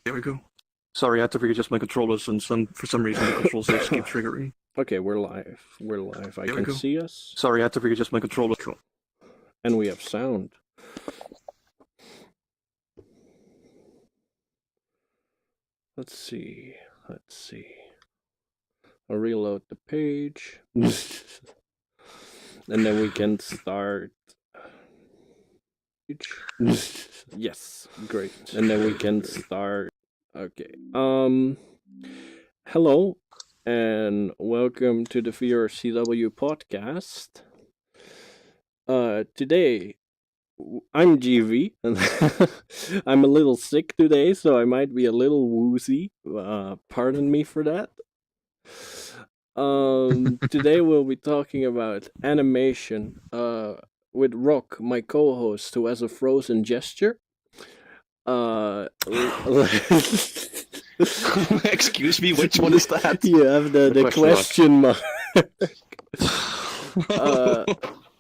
There we go. Sorry, I had to readjust my controllers, and for some reason the control saves keep triggering. Okay, we're live. I There we can go. see us, Sorry, I had to readjust my controllers. Cool. and we have sound. Let's see. I'll reload the page. And then we can start. Yes, great. And then we can start. Okay. Hello, and welcome to the VRCW Podcast. Today, I'm GV, and I'm a little sick today, so I might be a little woozy. Pardon me for that. Today we'll be talking about animation. With Rock, my co-host, who has a frozen gesture. Excuse me, which one is that? You have the question mark.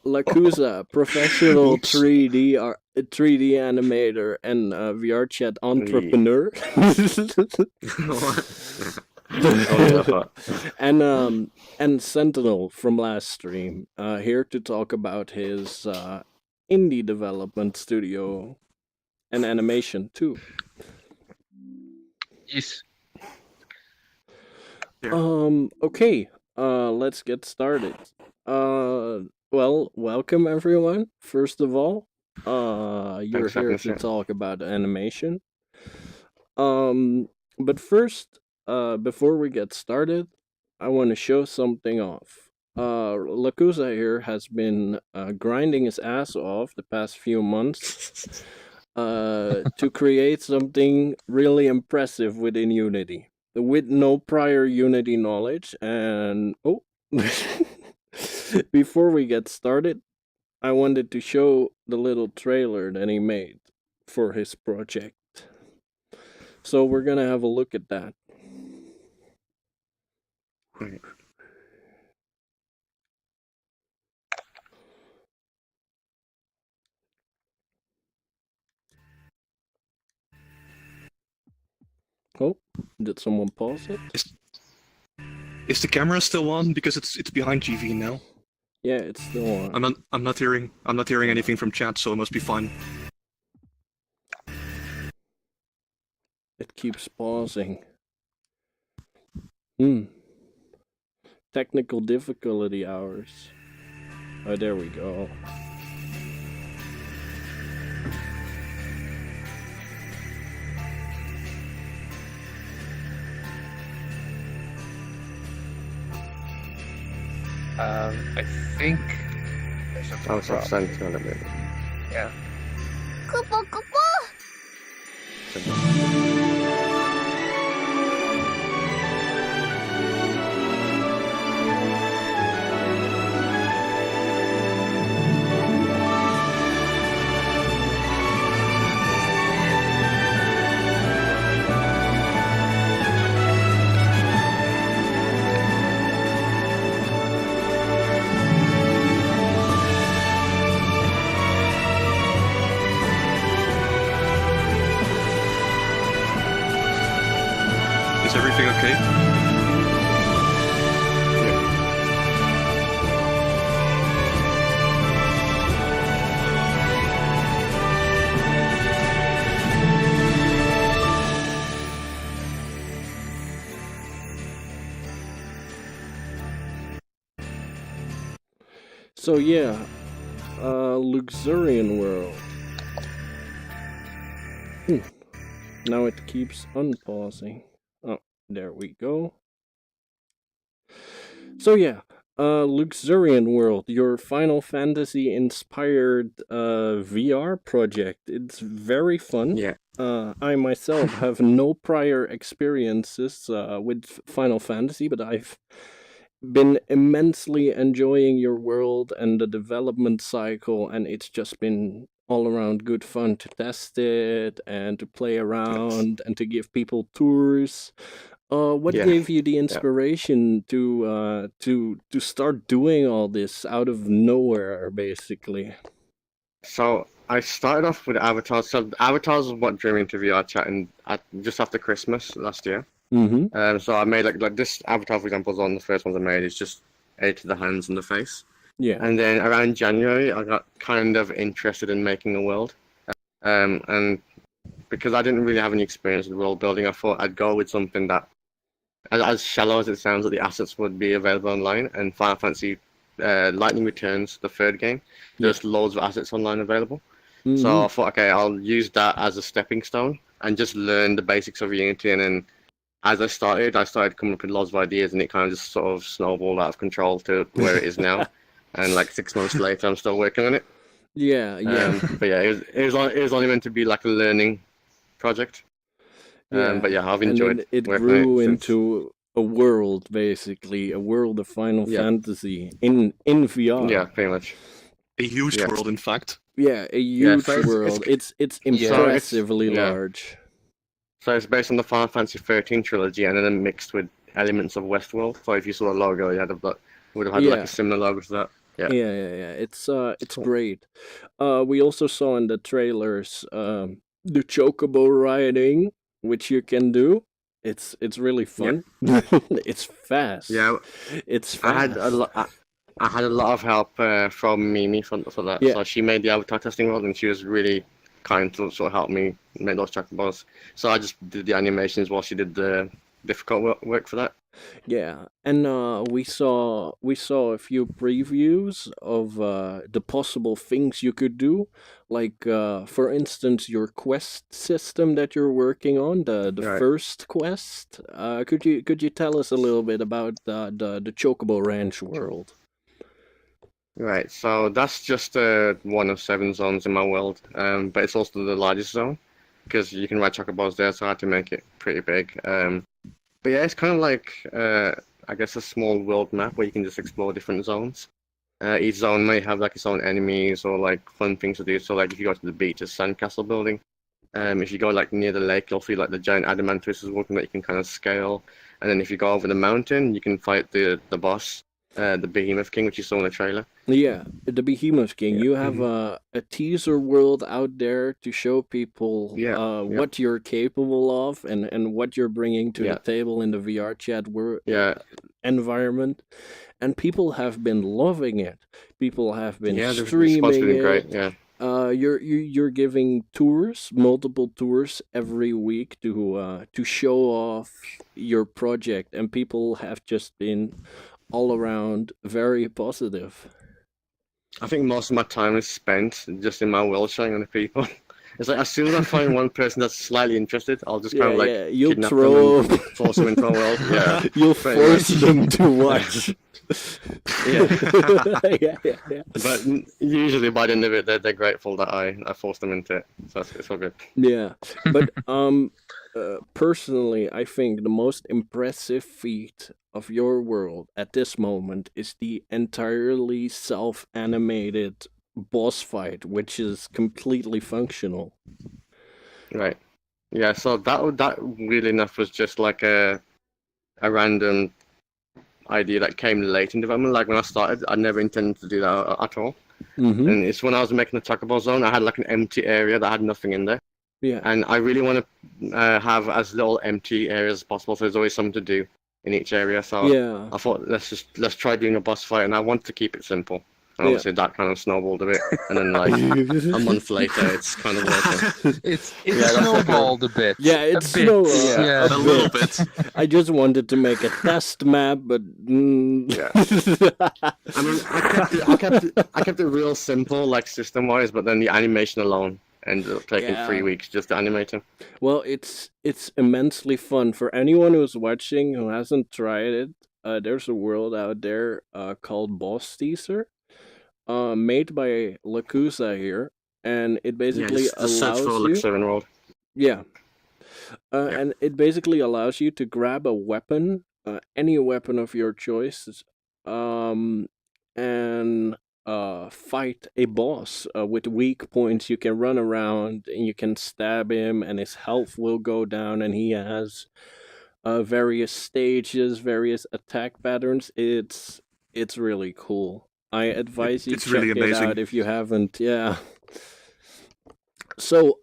Lakuza, professional 3D animator and VR chat entrepreneur. And Sentinel from last stream, here to talk about his indie development studio and animation too. Yes. Okay. Let's get started. Well, welcome everyone. First of all, you're here to talk about animation. But first, before we get started, I want to show something off. Lakuza here has been grinding his ass off the past few months to create something really impressive within Unity, with no prior Unity knowledge. And before we get started, I wanted to show the little trailer that he made for his project. So we're gonna have a look at that. Right. Oh, did someone pause it? Is the camera still on? Because it's behind GV now. Yeah, it's still on. I'm not hearing anything from chat, so it must be fine. It keeps pausing. Technical difficulty hours. Oh, there we go. I think there's a problem. Sentinel and Yeah. Kupo kupo. Is everything okay? So yeah, Luxurian World. Now it keeps unpausing. Oh, there we go. So yeah, Luxurian World, your Final Fantasy inspired VR project. It's very fun. Yeah. I myself have no prior experiences with Final Fantasy, but I've been immensely enjoying your world and the development cycle, and it's just been all around good fun to test it and to play around and to give people tours. What Yeah. gave you the inspiration to start doing all this out of nowhere, basically? So I started off with avatars. So avatars was what drew me into VR chat, and just after Christmas last year. Mm-hmm. So I made like this avatar, for example, is one of the first ones I made. It's just edited the hands and the face. Yeah. And then around January, I got kind of interested in making a world. And because I didn't really have any experience with world building, I thought I'd go with something that, as shallow as it sounds, that the assets would be available online. And Final Fantasy Lightning Returns, the third game, there's loads of assets online available. Mm-hmm. So I thought, okay, I'll use that as a stepping stone and just learn the basics of Unity. And then as I started coming up with lots of ideas, and it kind of just sort of snowballed out of control to where it is now. And like 6 months later, I'm still working on it. Yeah. But yeah, it was only meant to be like a learning project. But yeah, I've enjoyed and it working grew on it since. into a world, basically, a world of Final Fantasy in VR. Yeah, pretty much. A huge Yeah. world, in fact. Yeah, a huge so it's- world. It's Yeah. impressively Yeah. large. So it's based on the Final Fantasy 13 trilogy, and then mixed with elements of Westworld. So if you saw the logo, it would have had like Yeah. a similar logo to that. Yeah. Yeah. It's great. We also saw in the trailers the chocobo riding, which you can do. It's really fun. It's fast. Yeah, It's I fast. had a lot. I had a lot of help from Mimi for that. Yeah. So she made the avatar testing world, and she was really kind to sort of help me make those chocobos. So I just did the animations while she did the difficult work for that. Yeah, and we saw a few previews of the possible things you could do, like for instance your quest system that you're working on, the Right. first quest. Could you tell us a little bit about the Chocobo Ranch world? Right, so that's just one of 7 zones in my world, but it's also the largest zone because you can ride chocobos there, so I had to make it pretty big. But yeah, it's kind of like I guess a small world map where you can just explore different zones. Each zone may have like its own enemies or like fun things to do. So like if you go to the beach, it's sandcastle building. If you go like near the lake, you'll see like the giant adamantium walking that you can kind of scale. And then if you go over the mountain, you can fight the boss. The Behemoth King, which you saw in the trailer. Yeah, the Behemoth King. Yeah. You have a teaser world out there to show people Yeah. what you're capable of and what you're bringing to the Yeah. table in the VR chat Yeah, environment. And people have been loving it. People have been yeah, the response streaming has been it. great. Yeah, You're giving tours, multiple tours every week to show off your project, and people have just been all around very positive. I think most of my time is spent just in my world showing other people. It's like as soon as I find one person that's slightly interested, I'll just kind of like You'll kidnap throw, them and force them into a world. Yeah, you'll pretty force much. them to watch. yeah. yeah. But usually by the end of it, they're grateful that I forced them into it. So it's all good. Yeah, but personally, I think the most impressive feat of your world at this moment is the entirely self-animated boss fight, which is completely functional. Right. Yeah. So that really enough was just like a random idea that came late in development. Like when I started, I never intended to do that at all. Mm-hmm. And it's when I was making the Chocobo Zone, I had like an empty area that had nothing in there. Yeah. And I really want to have as little empty areas as possible, so there's always something to do in each area. So Yeah. I thought let's try doing a boss fight, and I want to keep it simple. And obviously that kind of snowballed a bit, and then like a month later, it's kind of working. It's Yeah, that's okay. snowballed a bit. Yeah, it's a bit. snow. Yeah. A little bit. I just wanted to make a test map, but Yeah. I mean, I kept it real simple, like system-wise, but then the animation alone ended up taking Yeah. 3 weeks just to animate him. Well, it's immensely fun for anyone who's watching who hasn't tried it. There's a world out there called Boss Teaser, made by Lakuza here, and it basically the search for allows you. Elixir World. Yeah. Yeah. And it basically allows you to grab a weapon, any weapon of your choice, and fight a boss with weak points. You can run around and you can stab him, and his health will go down, and he has various stages, various attack patterns. It's really cool. I advise you It's check really it amazing. out if you haven't. Yeah. So,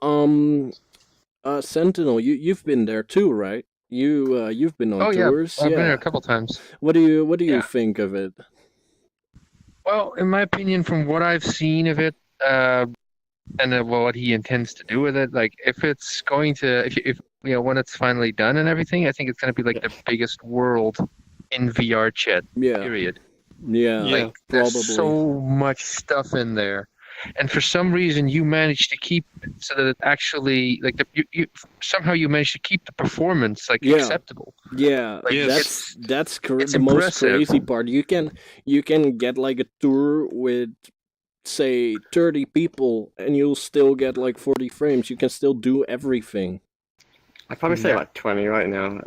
Sentinel, you've been there too, right? You've been on Oh yeah, tours, I've been there yeah. a couple times. What do you Yeah. think of it? Well, in my opinion, from what I've seen of it, and what he intends to do with it, like if it's going to, if you know, when it's finally done and everything, I think it's going to be like the biggest world in VR chat. Yeah, Period. yeah, Yeah. There's probably. so much stuff in there, and for some reason you managed to keep it so that it actually like somehow you managed to keep the performance like Yeah. acceptable. Yeah, Like, Yes. that's it's the most impressive. crazy part. You can get like a tour with say 30 people and you'll still get like 40 frames. You can still do everything. I'd probably say Yeah. about 20 right now,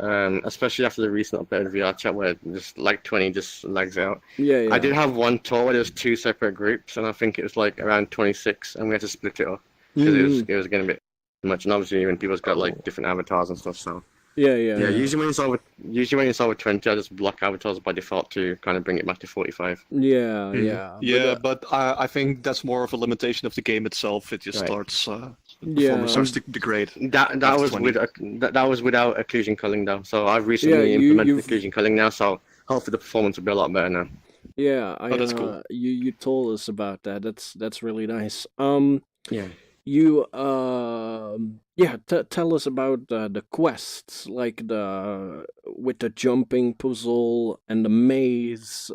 especially after the recent update of VR chat where just like 20 just lags out. Yeah, yeah. I did have one tour where there was two separate groups, and I think it was like around 26, and we had to split it up because Mhm. it was getting a bit much. And obviously, even people's got like different avatars and stuff. So Yeah, yeah, usually when it's over 20, I just block avatars by default to kind of bring it back to 45. Yeah, Mhm. yeah. Yeah, but I think that's more of a limitation of the game itself. It just Right. starts, the Yeah. performance starts to degrade. That After was 20. with that was without occlusion culling though. So I've recently you- implemented you've- occlusion culling now. So hopefully the performance will be a lot better now. Yeah, Oh, that's cool. You told us about that. That's really nice. Yeah. You yeah, tell us about the quests, like the with the jumping puzzle and the maze.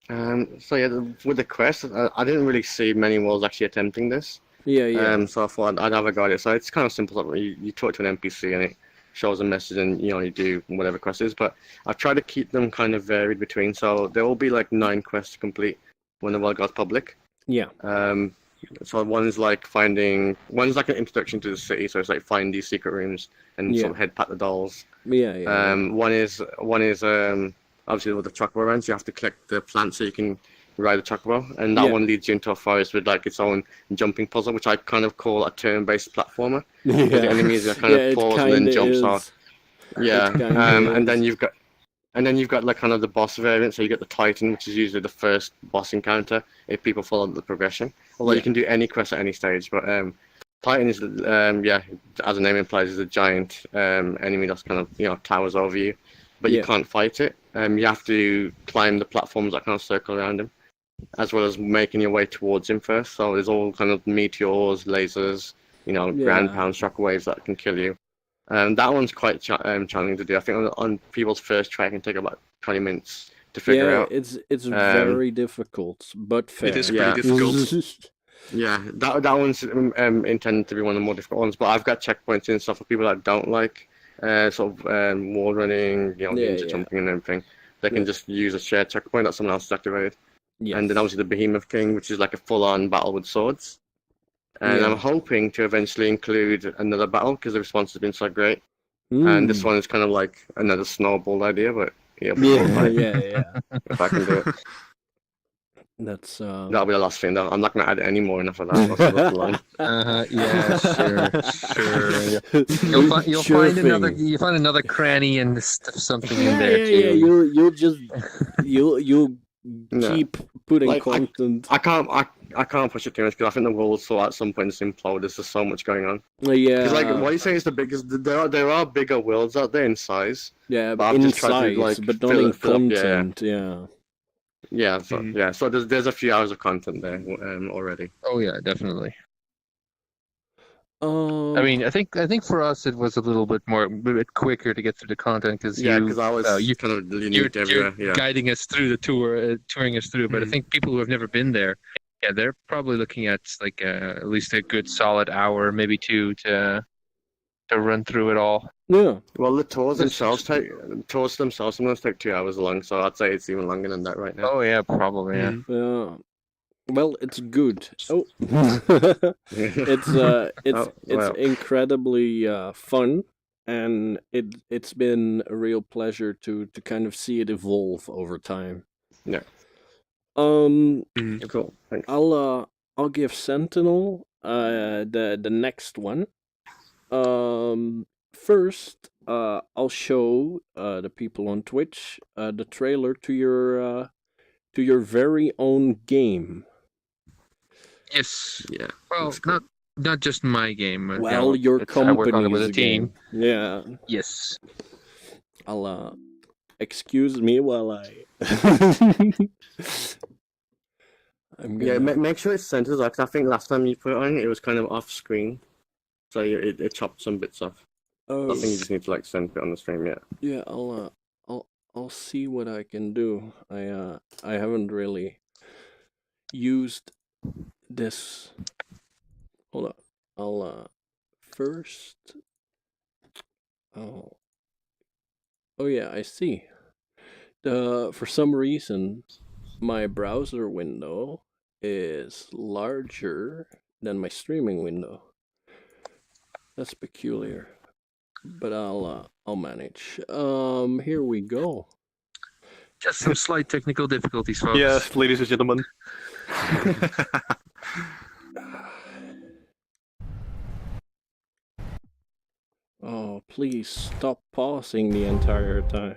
So yeah, with the quest, I didn't really see many worlds actually attempting this. Yeah, yeah. So I thought I'd have a go at it. So it's kind of simple. Like, you talk to an NPC and it shows a message, and you do whatever quest is. But I've tried to keep them kind of varied between. So there will be like 9 quests to complete when the world goes public. Yeah. So one's like an introduction to the city. So it's like find these secret rooms and Yeah. sort of head pat the dolls. Yeah, yeah. One is obviously with the chocobo runs, you have to collect the plants so you can ride the chocobo, and that Yeah. one leads you into a forest with like its own jumping puzzle, which I kind of call a turn-based platformer. Yeah. The enemies are kind of it pause and then kinda jumps is. off. Yeah, kinda and then is. you've got like kind of the boss variant. So you get the Titan, which is usually the first boss encounter if people follow the progression. Although Yeah. you can do any quest at any stage, but Titan is as the name implies, is a giant enemy that's kind of towers over you, but you Yeah. can't fight it. You have to climb the platforms that kind of circle around him, as well as making your way towards him first. So there's all kind of meteors, lasers, ground Yeah. pound shockwaves that can kill you. That one's quite challenging to do. I think on people's first try, it can take about 20 minutes to figure Yeah, out. it's very difficult, but fair. It is Yeah. pretty difficult. Yeah, that one's intended to be one of the more difficult ones. But I've got checkpoints and stuff for people that don't like sort of wall running, ninja yeah. jumping and everything. They can Yeah. just use a shared checkpoint that someone else has activated. Yes. And then obviously the Behemoth King, which is like a full-on battle with swords. And Yeah. I'm hoping to eventually include another battle because the response has been so great. And this Mm. one is kind of like another snowball idea, but yeah, Yeah, yeah. if I can do it. That's That'll be the last thing though. I'm not going to add any more enough of that. That's the line. Yeah, sure. You'll Sure find another thing. you find another cranny and something in Yeah, there yeah. too. You'll just you'll No. keep putting Like, content. I can't push it too much because I think the world will sort out at some point just implode. There's just so much going on. Yeah. Because like, what you say is the biggest. There are bigger worlds out there in size. Yeah, but I've in just tried size, to, like, but not fill in it up, yeah. content. Yeah. Yeah, so Mhm. yeah, so there's a few hours of content there already. Oh yeah, definitely. Um. I mean, I think for us it was a bit quicker to get through the content because Yeah, because I was you kind of you're, unique everywhere. you're Yeah, guiding us through the tour, touring us through. But I Mhm. think people who have never been there, yeah, they're probably looking at like at least a good solid hour, maybe two, to run through it all. Yeah. well, the tours This- themselves sometimes take 2 hours long, so I'd say it's even longer than that right now. Oh yeah, probably. Yeah. Mhm. Yeah. Well, it's good. Oh. it's Oh, well. incredibly fun, and it's been a real pleasure to kind of see it evolve over time. Yeah. Cool. Thanks. I'll give Sentinel the next one. First, I'll show the people on Twitch the trailer to your very own game. Yes. Yeah. Well, looks good. not just my game. Well, your I work on it with company's a team. game. Yeah. Yes. I'll excuse me while I I'm Yeah, gonna make sure it's centered. Like I think last time you put it on, it was kind of off screen, so it chopped some bits off. I think you just need to like center it on the stream. Yeah. yeah, I'll see what I can do. I haven't really used this. Hold on. I'll first. Oh. Oh yeah, I see. For some reason, my browser window is larger than my streaming window. That's peculiar, but I'll manage. Here we go. Just some slight technical difficulties, folks. Yes, ladies and gentlemen. Oh, please stop pausing the entire time.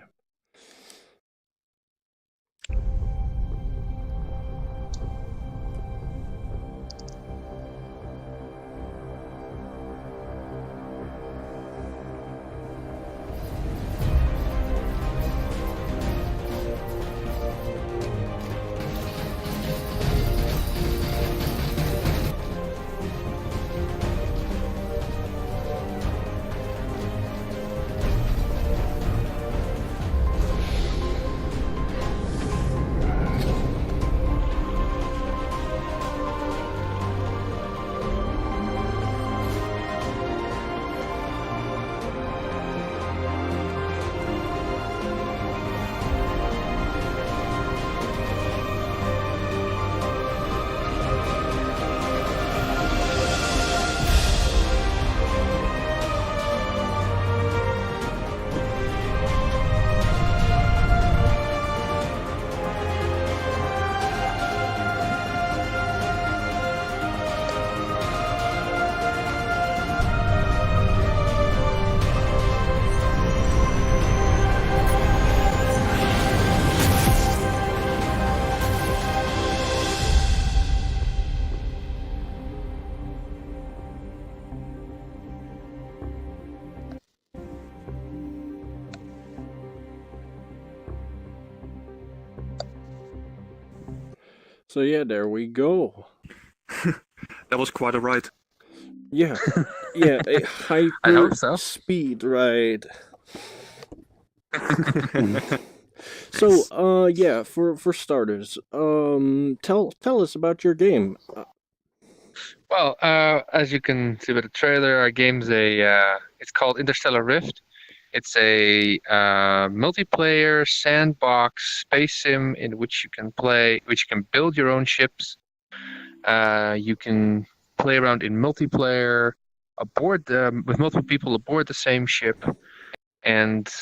So yeah, there we go. That was quite a ride. Yeah, yeah, a I hyper hope so. speed ride. So, yeah, for starters, tell us about your game. Well, as you can see by the trailer, our game's it's called Interstellar Rift. It's a multiplayer sandbox space sim in which you can build your own ships. You can play around in multiplayer with multiple people aboard the same ship, and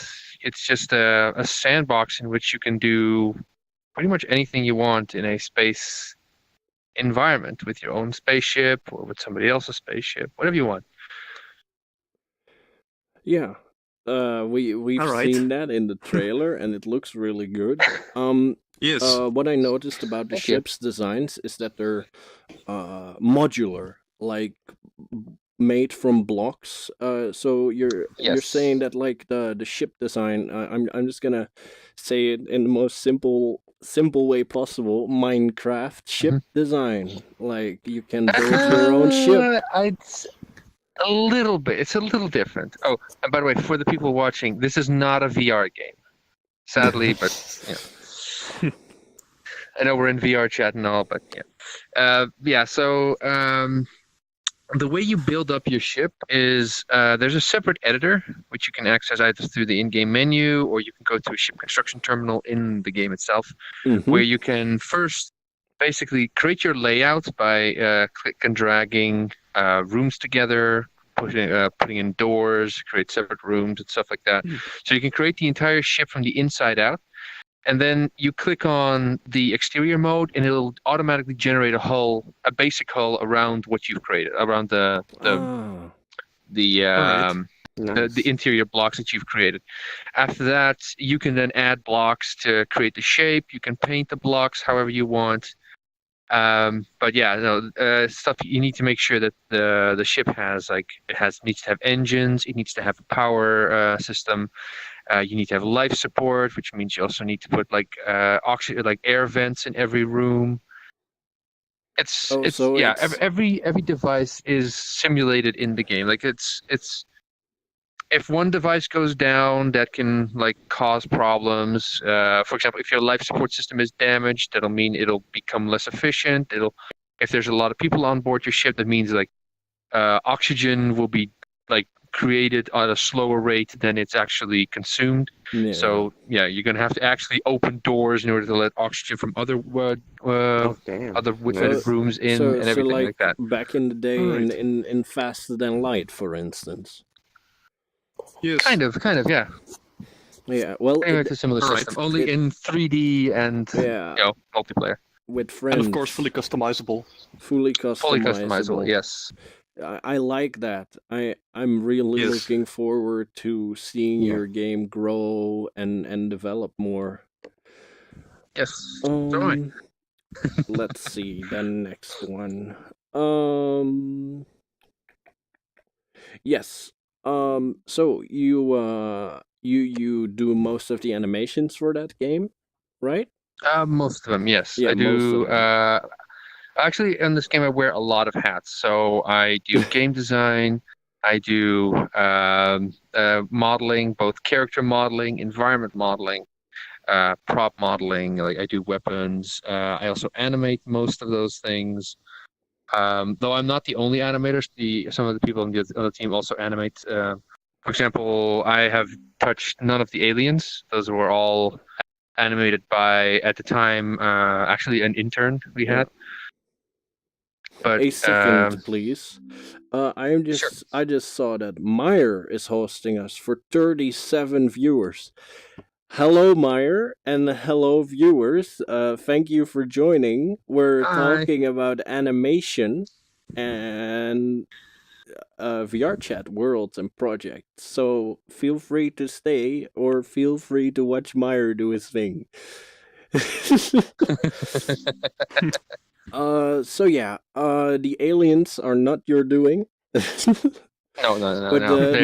it's just a sandbox in which you can do pretty much anything you want in a space environment with your own spaceship or with somebody else's spaceship, whatever you want. Yeah, we've All right. seen that in the trailer, and it looks really good. Yes. What I noticed about the Thank you. ship's designs is that they're modular, like made from blocks. So you're Yes. saying that like the ship design. I'm just gonna say it in the most simple way possible. Minecraft ship design. Like you can build your own ship. It's a little bit. It's a little different. Oh, and by the way, for the people watching, this is not a VR game, sadly, but you know. I know we're in VR chat and all, but yeah. So the way you build up your ship is there's a separate editor which you can access either through the in-game menu or you can go to a ship construction terminal in the game itself, where you can first basically create your layout by click and dragging rooms together, putting in doors, create separate rooms and stuff like that. So you can create the entire ship from the inside out. And then you click on the exterior mode, and it'll automatically generate a basic hull around what you've created, around the interior blocks that you've created. After that, you can then add blocks to create the shape. You can paint the blocks however you want. But yeah, no, stuff you need to make sure that the ship has needs to have engines. It needs to have a power system. You need to have life support, which means you also need to put oxygen, like air vents in every room. Every device is simulated in the game. Like it's if one device goes down, that can like cause problems. For example, if your life support system is damaged, that'll mean it'll become less efficient. If there's a lot of people on board your ship, that means like oxygen will be like created at a slower rate than it's actually consumed. Yeah. So yeah, you're gonna have to actually open doors in order to let oxygen from other within rooms in and everything like that. Back in the day, in Faster Than Light, for instance. Yes. Kind of, yeah. Yeah, well, It's a similar system, only in 3D and multiplayer. With friends. And of course, fully customizable. Fully customizable, yes. I like that. I'm really looking forward to seeing your game grow and develop more. Yes. Let's see the next one. Yes. So you do most of the animations for that game, right? Most of them, yes. Yeah, I do. most of them. Actually, in this game, I wear a lot of hats. So I do game design. I do modeling, both character modeling, environment modeling, prop modeling. Like I do weapons. I also animate most of those things. Though I'm not the only animator. Some of the people on the team also animate. For example, I have touched none of the aliens. Those were all animated by, at the time, actually an intern we had. But a second, please. I just saw that Meyer is hosting us for 37 viewers. Hello, Meyer, and hello, viewers. Thank you for joining. We're talking about animation and VR chat worlds and projects. So feel free to stay or feel free to watch Meyer do his thing. The aliens are not your doing. No. But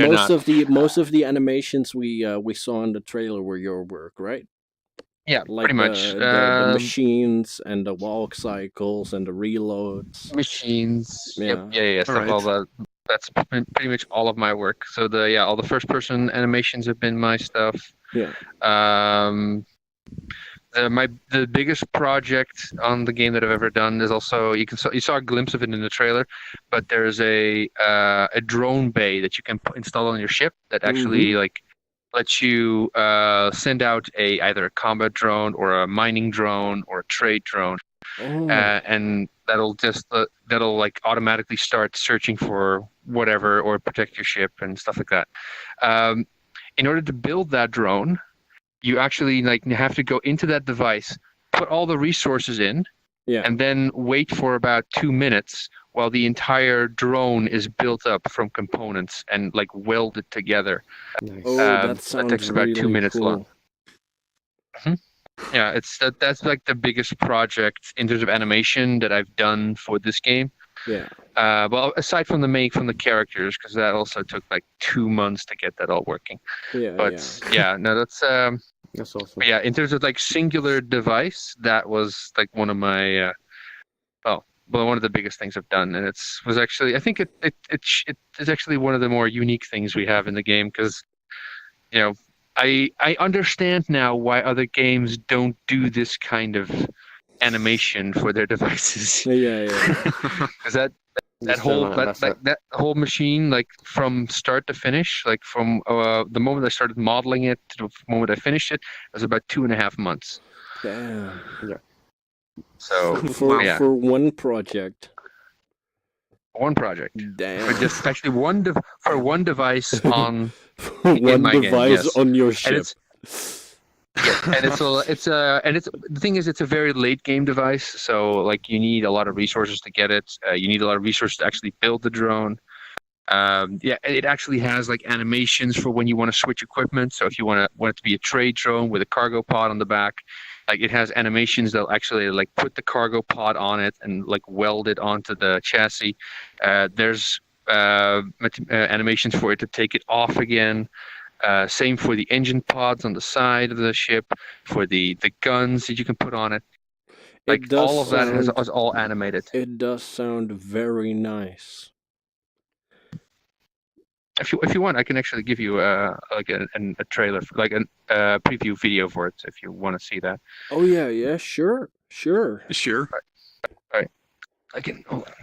most not. of the animations we saw in the trailer were your work, right? Yeah, Like pretty much. The machines and the walk cycles and the reloads. Machines. Yeah. Yeah. Stuff, all that. That's pretty much all of my work. So all the first person animations have been my stuff. Yeah. The biggest project on the game that I've ever done is also you saw a glimpse of it in the trailer, but there's a drone bay that you can install on your ship that actually lets you send out either a combat drone or a mining drone or a trade drone, and that'll like automatically start searching for whatever or protect your ship and stuff like that. In order to build that drone, you actually have to go into that device, put all the resources in, and then wait for about 2 minutes while the entire drone is built up from components and welded together. Nice. That takes about really 2 minutes cool. long. Yeah, that's like the biggest project in terms of animation that I've done for this game. Yeah. Well, aside from the characters, because that also took 2 months to get that all working. That's awesome. Yeah, in terms of singular device, that was one of my one of the biggest things I've done, and was actually, I think it's actually one of the more unique things we have in the game, because I understand now why other games don't do this kind of animation for their devices. Yeah. Because that whole machine, from start to finish, from the moment I started modeling it to the moment I finished it, was about 2.5 months. Damn. Yeah. So for one project. One project. Damn. For just actually one device on one my device game, yes. on your ship. And the thing is, it's a very late game device, so you need a lot of resources to get it. You need a lot of resources to actually build the drone. It actually has animations for when you want to switch equipment. So if you want it to be a trade drone with a cargo pod on the back, Like it has animations that'll actually like put the cargo pod on it and like weld it onto the chassis. There's animations for it to take it off again. Same for the engine pods on the side of the ship, for the guns that you can put on it. Like all of that is all animated. It does sound very nice. If you want, I can actually give you like a trailer, like a preview video for it, if you want to see that. Oh yeah, sure. Sure. Right. I can. Hold on.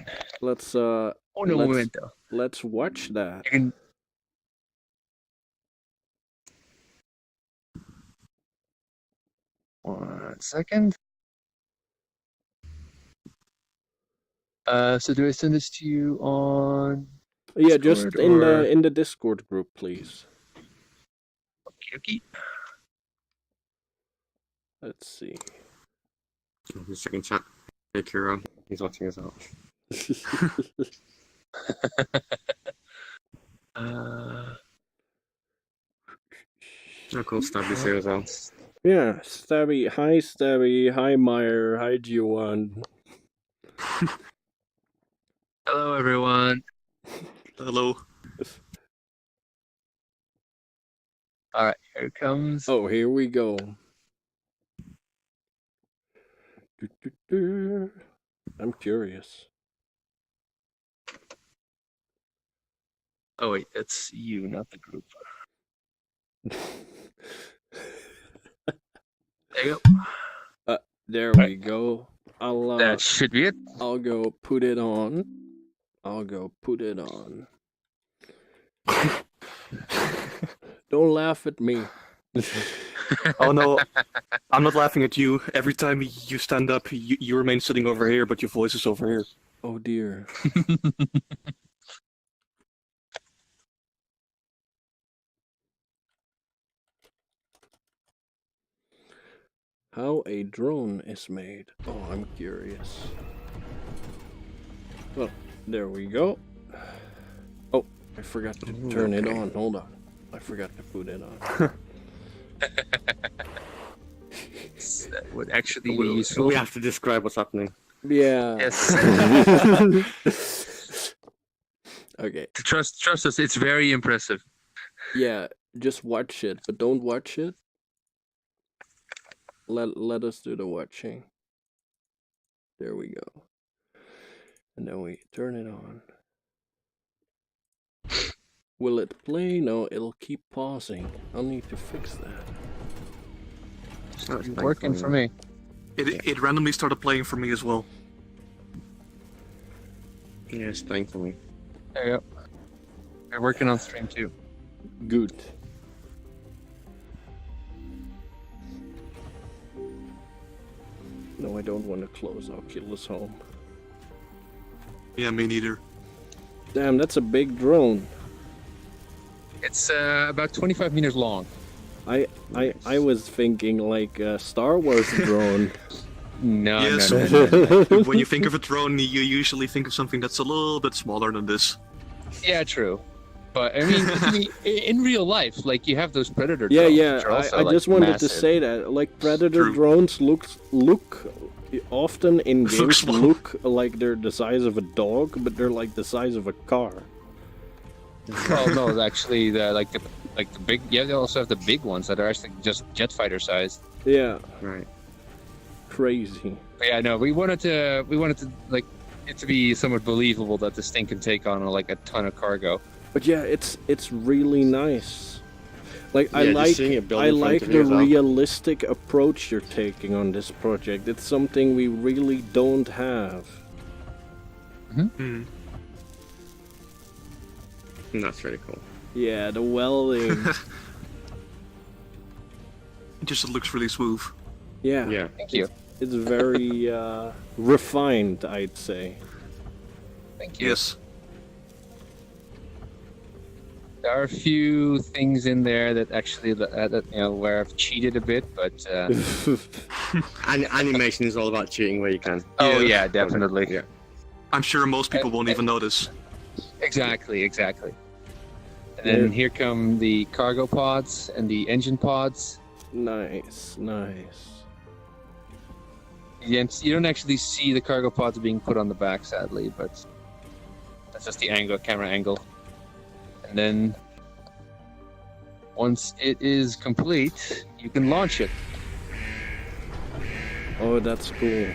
Let's Oh no, momento. let's watch that. I can. One second. So do I send this to you on? Yeah, just Discord or- in the Discord group, please. Okay. Let's see. The second chat. Hey, Kuro. He's watching us out. Oh, cool. Stabby's here as well. Yeah, Stabby. Hi, Meyer. Hi, G1. Hello, everyone. Hello. All right, here it comes. Oh, here we go. I'm curious. Oh wait, that's you, not the group. There you go. There we go. That should be it. I'll go put it on. Don't laugh at me. Oh no, I'm not laughing at you. Every time you stand up, you remain sitting over here, but your voice is over here. Oh dear. How a drone is made. Oh, I'm curious. Well, there we go. Oh, I forgot to turn it on. Hold on. I forgot to put it on. That would actually be useful. We have to describe what's happening. Yeah. Yes. Okay. Trust us, it's very impressive. Yeah, just watch it, but don't watch it. Let us do the watching. There we go. And then we turn it on. Will it play? No, it'll keep pausing. I'll need to fix that. It's working for me. It randomly started playing for me as well. Yeah, it's playing for me. There you go. We're working on stream too. Good. No, I don't want to close Oculus Home. Yeah, me neither. Damn, that's a big drone. It's about 25 meters long. I was thinking like a Star Wars drone. No, Yes. no. When you think of a drone, you usually think of something that's a little bit smaller than this. Yeah, true. But I mean, in real life, like you have those predator Yeah, drones. yeah. which are also, I like, just wanted massive. to say that, like Predator True. drones look often in Look games small. look like they're the size of a dog, but they're like the size of a car. Well, no, actually, the big. Yeah, they also have the big ones that are actually just jet fighter sized. Yeah, Right. crazy. But yeah, no, we wanted to like it to be somewhat believable that this thing can take on like a ton of cargo. But yeah, it's really nice. Like Yeah, just seeing it build I in front like of the you as well. realistic approach you're taking on this project. It's something we really don't have. Hmm. That's really cool. Yeah, the welding. It just looks really smooth. Yeah, Yeah. Thank you. it's very refined, I'd say. Thank you. Yes. There are a few things in there that actually that where I've cheated a bit, but Animation is all about cheating where you can. oh Yeah. yeah, definitely. Yeah. I'm sure most people won't even notice. Exactly. And then here come the cargo pods and the engine pods. Nice. You don't actually see the cargo pods being put on the back, sadly, but that's just the camera angle. And then once it is complete, you can launch it. Oh, that's cool.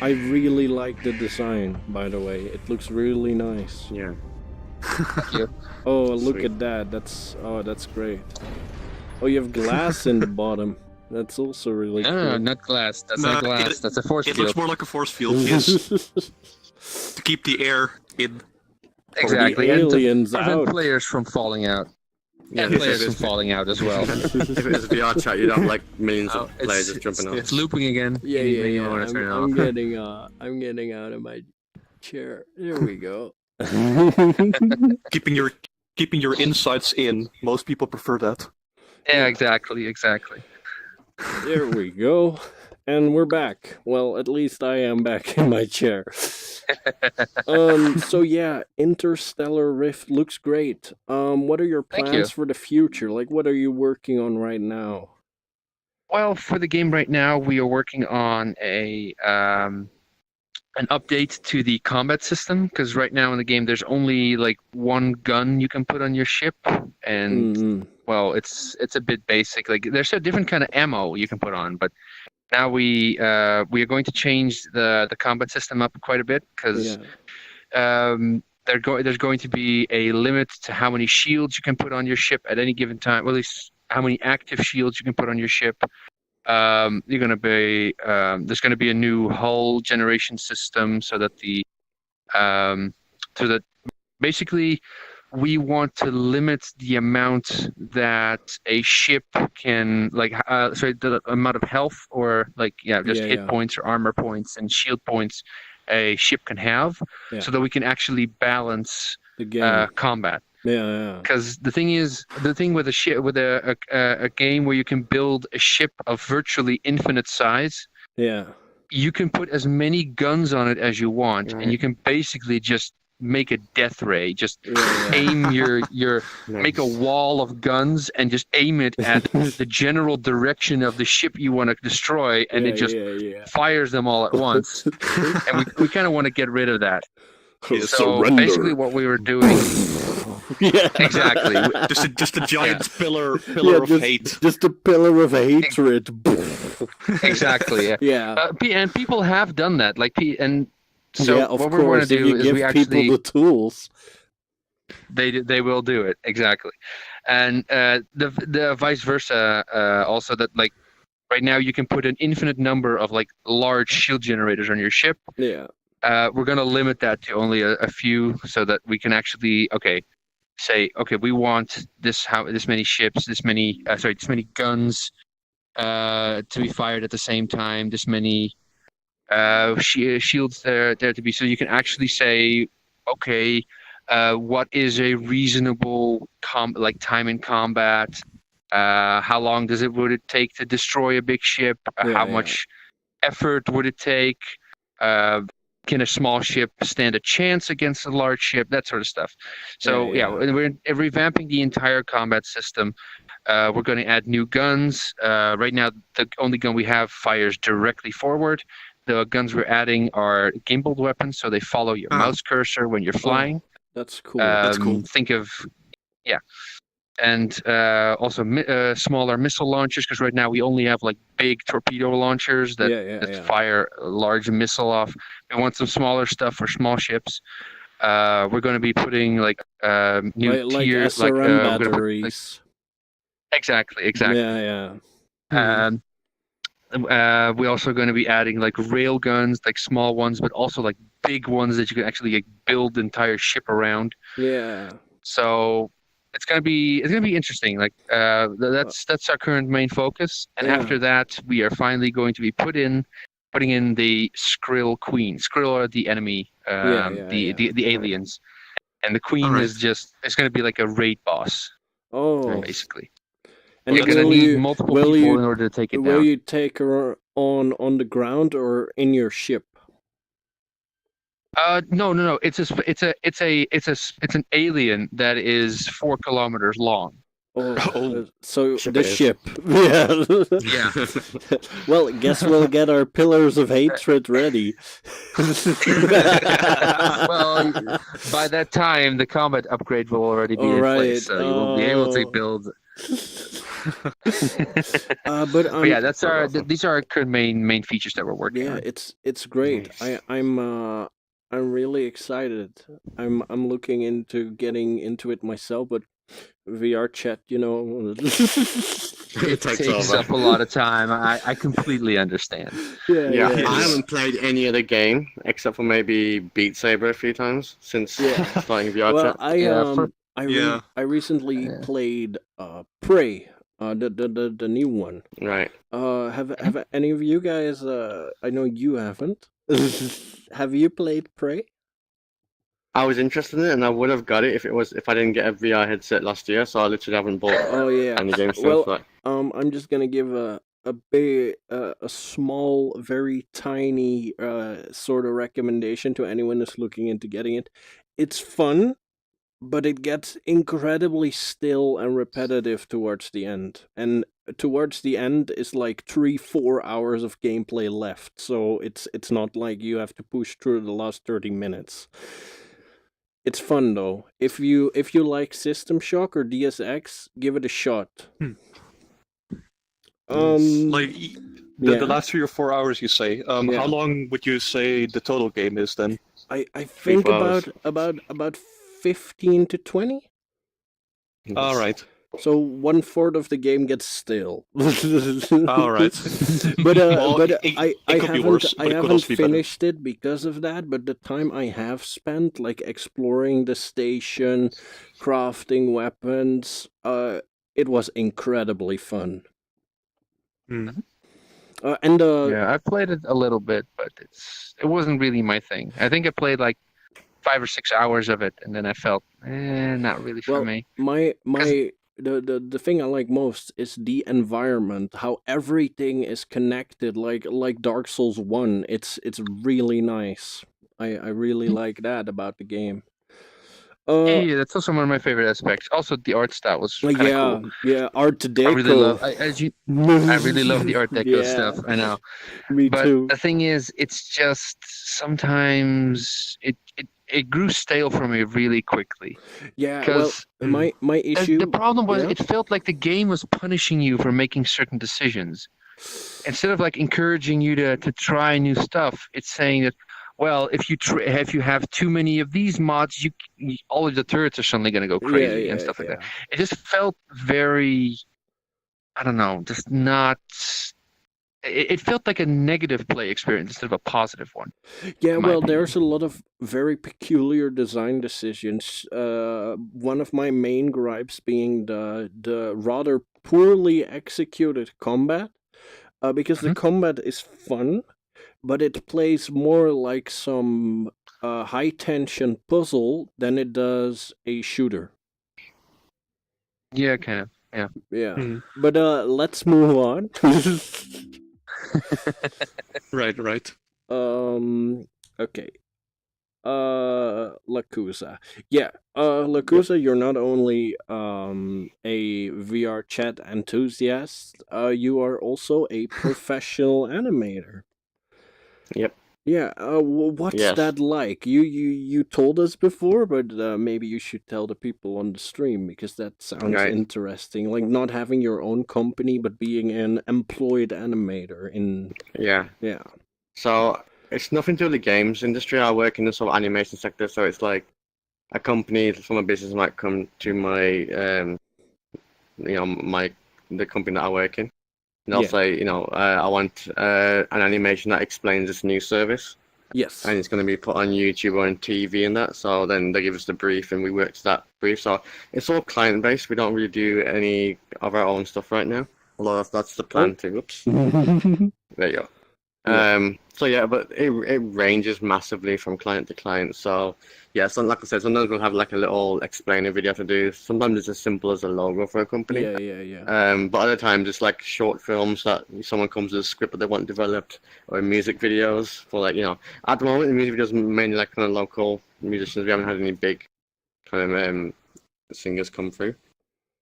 I really like the design, by the way. It looks really nice. Yeah. Oh, look Sweet. at that. That's great. Oh, you have glass in the bottom. That's also really cool. No, not glass. That's No, not glass. That's a force It field. looks more like a force field, yes, to keep the air in. Exactly. the And to aliens prevent out. players from falling out. Yeah, And players if from it's, falling out as well. if it's VR chat, you'd have like millions Oh, of players just jumping off. It's looping again. Yeah. You want to turn it I'm off. getting out of my chair. There we go. Keeping your insides in. Most people prefer that. Yeah, exactly. There we go. And we're back. Well, at least I am back in my chair. So yeah, Interstellar Rift looks great. What are your Thank plans you. for the future? Like, what are you working on right now? Well, for the game right now, we are working on an update to the combat system, because right now in the game there's only like one gun you can put on your ship, and Mhm. well, it's a bit basic. Like there's a different kind of ammo you can put on, but now we are going to change the combat system up quite a bit, because Yeah. there's going to be a limit to how many shields you can put on your ship at any given time. Well, at least how many active shields you can put on your ship. There's going to be a new hull generation system, so that basically we want to limit the amount that a ship can the amount of health or hit points or armor points and shield points a ship can have, so that we can actually balance The game. combat. Yeah. Because the thing with a ship, with a game where you can build a ship of virtually infinite size, Yeah. you can put as many guns on it as you want, and you can basically just make a death ray. Just aim your make a wall of guns and just aim it at the general direction of the ship you want to destroy, and it just fires them all at once. And we kind of want to get rid of that. So basically, what we were doing. Yeah. Exactly. Just a giant pillar of hate. Just a pillar of hatred. Exactly. Yeah. And people have done that. So yeah, of what course, we want to do if you is give we actually people the tools. they will do it exactly, and the vice versa. Also, that like right now you can put an infinite number of like large shield generators on your ship. Yeah. We're going to limit that to only a few, so that we can actually say we want this many ships, this many guns to be fired at the same time, this many shields there to be, so you can actually say what is a reasonable time in combat, how long would it take to destroy a big ship, how much effort would it take, can a small ship stand a chance against a large ship, that sort of stuff. So we're revamping the entire combat system. We're going to add new guns. Right now the only gun we have fires directly forward. The guns we're adding are gimbaled weapons, so they follow your mouse cursor when you're flying. That's cool. That's cool. Think of, and also smaller missile launchers, because right now we only have like big torpedo launchers that fire a large missile off. We want some smaller stuff for small ships. We're going to be putting new tiers, SRM batteries. Exactly. Yeah. We're also going to be adding like rail guns, like small ones, but also like big ones that you can actually build the entire ship around. Yeah. So it's gonna be interesting. That's our current main focus, and after that, we are finally going to be putting in the Skrill Queen. Skrill are the enemy, the aliens, and the Queen is it's going to be like a raid boss. Oh, basically. And you're going to need multiple people in order to take it down. Will you take her on the ground or in your ship? No. It's an alien that is 4 kilometers long. Oh, so Ship the it is. ship. Yeah. Yeah. Well, guess we'll get our pillars of hatred ready. Well, by that time, the combat upgrade will already be in Alright, place, so you will be able to oh. build. But But yeah, these are our current main features that we're working yeah, on. it's great. Nice. I'm really excited. I'm looking into getting into it myself, but VR chat, It takes takes over. up a lot of time. I completely understand. Yeah, yeah. I haven't played any other game except for maybe Beat Saber a few times since Yeah. starting VR Well, chat. I recently Yeah. played Prey, the new one. Right. Have any of you guys? I know you haven't. Have you played Prey? I was interested in it, and I would have got it if I didn't get a VR headset last year. So I literally haven't bought Oh yeah. any games since. Well, Like, I'm just gonna give a big, a small, very tiny, sort of recommendation to anyone who's looking into getting it. It's fun, but it gets incredibly still and repetitive towards the end. And towards the end is like 3-4 hours of gameplay left. So it's not like you have to push through the last 30 minutes. It's fun though. If you like System Shock or DSX, give it a shot. Like yeah. the last 3 or 4 hours, you say. Yeah. How long would you say the total game is then? I think 4 hours. about 15 to 20. All right. So 1/4 of the game gets stale. All right. But Well, but it I could be worse, I but it could haven't also be better. finished it because of that. But the time I have spent like exploring the station, crafting weapons, it was incredibly fun. Hmm. And Yeah, I played it a little bit, but it wasn't really my thing. I think I played like 5 or 6 hours of it, and then I felt, not really for well, me. the thing I like most is the environment, how everything is connected, like Dark Souls 1. It's really nice. I really like that about the game. Yeah, that's also one of my favorite aspects. Also, the art style was kind of yeah, cool. yeah, Art Deco. I really love, I really love the Art Deco Yeah, stuff. I know, me but too. the thing is, it's just sometimes it grew stale for me really quickly. Yeah, well, Because my issue. the problem was, yeah. it felt like the game was punishing you for making certain decisions. Instead of like encouraging you to try new stuff, it's saying that, well, if you have too many of these mods, you all of the turrets are suddenly going to go crazy and stuff like that. It just felt very, I don't know, just not. It felt like a negative play experience instead of a positive one. Yeah, in my well, opinion. there's a lot of very peculiar design decisions. One of my main gripes being the rather poorly executed combat, because the combat is fun, but it plays more like some high tension puzzle than it does a shooter. Yeah, kind of. Yeah. Yeah, Mhm. but let's move on. Right. Okay. Lakuza. Yeah, Lakuza, you're not only a VR chat enthusiast, you are also a professional animator. Yep. Yeah, what's Yes. that like? You told us before, but maybe you should tell the people on the stream because that sounds Right. interesting. Like not having your own company, but being an employed animator in Yeah. yeah. So it's nothing to do with the games industry. I work in the sort of animation sector, so it's like a company from a business might come to my, the company that I work in, and they'll Yeah. say, I want an animation that explains this new service, Yes. and it's going to be put on YouTube or on TV and that. So then they give us the brief, and we work to that brief. So it's all client based. We don't really do any of our own stuff right now. Although that's the plan too. Oops. There you go. So yeah, but it ranges massively from client to client. So yeah, so like I said, sometimes we'll have like a little explainer video to do. Sometimes it's as simple as a logo for a company. Yeah. But other times it's like short films that someone comes with a script that they want developed, or music videos for like, at the moment the music videos are mainly like kind of local musicians. We haven't had any big kind of singers come through.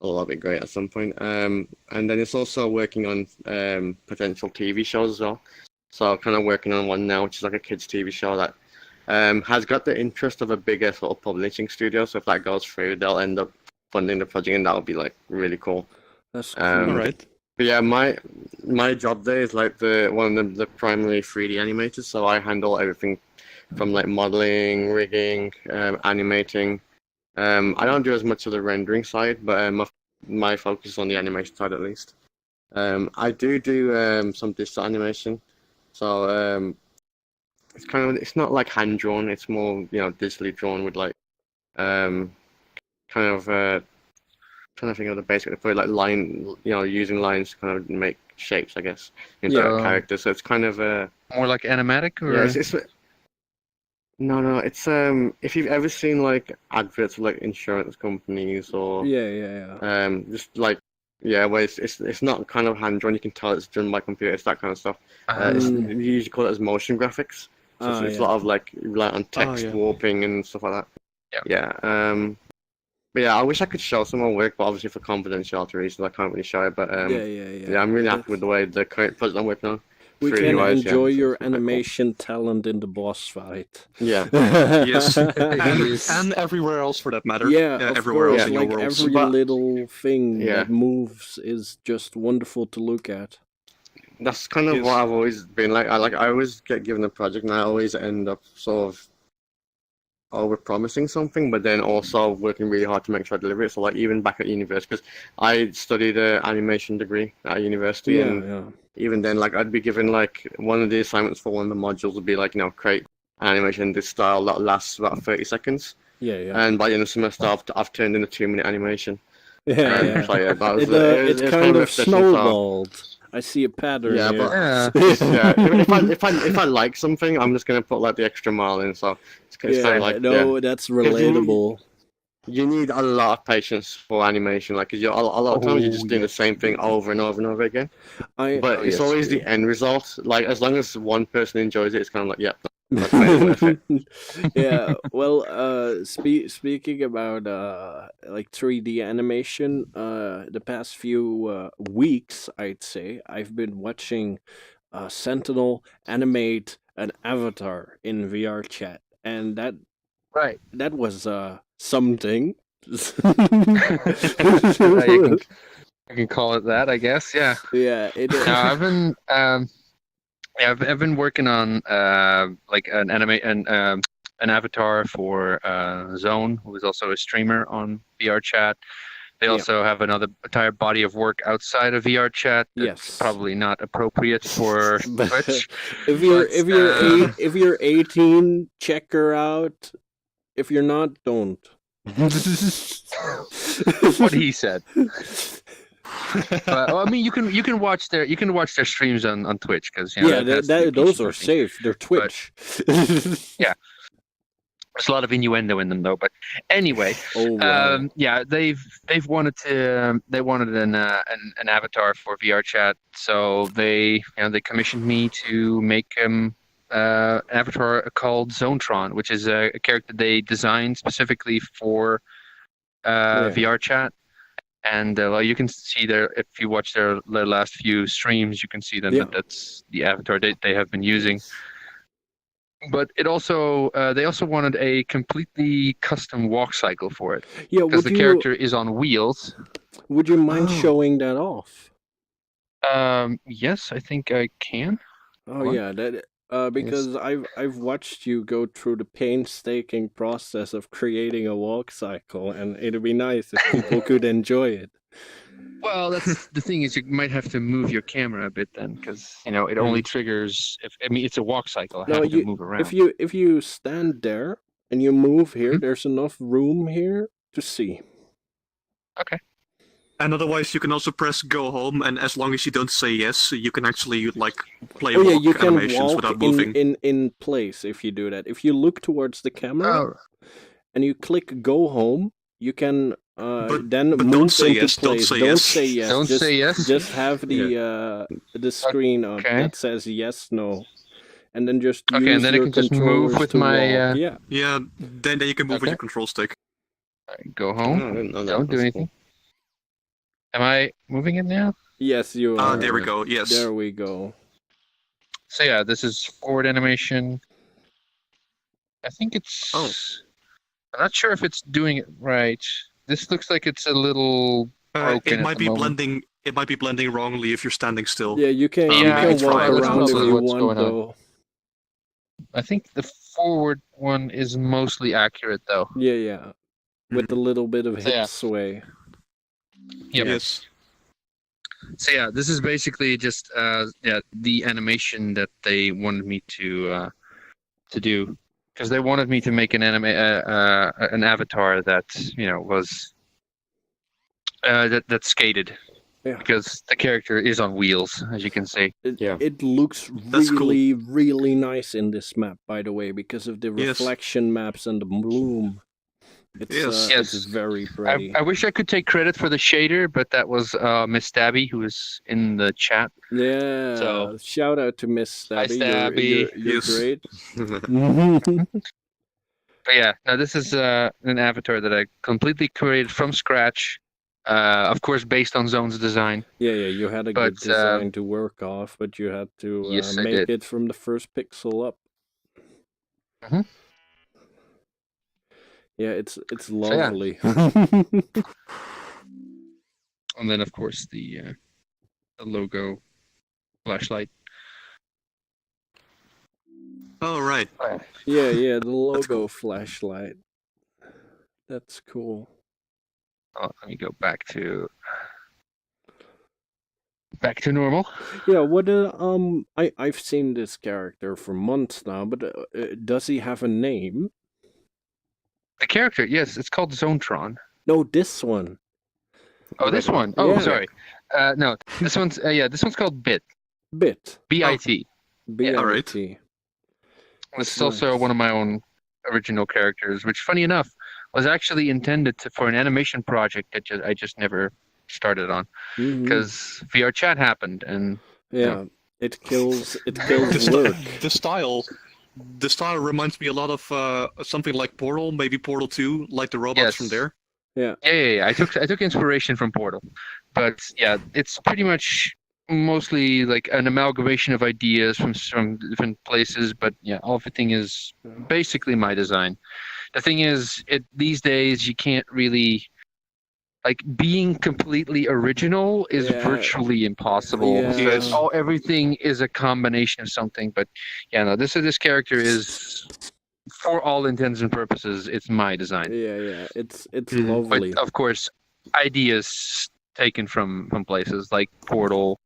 Oh, that'll be great at some point. And then it's also working on potential TV shows as well. So kind of working on one now, which is like a kids TV show that has got the interest of a bigger sort of publishing studio. So if that goes through, they'll end up funding the project, and that'll be like really cool. That's cool. All right. But yeah, my job there is like one of the primary 3D animators. So I handle everything from like modeling, rigging, animating. I don't do as much of the rendering side, but my focus is on the animation side at least. I do some digital animation, so it's not like hand drawn. It's more digitally drawn with like kind of trying to think of the basic, probably like line, using lines to kind of make shapes, I guess, into characters. So it's kind of more like animatic, or yeah, it's no, it's if you've ever seen like adverts for like insurance companies or just like where it's not kind of hand drawn, you can tell it's done by computer, it's that kind of stuff. You usually call it as motion graphics. So it's a lot of like on text warping and stuff like that. But yeah, I wish I could show some more work, but obviously for confidentiality reasons I can't really show it. But I'm really happy with the way the current project I'm working on. We can enjoy your animation talent in the boss fight. Yeah. Yes. and everywhere else for that matter. Yeah, of everywhere course. else in Like your worlds. every little thing that moves is just wonderful to look at. That's kind of what I've always been like. I always get given a project, and I always end up sort of over-promising something, but then also working really hard to make sure I deliver it. So like even back at university, because I studied an animation degree at university, and even then, like I'd be given like one of the assignments for one of the modules would be like, create animation in this style that lasts about 30 seconds. And by the end of the semester, I've turned in a 2-minute animation. So, it's kind of snowballed. I see a pattern. Yeah, here. But if I like something, I'm just gonna put like the extra mile in. So it's kind of like that's relatable. You need a lot of patience for animation, like, because a lot of times you're just doing the same thing over and over and over again. But it's always the end result. Like, as long as one person enjoys it, it's kind of like, that's worth it. Yeah. Well, speaking about like 3D animation, the past few weeks, I'd say I've been watching Sentinel animate an avatar in VR chat, and that was something. You can call it that, I guess. Yeah. Yeah. I've been working on like an avatar for Zone, who is also a streamer on VR chat. They also have another entire body of work outside of VR chat. That's probably not appropriate for Twitch. If you're 18, check her out. If you're not, don't. What he said. I mean, you can watch their streams on Twitch, because those are safe. They're Twitch. Yeah. There's a lot of innuendo in them, though. But anyway, they've wanted an avatar for VR chat, so they commissioned me to make an avatar called Zonetron, which is a character they designed specifically for VR chat. And you can see there, if you watch their last few streams, you can see that that's the avatar they have been using. But it also they also wanted a completely custom walk cycle for it. Yeah, because the character is on wheels. Would you mind showing that off? Yes, I think I can. Because I've watched you go through the painstaking process of creating a walk cycle, and it'd be nice if people could enjoy it. Well, that's the thing, is you might have to move your camera a bit then, because it only triggers if it's a walk cycle. I have to move around. If you stand there and you move here, there's enough room here to see. Okay. And otherwise, you can also press go home, and as long as you don't say yes, you can actually play Oh yeah, walk you can animations without walk moving. in place if you do that. If you look towards the camera Oh, and you click go home, you can then but move don't say into yes, don't place. say Don't yes. say yes. Don't just, say yes? Just have the screen up Okay. that says yes, no, and then just Okay, use and then I your can just move controllers with to my, walk. Yeah. Yeah, then you can move with Okay. your control stick. Alright, go Oh, home. I didn't know that. Don't do That's anything. Am I moving it now? Yes, you are. There we go. Yes. There we go. So yeah, this is forward animation. I think it's. Oh. I'm not sure if it's doing it right. This looks like it's a little broken It at might the be moment. blending. It might be blending wrongly if you're standing still. Yeah, you can Yeah, you can walk right. That's around if probably you what's want going on. though. I think the forward one is mostly accurate though. Yeah. With a little bit of So, hip yeah. sway. Yep. Yes. So yeah, this is basically just the animation that they wanted me to do, because they wanted me to make an an avatar that was that skated, Yeah. because the character is on wheels, as you can see. It looks That's cool. really, really nice in this map, by the way, because of the Yes. reflection maps and the bloom. It's, Yes. Yes. it's very pretty. I wish I could take credit for the shader, but that was Miss Stabby, who was in the chat. Yeah. So- Shout out to Miss Hi, Stabby. Stabby. You're Yes. great. But yeah, now this is an avatar that I completely created from scratch, of course based on Zone's design. Yeah, you had a good But, design to work off, but you had to Yes, I make did. it from the first pixel up. Mhm. Yeah, it's yeah. lovely. And then, of course, the logo flashlight. Oh right. yeah, the logo flashlight. That's cool. Oh, let me go back to normal. Yeah, what I've seen this character for months now, but does he have a name? The character, yes, it's called Zonetron. No, this one. Oh, this one. Oh, Yeah. sorry. No, this one's this one's called Bit. Bit. BIT. B-I-T. alright. This is also nice. one of my own original characters, which, funny enough, was actually intended for an animation project that I just never started on, Mhm. because VR chat happened, and Yeah, it kills The, work. the style reminds me a lot of something like Portal, maybe Portal 2, like the robots Yes. from there. yeah. I took inspiration from Portal, but yeah, it's pretty much mostly like an amalgamation of ideas from different places, but yeah, everything is basically my design. The thing is, these days you can't really, like, being completely original is Yeah. virtually impossible. Yeah. Because everything is a combination of something. But yeah, no, this character is, for all intents and purposes, it's my design. Yeah, it's Mhm. lovely. But of course, ideas taken from places like Portal,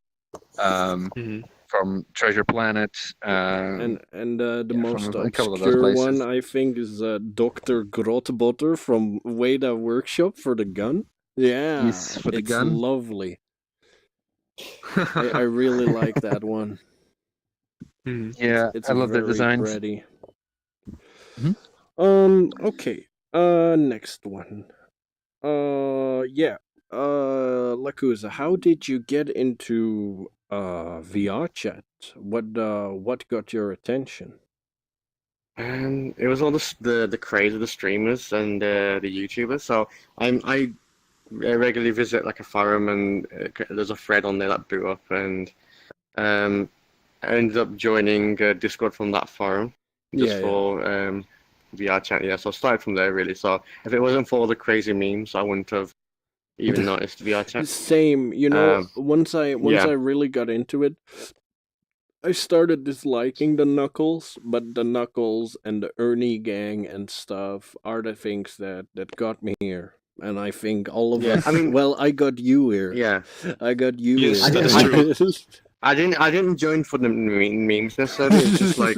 from Treasure Planet, And the yeah, most from a couple of those obscure places. one I think is Dr. Grotbotter from Weda Workshop for the gun. Yeah, Yes, for the it's gun. lovely. I really like that one. Mhm. Yeah, It's I love the very designs. pretty. Mhm. Okay. Next one. Yeah. Lakuza, how did you get into VR chat? What got your attention? It was all the craze of the streamers and the YouTubers. So I regularly visit like a forum, and there's a thread on there that blew up, and I ended up joining Discord from that forum just for VR chat. Yeah, so I started from there really. So if it wasn't for the crazy memes, I wouldn't have even noticed VR chat. Same, once I really got into it, I started disliking the Knuckles, but the Knuckles and the Ernie gang and stuff are the things that got me here. And I think all of us. I mean, well, I got you here. Yeah, I got you Yes, here. that is true. I didn't join for the memes necessarily. It's just like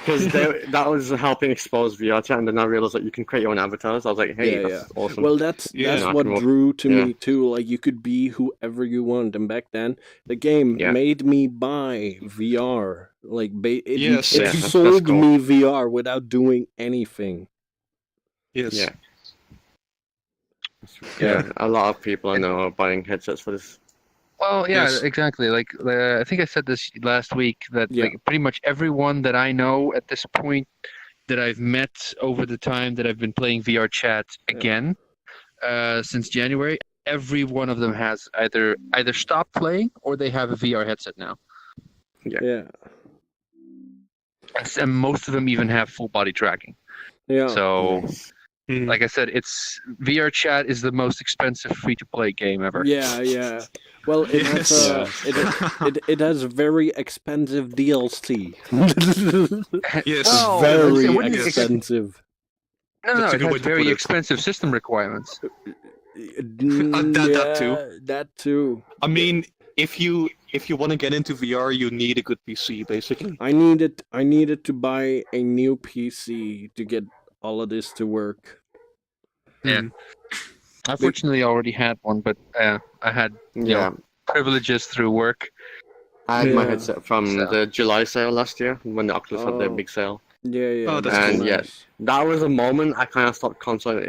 Because that was helping expose VR chat, and then I realized that you can create your own avatars. I was like, hey, that's awesome. Well, that's Yeah. what drew to Yeah. me too. Like you could be whoever you want, and back then the game Yeah. made me buy VR. Like Yes. it Yeah, that's sold cool. me VR without doing anything. Yes. Yeah. Yeah. A lot of people I know are buying headsets for this. Well, yeah, Yes. exactly. Like I think I said this last week that Yeah. like pretty much everyone that I know at this point that I've met over the time that I've been playing VR chat again since January, every one of them has either stopped playing or they have a VR headset now. Yeah. And most of them even have full body tracking. Yeah. So, Nice. Mm. like I said, VR chat is the most expensive free to play game ever. Yeah. Well, it has it has very expensive DLC. Yes. Well, Very I wouldn't expensive. No, That's a it good way has to very put it. expensive system requirements. That too. That too. I mean, if you want to get into VR, you need a good PC, basically. I needed to buy a new PC to get all of this to work. Yeah. I fortunately already had one, but I had Yeah. privileges through work. I had my Yeah. headset from So- the July sale last year when the Oculus had their Oh. big sale. Yeah. Oh, that's cool. nice. And that was a moment I kind of stopped console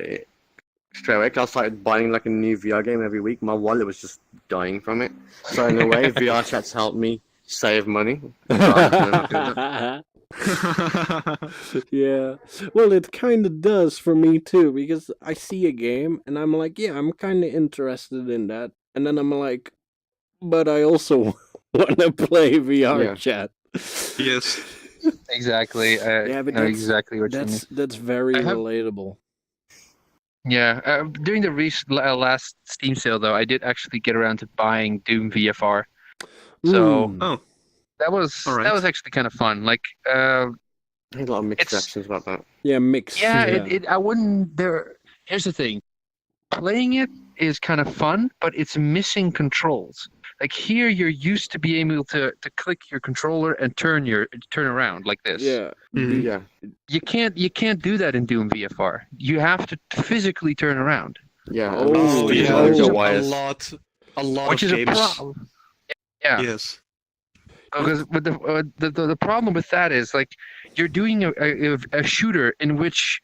straight away. 'Cause I started buying like a new VR game every week. My wallet was just dying from it. So in a way, VR chats helped me save money. Yeah. Well, it kind of does for me too, because I see a game and I'm like, yeah, I'm kind of interested in that. And then I'm like, but I also want to play VR Yeah. chat. Yes. Exactly. Yeah, but know that's- exactly what you mean. That's very I have- relatable. Yeah. During the last Steam sale, though, I did actually get around to buying Doom VFR. So Mm. Oh. that was All right. actually kind of fun. Like, I had a lot of mixed It's- reactions about that. Yeah, mix. yeah, I wouldn't. Here's the thing. Playing it is kind of fun, but it's missing controls. Like here, you're used to being able to click your controller and turn around like this. Yeah. Mhm. Yeah. You can't do that in Doom VFR. You have to physically turn around, Yeah. Oh, Oh, yeah. yeah. Oh. There's The a wires. lot which of is a games. problem. Yeah, Yes. because with the problem with that is like you're doing a shooter in which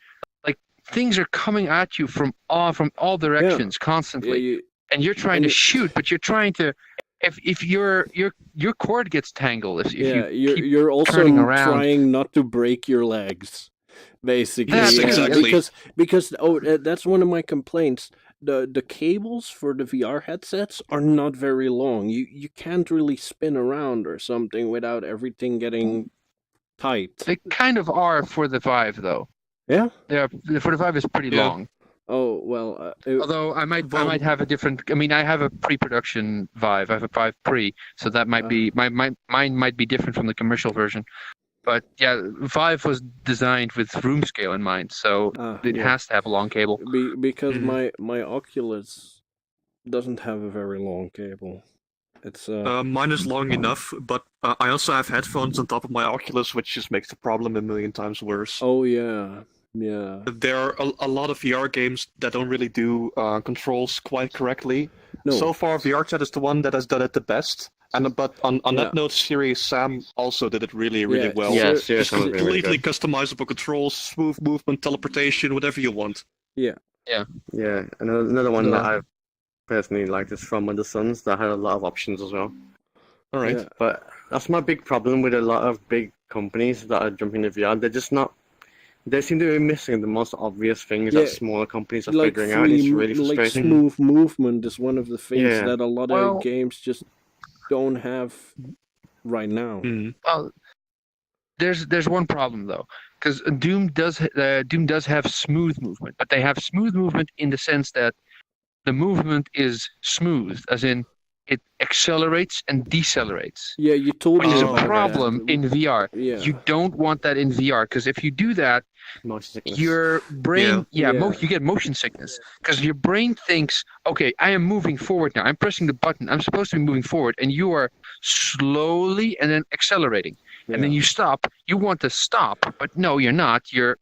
like things are coming at you from all directions Yeah, constantly, and you're trying to shoot, but you're trying to. If your cord gets tangled, if yeah, you keep you're also turning around. trying not to break your legs, basically. Yes, Yeah, exactly. Because that's one of my complaints. The cables for the VR headsets are not very long. You can't really spin around or something without everything getting tight. they kind of are for the Vive though. Yeah. Yeah, for the Vive is pretty Yeah. long. Oh well. Although I might Well- have a different. I mean, I have a pre-production Vive. I have a Vive Pre, so that might be mine might be different from the commercial version. But yeah, Vive was designed with room scale in mind, so it Yeah. has to have a long cable. Because Mhm. my Oculus doesn't have a very long cable. It's Mine is long enough, but I also have headphones on top of my Oculus, which just makes the problem a million times worse. oh yeah. There are a lot of VR games that don't really do controls quite correctly. No. So far, VRChat is the one that has done it the best. But on Yeah. that note, Sirius Sam also did it really Yeah, well. Yeah, Sir- seriously, It's I'm really completely good. customizable controls, smooth movement, teleportation, whatever you want. Yeah, another one that Yeah. I personally liked is From Under Suns that had a lot of options as well. All right. Yeah. But that's my big problem with a lot of big companies that are jumping to VR. They're just not. They seem to be missing the most obvious things Yeah, that smaller companies are Like figuring out. It's really like frustrating. smooth movement is one of the things Yeah. that a lot Well- of games just don't have right now. Mhm. Well, there's one problem though, because Doom does have smooth movement, but they have smooth movement in the sense that the movement is smooth, as in it accelerates and decelerates, Yeah, you told which me is a Oh, about problem that. in VR. Yeah. You don't want that in VR because if you do that, Motion sickness. your brain, Yeah. you get motion sickness because your brain thinks, okay, I am moving forward now. I'm pressing the button. I'm supposed to be moving forward, and you are slowly and then accelerating. and then you stop. You want to stop, but no, you're not. You're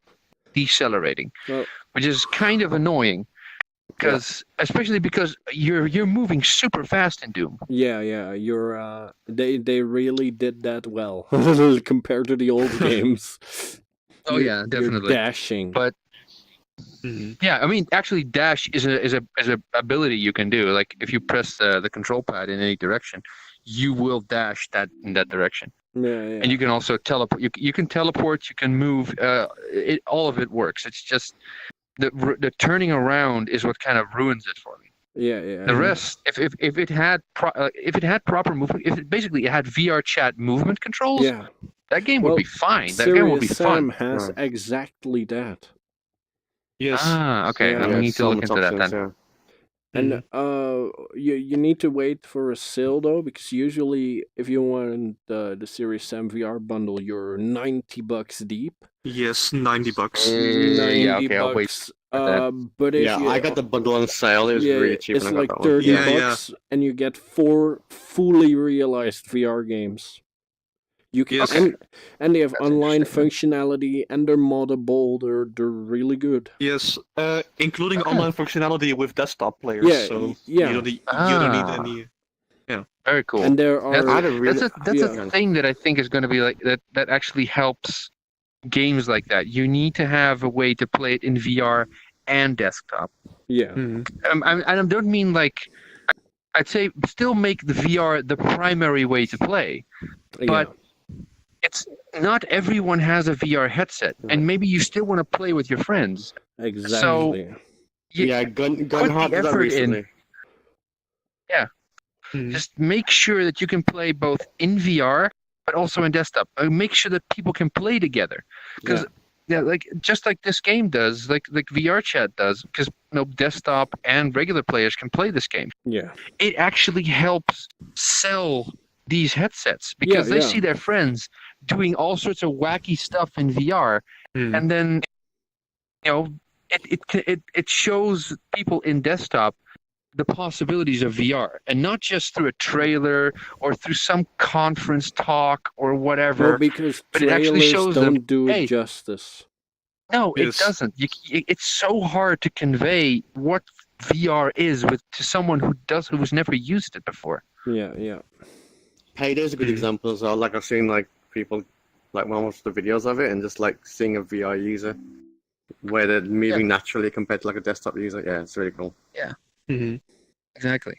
decelerating, which is kind of annoying. Especially because you're moving super fast in Doom. Yeah, you're they really did that well compared to the old games. Oh yeah, definitely. You're dashing, but yeah, I mean, actually, dash is a ability you can do. Like if you press the control pad in any direction, you will dash in that direction. Yeah. And you can also teleport. You can teleport. You can move. All of it works. It's just the turning around is what kind of ruins it for me. Yeah. The rest, if it had proper movement, if it basically had VR chat movement controls, that game would be fine. That game would be Sam fun. has exactly that. Yes. Okay. We need to look into that then. Yeah. And you need to wait for a sale though, because usually if you want the Series 7 VR bundle, you're $90 deep. Yes, $90. Okay, I'll wait. But if I got the bundle on sale. It was really cheap. It's when I like got that one. $30, and you get 4 fully realized VR games. You can, and they have online functionality, and they're moddable. They're really good. Yes, including online functionality with desktop players. Yeah, so yeah. you don't need any. Yeah, very cool. And there are that's a thing that I think is going to be like that. That actually helps games like that. You need to have a way to play it in VR and desktop. Yeah. I don't mean like. I'd say still make the VR the primary way to play, but. It's not everyone has a VR headset, and maybe you still want to play with your friends. Exactly. So, Gun Hard did that recently. Just make sure that you can play both in VR, but also in desktop. Make sure that people can play together, because just like this game does, like VR chat does, because desktop and regular players can play this game. Yeah. It actually helps sell these headsets because they see their friends doing all sorts of wacky stuff in VR, and then it shows people in desktop the possibilities of VR, and not just through a trailer or through some conference talk or whatever. No, because but it actually shows don't them, do it justice. No, it doesn't. It's so hard to convey what VR is to someone who's never used it before. Yeah. Payday's a good example as well. Like I've seen people when I watch the videos of it and just seeing a VR user where they're moving naturally compared to a desktop user. Yeah, it's really cool. Yeah. Exactly.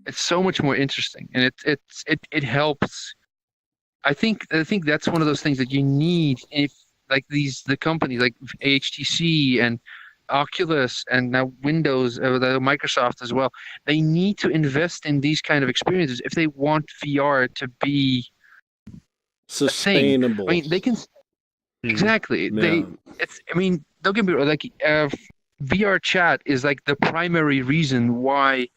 It's so much more interesting, and it helps. I think that's one of those things that you need if the companies like HTC and Oculus and now Windows, Microsoft as well, they need to invest in these kind of experiences if they want VR to be sustainable. I mean, they can exactly. Yeah. Don't get me wrong. VR chat is the primary reason why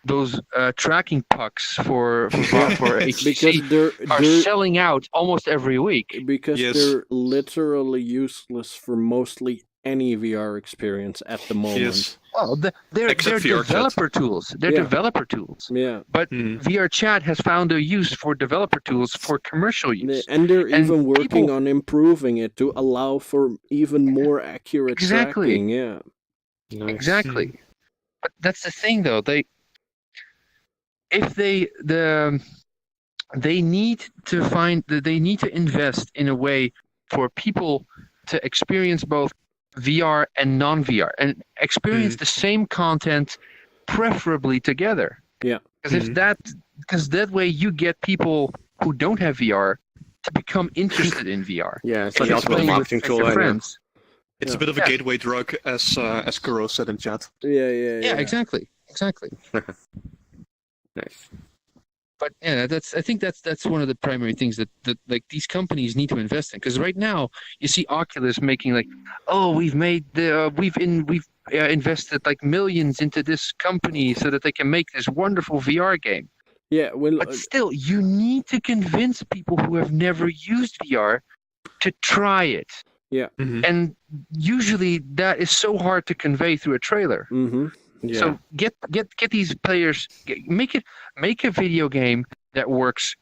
those tracking pucks for HTC are selling out almost every week. Because they're literally useless for mostly any VR experience at the moment. Yes. Well, they're developer tools. They're developer tools. Yeah. But VR chat has found a use for developer tools for commercial use. And they're even working on improving it to allow for even more accurate tracking. Yeah. Nice. Exactly. But that's the thing, though. They need to invest in a way for people to experience both VR and non-VR and experience the same content, preferably together. Yeah. Because that way you get people who don't have VR to become interested in VR. Yeah, it's like a marketing tool. Friends. It's a bit of a gateway drug, as Kuro said in chat. Yeah, exactly. Nice. But I think that's one of the primary things that these companies need to invest in, because right now you see Oculus making we've invested millions into this company so that they can make this wonderful VR game. Yeah, but still, you need to convince people who have never used VR to try it. Yeah, and usually that is so hard to convey through a trailer. Yeah. So get these players, make a video game that works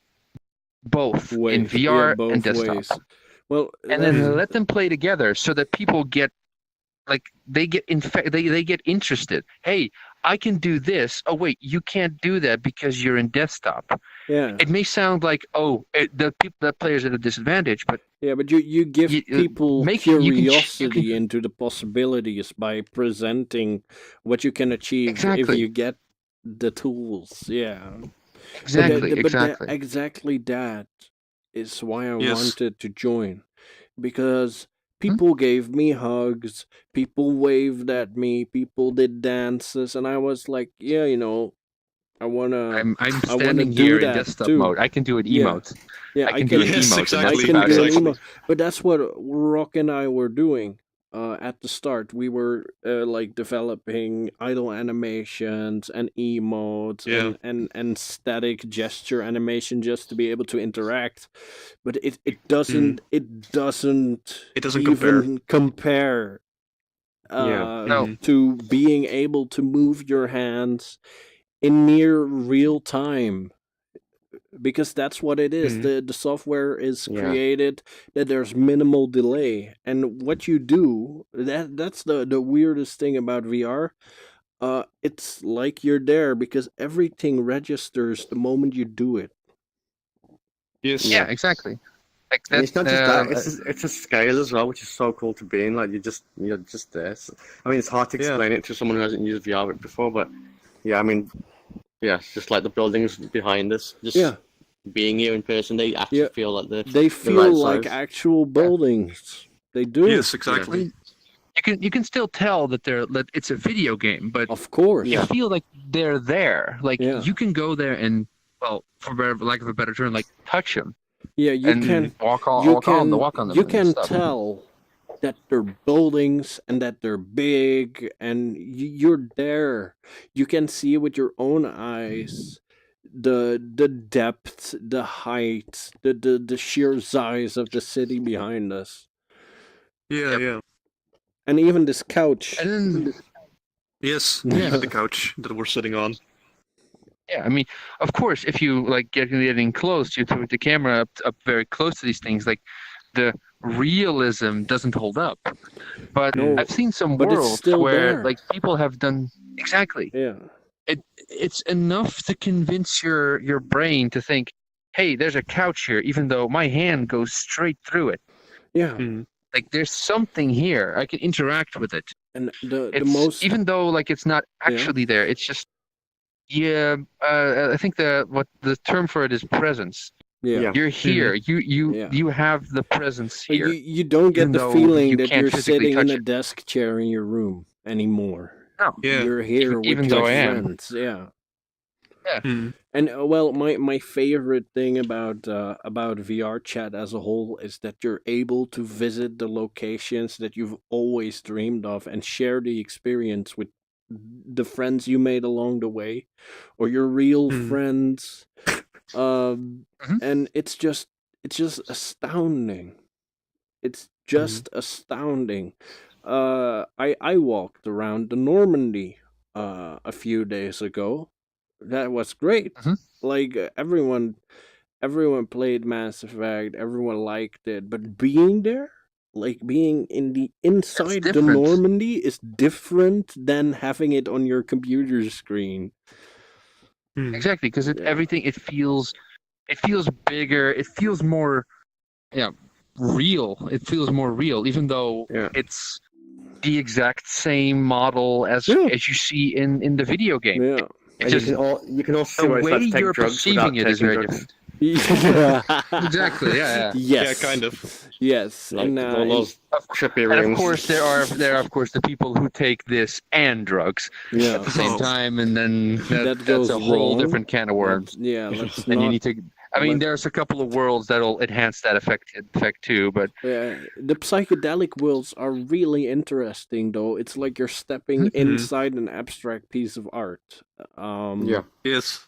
both in Ways. VR Yeah, both and desktop, ways. Well, and then let them play together so that people get they get they get interested. Hey, I can do this. Oh wait, you can't do that because you're in desktop. yeah, It may sound like the people that players at a disadvantage, but yeah, but you give people you can curiosity into the possibilities by presenting what you can achieve if Exactly. you get the tools. Yeah, exactly, but exactly. exactly that is why I Yes. wanted to join, because people gave me hugs, people waved at me, people did dances, and I was like, yeah, I wanna I'm I wanna standing do here in that desktop too. mode. I can do an Yeah. emote. Yeah, I can do an Yes, emote, exactly, and I that's can about do it. an exactly. emo, but that's what Rock and I were doing. At the start, we were like developing idle animations and emotes Yeah. and static gesture animation just to be able to interact. But it doesn't It doesn't even compare Yeah. No, to being able to move your hands in near real time, because that's what it is. Mhm. The software is Yeah. created that there's minimal delay, and what you do, that's the weirdest thing about VR. It's like you're there because everything registers the moment you do it. Yes. yeah, exactly. Like And that. it's not just that; it's a scale as well, which is so cool to be in. Like you're just there. So, I mean, it's hard to Yeah. explain it to someone who hasn't used VR before, but yeah, I mean, yeah, it's just like the buildings behind us. Just Yeah, being here in person, they actually Yeah. feel like they the feel right like size. actual buildings. They do. Yes, I exactly. mean, you can still tell that it's a video game, but Of course. you feel like they're there. Like Yeah. you can go there and, well, for lack of a better term, like touch them Yeah, you and can walk on them. you and can stuff. tell that they're buildings and that they're big, and you're there. You can see with your own eyes the depth, the height, the sheer size of the city behind us, Yeah, yeah. and even this couch. And then, Yes. Yeah. Even the couch that we're sitting on. yeah, I mean, of course, if you like getting close, you put the camera up very close to these things, like the realism doesn't hold up. But No, I've seen some but it's worlds still where there. like people have done exactly. Yeah, It's enough to convince your brain to think, hey, there's a couch here, even though my hand goes straight through it. yeah. Mhm. Like there's something here. I can interact with it. And the It's most even though like it's not actually there. It's just I think the term for it is presence. yeah. You're here. Yeah. You have the presence But here. you don't get even the though feeling you that can't you're physically sitting in touch a it. desk chair in your room anymore. No. Yeah. You're here Even with though your I am. friends. Yeah. Mhm. And well, my favorite thing about VR chat as a whole is that you're able to visit the locations that you've always dreamed of and share the experience with the friends you made along the way, or your real Mhm. friends. Mhm. And it's just astounding. It's just astounding. I walked around the Normandy a few days ago. That was great. Mhm. Like everyone played Mass Effect, everyone liked it, but being there, like being in the inside the different. Normandy, is different than having it on your computer screen. Mhm. Exactly, because Yeah. everything it feels bigger. It feels more real. It feels more real, even though Yeah. it's the exact same model as Yeah. as you see in the video game. Yeah. It And just you can also see the what it's way like to take you're drugs perceiving without it is taking very drugs. different. Exactly, yeah. Yes. Yeah, kind of. Yes. Like and all those Of, trippy and of rooms. course, there are of course the people who take this and drugs yeah. at the same Oh. time, and then That that's goes a whole wrong. different can of worms. Let's And you not. need to. I mean, let- there's a couple of worlds that'll enhance that effect too, but The psychedelic worlds are really interesting, though. It's like you're stepping Mhm. inside an abstract piece of art. Yeah. Yes.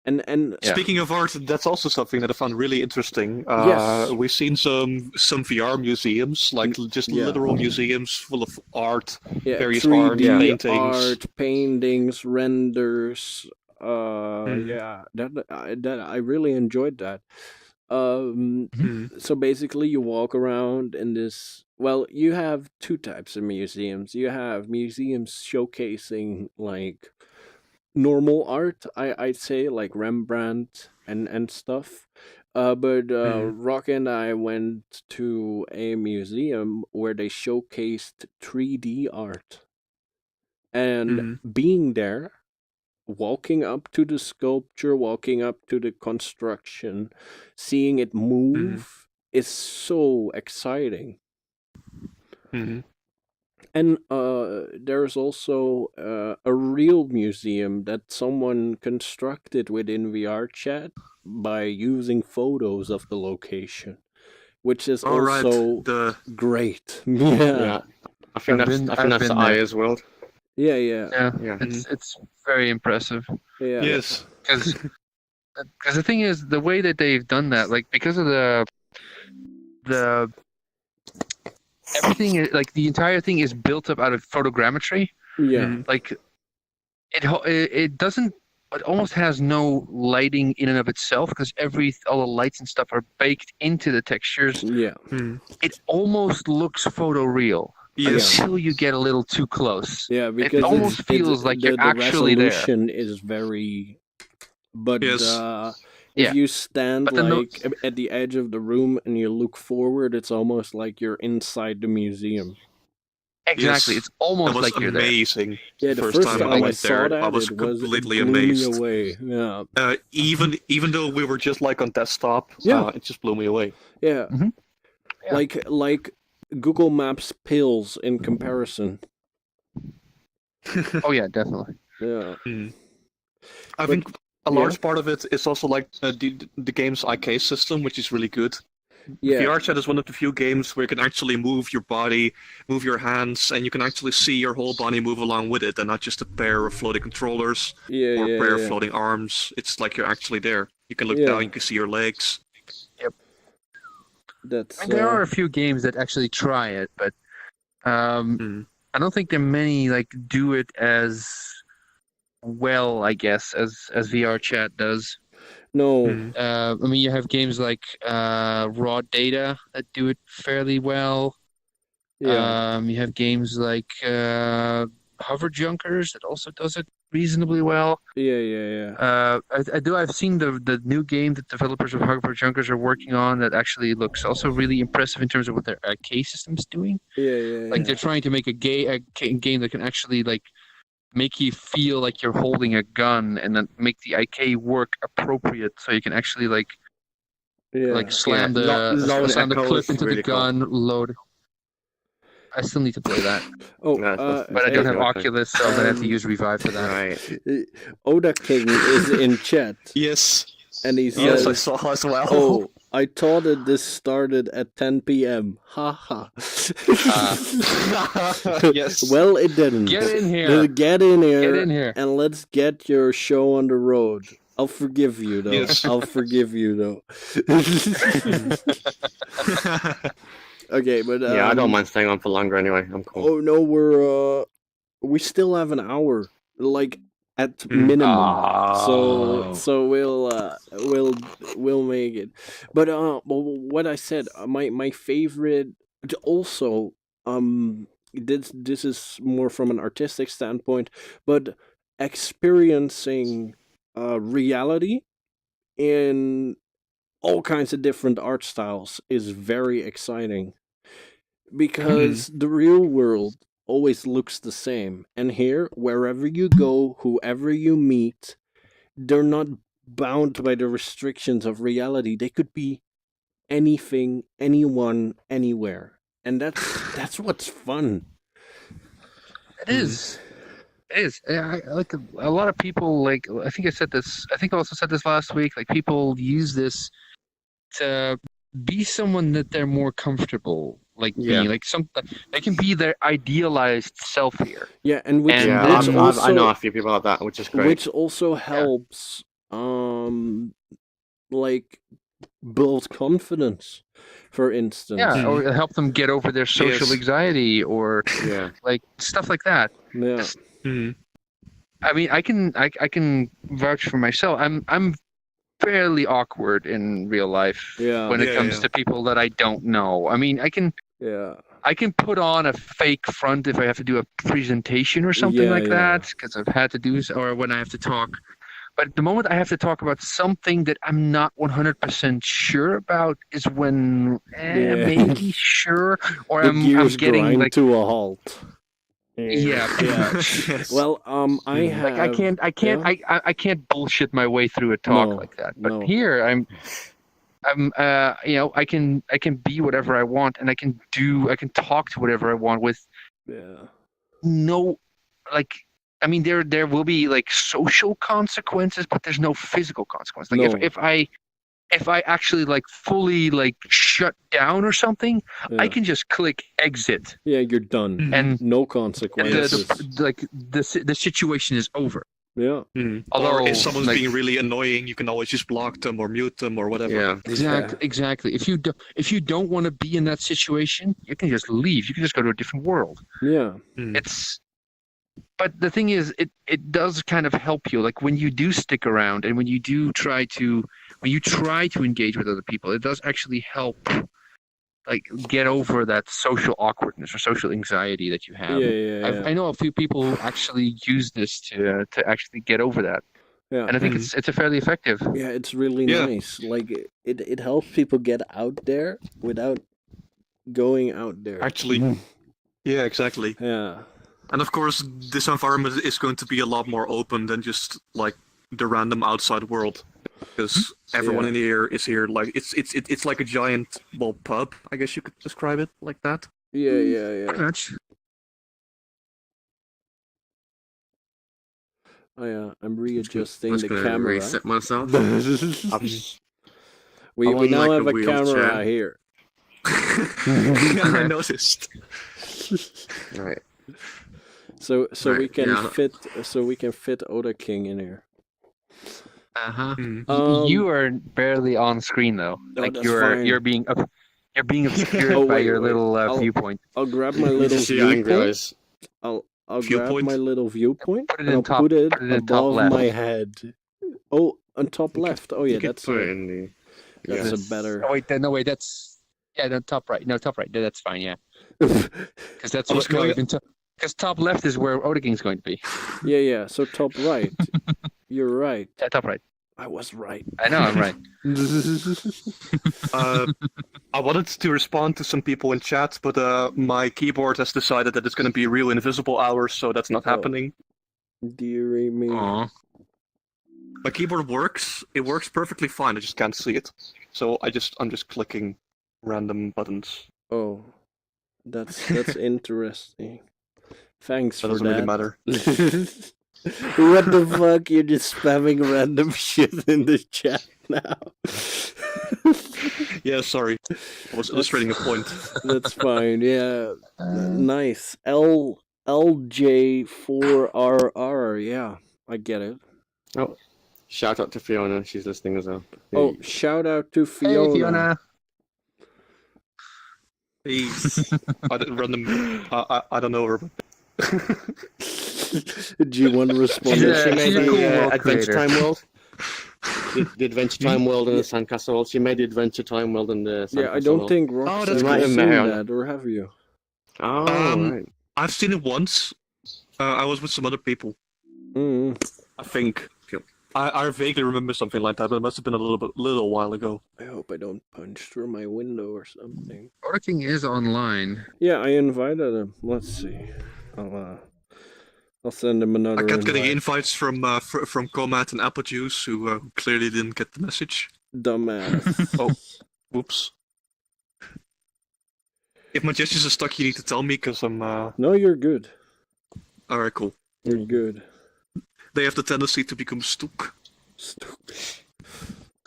And Yeah. Speaking of art, that's also something that I found really interesting. Yes. We've seen some VR museums, like just yeah. literal museums full of art, yeah, various 3D art, paintings. art, paintings, renders, Yeah, that I really enjoyed that. Um, so basically, you walk around in this. Well, you have two types of museums. You have museums showcasing like normal art. I'd say like Rembrandt and stuff. But Rock and I went to a museum where they showcased 3D art, and being there, walking up to the sculpture, walking up to the construction, seeing it move is so exciting. And there's also a real museum that someone constructed within VRChat by using photos of the location, which is All right. also great. Yeah. I think I've that's been- I I've think that's been the there. IA's world. Yeah. Yeah. It's very impressive. Yeah. Yes. Because the thing is, the way that they've done that, like because of the everything, like the entire thing is built up out of photogrammetry. Yeah. Like it doesn't. It almost has no lighting in and of itself because all the lights and stuff are baked into the textures. Yeah. It almost looks photoreal Yes. until you get a little too close. Yeah, because almost feels like you're actually there. The resolution is very, but Yes. Yeah. if you stand But the no- like at the edge of the room and you look forward, it's almost like you're inside the museum. Exactly, Yes. it's almost That was like you're there. amazing. Yeah, the First time I I went saw there, that, I was it completely it blew amazed. me away. Yeah, Even though we were just like on desktop, Yeah. it just blew me away. yeah, Yeah. like Google Maps pills in comparison. Oh yeah, definitely. Yeah, I But- think a large part of it is also like the game's IK system, which is really good. yeah, VRChat is one of the few games where you can actually move your body, move your hands, and you can actually see your whole body move along with it, and not just a pair of floating controllers yeah, or a pair of yeah. floating arms. It's like you're actually there. You can look Yeah. down, you can see your legs. That's And there are a few games that actually try it, but I don't think there are many like do it as well, I guess, as VR Chat does. no. Mm. I mean, you have games like Raw Data that do it fairly well. Yeah, You have games like Hover Junkers that also does it reasonably well. yeah. I've seen the new game that developers of Hover Junkers are working on that actually looks also really impressive in terms of what their IK system's doing. Yeah. Like they're trying to make a game that can actually like make you feel like you're holding a gun and then make the IK work appropriate so you can actually like slam Load the echo clip is into really the cool. gun, load. I still need to play that, Oh, but I don't have Okay. Oculus, so I'm gonna have to use Revive for that. Right. Otaking is in chat, Yes. and he Yes, I says, saw as well. "Oh, I thought that this started at 10 p.m. Haha. Yes. Well, it didn't. Get in here. Get in here. Get in here. And let's get your show on the road. I'll forgive you, though. Yes. I'll forgive you, though. Okay, but Yeah, I don't mind staying on for longer anyway. I'm cool. Oh no, we still have an hour, like at minimum. So we'll make it. But what I said, my favorite also this is more from an artistic standpoint, but experiencing reality in all kinds of different art styles is very exciting because the real world always looks the same. And here, wherever you go, whoever you meet, they're not bound by the restrictions of reality. They could be anything, anyone, anywhere. And that's what's fun. It is. It is. I like a lot of people. Like I think I said this. I think I also said this last week. Like people use this to be someone that they're more comfortable. Like being like some. They can be their idealized self here. Yeah, and which, And Yeah, which which also, I know a few people like that, which is great. which also helps like build confidence, for instance. Yeah, or help them get over their social Yes. anxiety or Yeah. like stuff like that. Yeah. I mean, I can vouch for myself. I'm fairly awkward in real life Yeah. when it Yeah, comes yeah. to people that I don't know. I mean, I can put on a fake front if I have to do a presentation or something like that, because I've had to do or when I have to talk. But the moment I have to talk about something that I'm not 100% sure about is when maybe sure, or The I'm gears getting grind like to a halt. yeah. Yes. Well, I have. Like I can't bullshit my way through a talk No, like that. But no. here I'm I can be whatever I want, and I can talk to whatever I want with no, like, I mean, there will be like social consequences, but there's no physical consequence. Like No. if I actually like fully like shut down or something, I can just click exit, Yeah, you're done. and No consequences. the situation is over. Yeah. Although, Or if someone's like- being really annoying, you can always just block them or mute them or whatever. Yeah. Exactly. If you don't want to be in that situation, you can just leave. You can just go to a different world. Yeah. But the thing is, it does kind of help you. Like when you do stick around and when you try to engage with other people, it does actually help, like, get over that social awkwardness or social anxiety that you have. Yeah. I know a few people who actually use this to actually get over that. Yeah. And I think it's fairly effective. Yeah, it's really Yeah. nice. Like it helps people get out there without going out there. Actually, yeah, exactly. Yeah. And of course, this environment is going to be a lot more open than just like the random outside world, because everyone in here is here. Like it's like a giant pub. I guess you could describe it like that. Yeah. Pretty much. Oh yeah, I'm readjusting I'm the just gonna camera. reset myself. we I'm on, now like, have a a wheelchair. camera here. I noticed. Right. So Right, we can yeah. fit Otaking in here. Uh-huh. Mm. You are barely on screen though. No, Like that's fine. you're being obscured Oh, by wait, your wait. little viewpoint. I'll grab my little See angry viewpoint. eyes. I'll grab Viewpoint? my little viewpoint Put it and in I'll top- put it put it in top above left. my head. Oh, on top left. Oh yeah, You could that's put it in the. that's Yeah. a better. Oh wait, no wait, that's no top right. No, top right. No, that's fine. Yeah, because that's I was what going- because top left is where Otaking's going to be. Yeah. So top right. You're right. Yeah, top right. I was right. I know, I'm right. I wanted to respond to some people in chat, but my keyboard has decided that it's going to be real invisible hours, so that's not Oh. happening. Deary me. Aw. My keyboard works. It works perfectly fine. I just can't see it. So I'm just clicking random buttons. Oh, that's interesting. Thanks That for doesn't that. really matter. What the fuck? You're just spamming random shit in the chat now. Yeah, sorry. I was illustrating a point. That's fine. Yeah, nice. LJ4RR. Yeah, I get it. Oh, shout out to Fiona. She's listening as well. Oh, shout out to Fiona. Hey, Fiona. Hey, I don't random. I don't know her. G1 response. She's She made a the cool world Adventure creator. Time world. The Adventure Time world and the Sandcastle world. She made the Adventure Time world and the Sandcastle Yeah, I don't world. think Rox that's has cool. seen Might have met that, or have you? Oh, right. I've seen it once. I was with some other people. Mm. I think. I vaguely remember something like that, but it must have been a little while ago. I hope I don't punch through my window or something. Otaking is online. Yeah, I invited him. Let's see. I'll send him another. I kept getting invite. invites from Comat and Apple Juice, who clearly didn't get the message. Dumbass. Oh, whoops. If my gestures are stuck, you need to tell me, because I'm... No, you're good. Alright, cool. You're good. They have the tendency to become stuck. Stupid.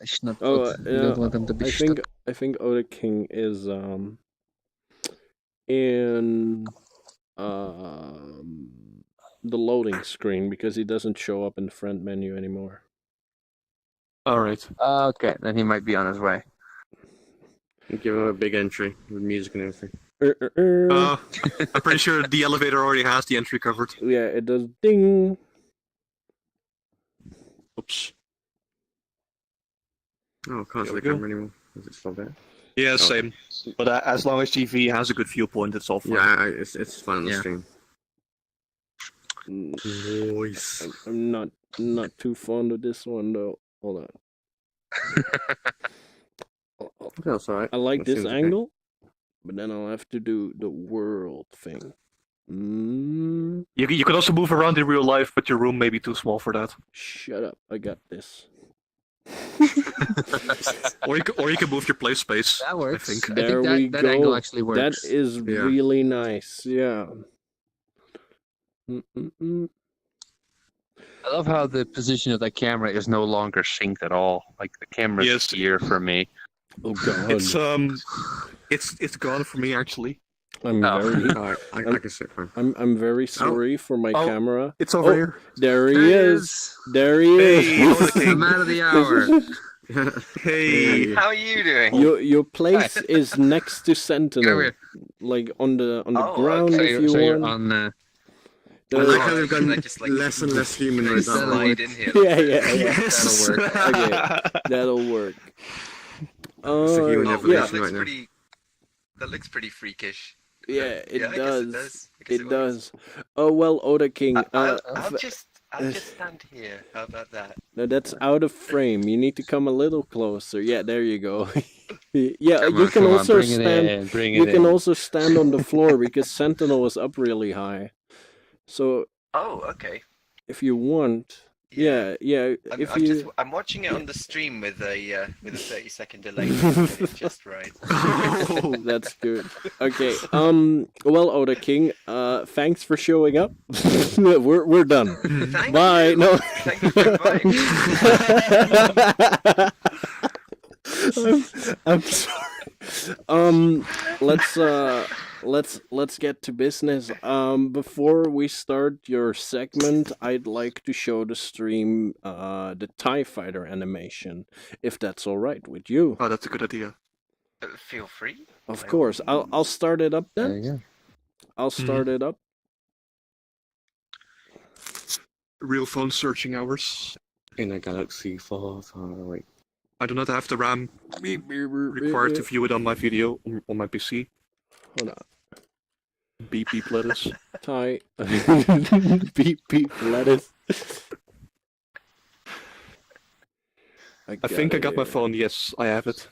I should not. Oh, I don't want them to be I think Otaking is in the loading screen because he doesn't show up in the front menu anymore. Alright. Okay, then he might be on his way. Give him a big entry with music and everything. I'm pretty sure the elevator already has the entry covered. Yeah, it does ding. Oops. Oh, I can't see There we the go. camera anymore. Is it still there? Yeah, Okay. same. But as long as GV has a good viewpoint, it's all fine. Yeah, it's fine on the Yeah. stream. Nice. I'm not too fond of this one though. Hold on. That's alright. I like That this seems okay. angle, but then I'll have to do the world thing. You can also move around in real life, but your room may be too small for that. Shut up! I got this. Or you can move your play space. That works. I think. There that, we that go. angle actually works. That is Yeah. really nice. Yeah. Mm-mm-mm. I love how the position of that camera is no longer synced at all. Like the camera's Yes. here for me. Oh god. It's gone for me actually. I'm Oh. very Alright, I can sit fine. I'm very sorry for my Oh. camera. It's over Oh. here. There he is. There he Hey, is. Otaking. The man of the hour. Hey. How are you doing? Your place is next to Get Sentinel, over here. like on the Oh, ground okay. if you So you're want. on. I The- like how we've gotten I just, like, less and less humanoid. Just that way. slide in here. yeah. Yes. That'll work. Okay. That'll work. It's a human Oh, evolution that looks right now. pretty. That looks pretty freakish. Yeah, it Yeah, I guess does. it does. I guess It works. does. Oh well, Otaking. I'll just stand here. How about that? No, that's out of frame. You need to come a little closer. Yeah, there you go. Yeah, Come you on, can come on, also bring it stand. in, bring You it can in. also stand on the floor because Sentinel is up really high. So Oh, okay. if you want, yeah. I'm watching it on the stream with a 30-second delay. It's just right. Oh. That's good. Okay. Well, Otaking, thanks for showing up. we're done. Thank Bye. you. No. Thank you for inviting me. I'm sorry. Let's get to business. Before we start your segment, I'd like to show the stream the TIE Fighter animation, if that's all right with you. Oh, that's a good idea. Feel free. Of course. I'll start it up There then. you go. I'll start it up. Real phone searching hours. In a galaxy far, far away. I do not have the RAM required to view it on my video on my PC. Hold on. Beep beep lettuce. TIE. Beep beep lettuce. I think I got my it phone. Yes, I have it.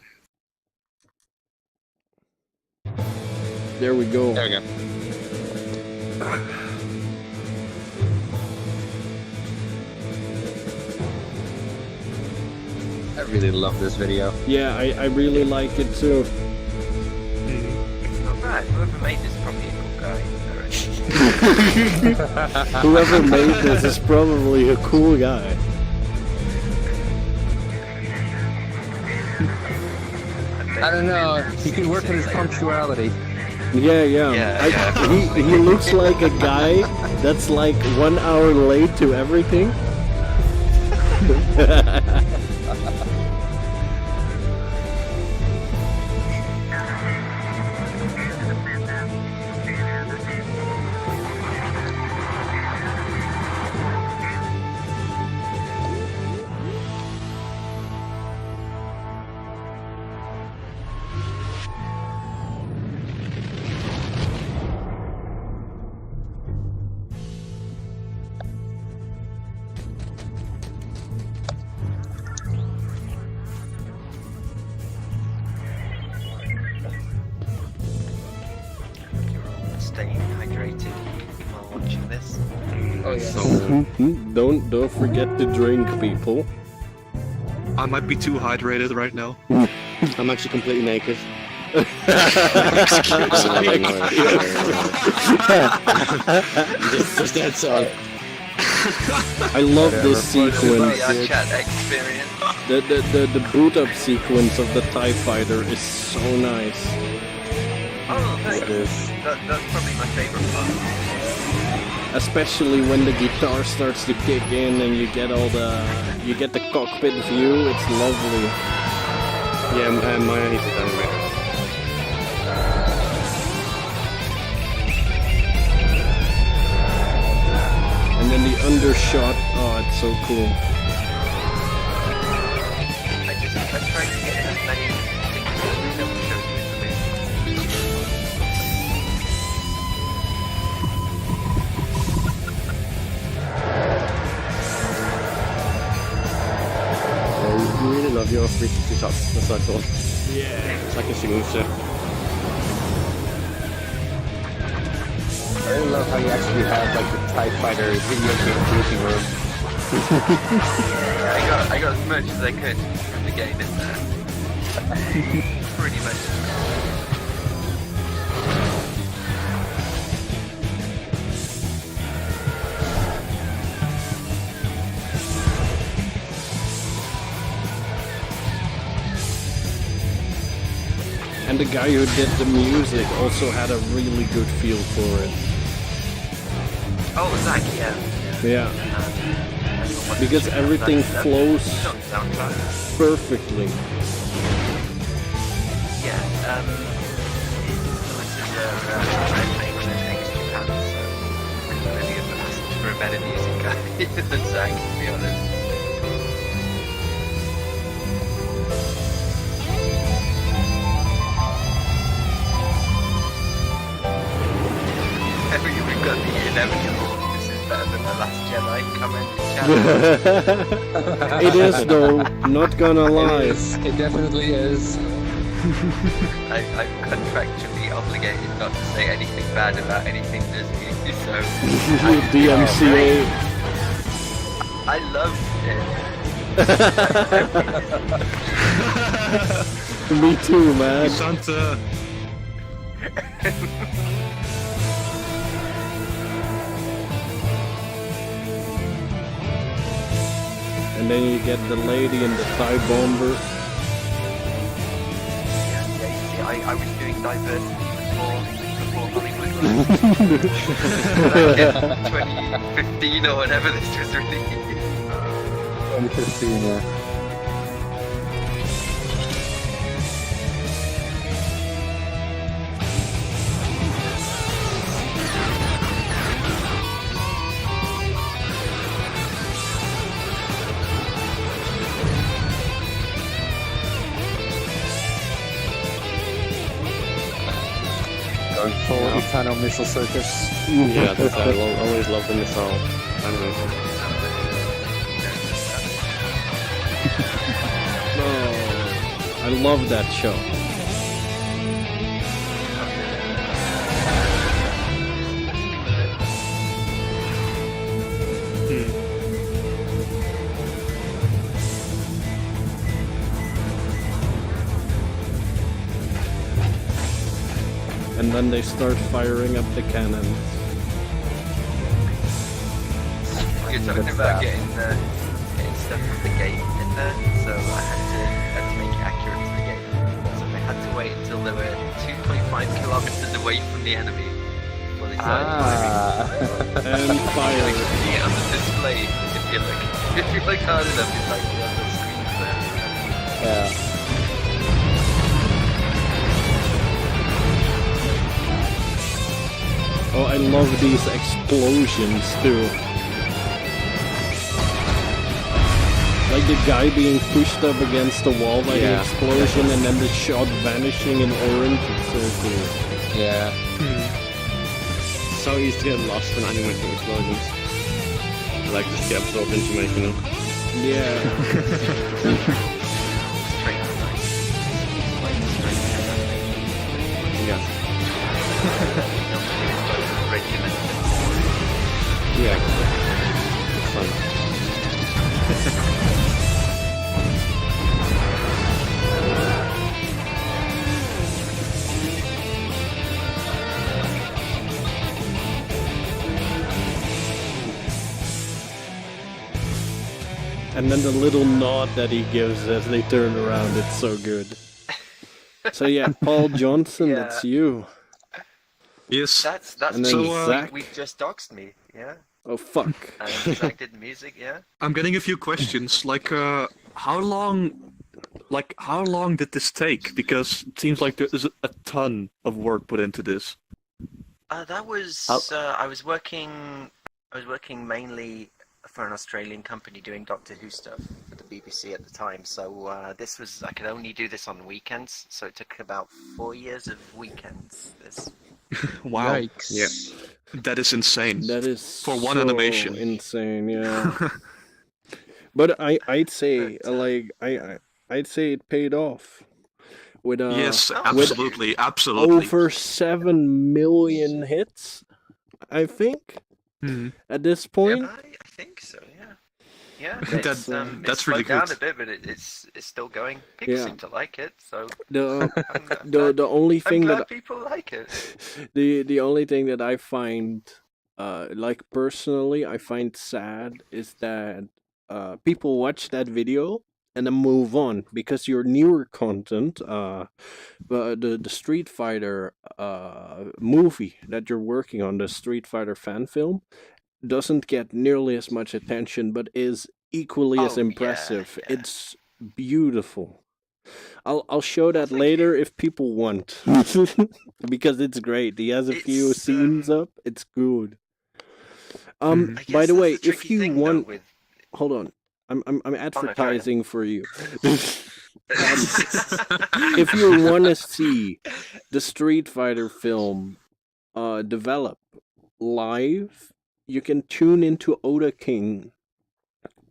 here. There we go. There we go. I really love this video. Yeah, I really like it too. It's not bad. Whoever made this is probably a cool guy. I reckon. Whoever made this is probably a cool guy. I don't know. He can work on his punctuality. Yeah. Yeah. He looks like a guy that's like 1 hour late to everything. You're all staying hydrated while watching this. Oh yeah. Don't forget to drink, people. I might be too hydrated right now. I'm actually completely naked. Just that's all. I love this Probably sequence. our chat experience. The boot up sequence of the TIE Fighter is so nice. Oh, thanks. That's probably my favorite part. Especially when the guitar starts to kick in and you get the cockpit view. It's lovely. Yeah, mine needs to done right. And then the undershot. Oh, it's so cool. shots. That's so cool. Yeah. It's like a smooth ship. I love how you actually have like the TIE Fighter video game briefing room. Yeah, I got as much as I could from the game in there. Pretty much. And the guy who did the music also had a really good feel for it. Oh, Zach, yeah. Yeah. Because everything flows Soundtrack. perfectly. Yeah, this is a famous things Japan, so maybe I've asked for a better music guy than Zach, to be honest. We've got the inevitable. This is better than the Last Jedi comment in chat. It is though, not gonna lie. It definitely is. I'm contractually obligated not to say anything bad about anything Disney, so DMCA. I loved it. Me too, man. Santa. And then you get the lady in the TIE bomber. Yeah, you see, I was doing diversity before Hollywood like 2015 or whenever this was released. 2015, yeah. Going full Eternal Missile Circus. Yeah, that's I always love the missile animation. Oh, I love that show. And then they start firing up the cannons. You're talking about getting stuff from the gate in there, so I had to make it accurate to the gate. So they had to wait until they were 2.5 kilometers away from the enemy before they started firing. And You fire. can see it on the display if you look hard enough. It's like on the screen there. Yeah. Oh, I love these explosions too. Like the guy being pushed up against the wall by the explosion and then the shot vanishing in orange. It's so cool. Yeah. So easy to get lost in animating explosions. Like just get absorbed into making them. Yeah. Straight to nice. Like straight to Yeah. regiment. Yeah. It's fun. And then the little nod that he gives as they turn around, it's so good. So yeah, Paul Johnson, Yeah. that's you. Yes. That's And me. then Zach. We just doxed me, yeah. Oh fuck. And Zach did the music, yeah. I'm getting a few questions. Like, how long did this take? Because it seems like there is a ton of work put into this. That was I was working mainly for an Australian company doing Doctor Who stuff for the BBC at the time. So this was I could only do this on weekends. So it took about 4 years of weekends. This. Wow. Yikes. Yeah. That is insane. That is For one so animation. insane, yeah. But I'd say like I I'd say it paid off. With Yes, Oh, absolutely, absolutely. over 7 million hits, I think, Mhm. at this point. I think so. Yeah. Yeah. That- It's, that's it's really slowed down good. a bit, but it's still going. People Yeah. seem to like it, so The I'm the glad, the only I'm thing glad that people like it. the only thing that I find like personally I find sad is that people watch that video and then move on because your newer content the Street Fighter movie that you're working on, the Street Fighter fan film, doesn't get nearly as much attention but is equally as Oh, yeah, impressive. yeah. It's beautiful. I'll show that thank later if people want. Because it's great. He has a few It's, scenes up. It's good. Mhm. I guess By the that's way, the if tricky you thing, though, want, with hold on. I'm Oh, no, go ahead. advertising for you. If you want to see the Street Fighter film develop live, you can tune into Otaking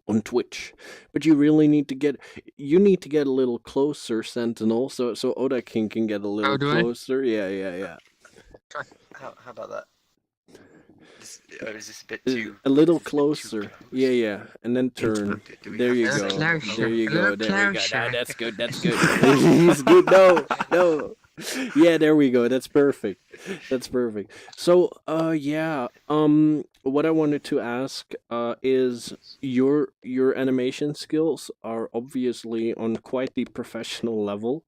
on Twitch. But you really need to get a little closer, Sentinel, so Otaking can get a little do I? closer. Yeah. how about that? Is this a bit too? A little is this a bit too closer. close? Yeah. And then turn. Do we There have you to A go. say little something? There you A go. little There we go. closer. That's good. That's good. He's good. No. Yeah, there we go. That's perfect. So, yeah. What I wanted to ask, is your animation skills are obviously on quite the professional level.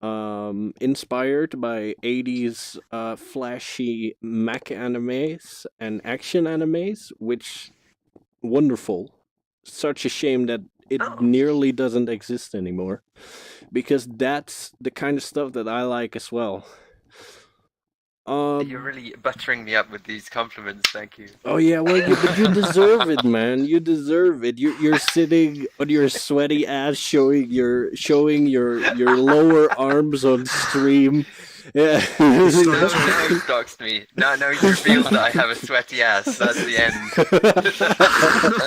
Inspired by 80s flashy mech animes and action animes, which wonderful. Such a shame that it Oh. nearly doesn't exist anymore, because that's the kind of stuff that I like as well. You're really buttering me up with these compliments. Thank you. Oh yeah, well, but you deserve it, man. You deserve it. You're sitting on your sweaty ass, showing your lower arms on stream. Yeah. Now he's doxed me. Now he's revealed that I have a sweaty ass. That's the end.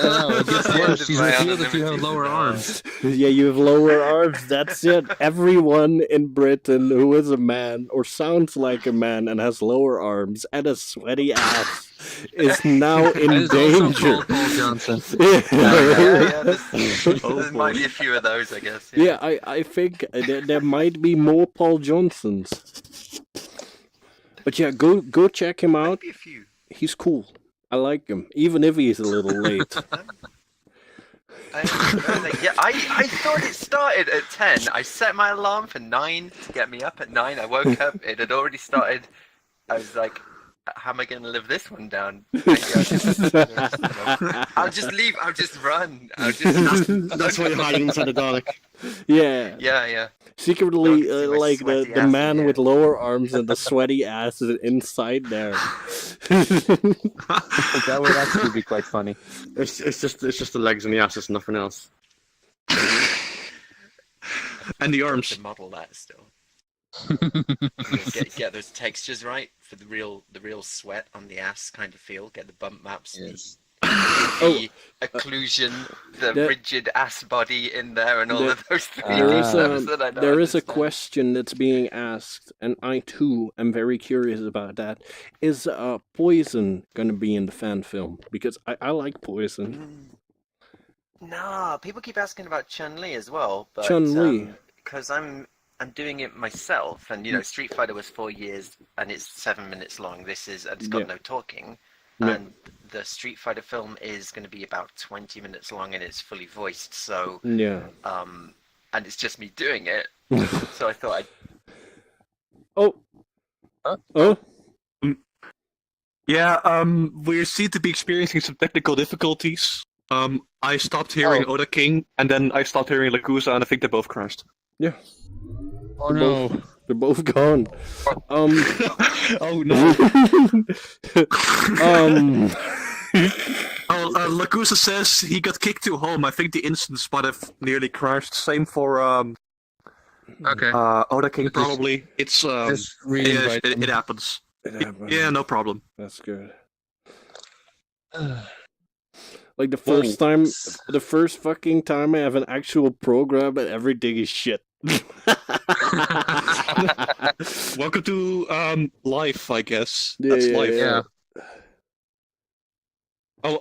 No, it gets That's the end worse. of He's my revealed that you have anonymity lower for now. arms. Yeah, you have lower arms. That's it. Everyone in Britain who is a man or sounds like a man and has lower arms and a sweaty ass is now in It is also danger. called Paul Johnson. Yeah, there Oh, might be boy. a few of those, I guess. Yeah, I think there might be more Paul Johnsons. But yeah, go check him out. Might be a few. He's cool. I like him, even if he's a little late. I thought it started at 10. I set my alarm for 9 to get me up at 9. I woke up, it had already started. I was like, how am I going to live this one down? I'll just leave, I'll just run. That's why you're hiding inside the dark. Yeah. Yeah. Secretly, Don't see my like sweaty the ass in man here. with lower arms and the sweaty ass is inside there. That would actually be quite funny. It's just the legs and the ass. It's nothing else. And the arms. To model that still. Get those textures right for the real sweat on the ass kind of feel. Get the bump maps, Yes. the occlusion, the That- rigid ass body in there, and all of those things. There is a question that's being asked, and I too am very curious about that. Is Poison gonna be in the fan film? Because I like Poison. Nah, people keep asking about Chun-Li as well, but Chun-Li. because I'm doing it myself, and Street Fighter was 4 years, and it's 7 minutes long. And it's got Yeah. no talking, Yeah. and the Street Fighter film is going to be about 20 minutes long, and it's fully voiced. So, Yeah. and it's just me doing it. So I thought Oh. Huh? Oh. Yeah, we seem to be experiencing some technical difficulties. I stopped hearing Oda King, and then I stopped hearing Lakuza, and I think they both crashed. Yeah. Oh no. They're both gone. Oh no! Lakuza says he got kicked to home. I think the instance might have nearly crashed. Same for Okay. Oda King, probably. It's Just re-invite them. it happens. Yeah, no problem. That's good. Like the Whoa. first fucking time I have an actual program and everything is shit. Welcome to life, I guess. Yeah, That's yeah, life. Yeah. Oh,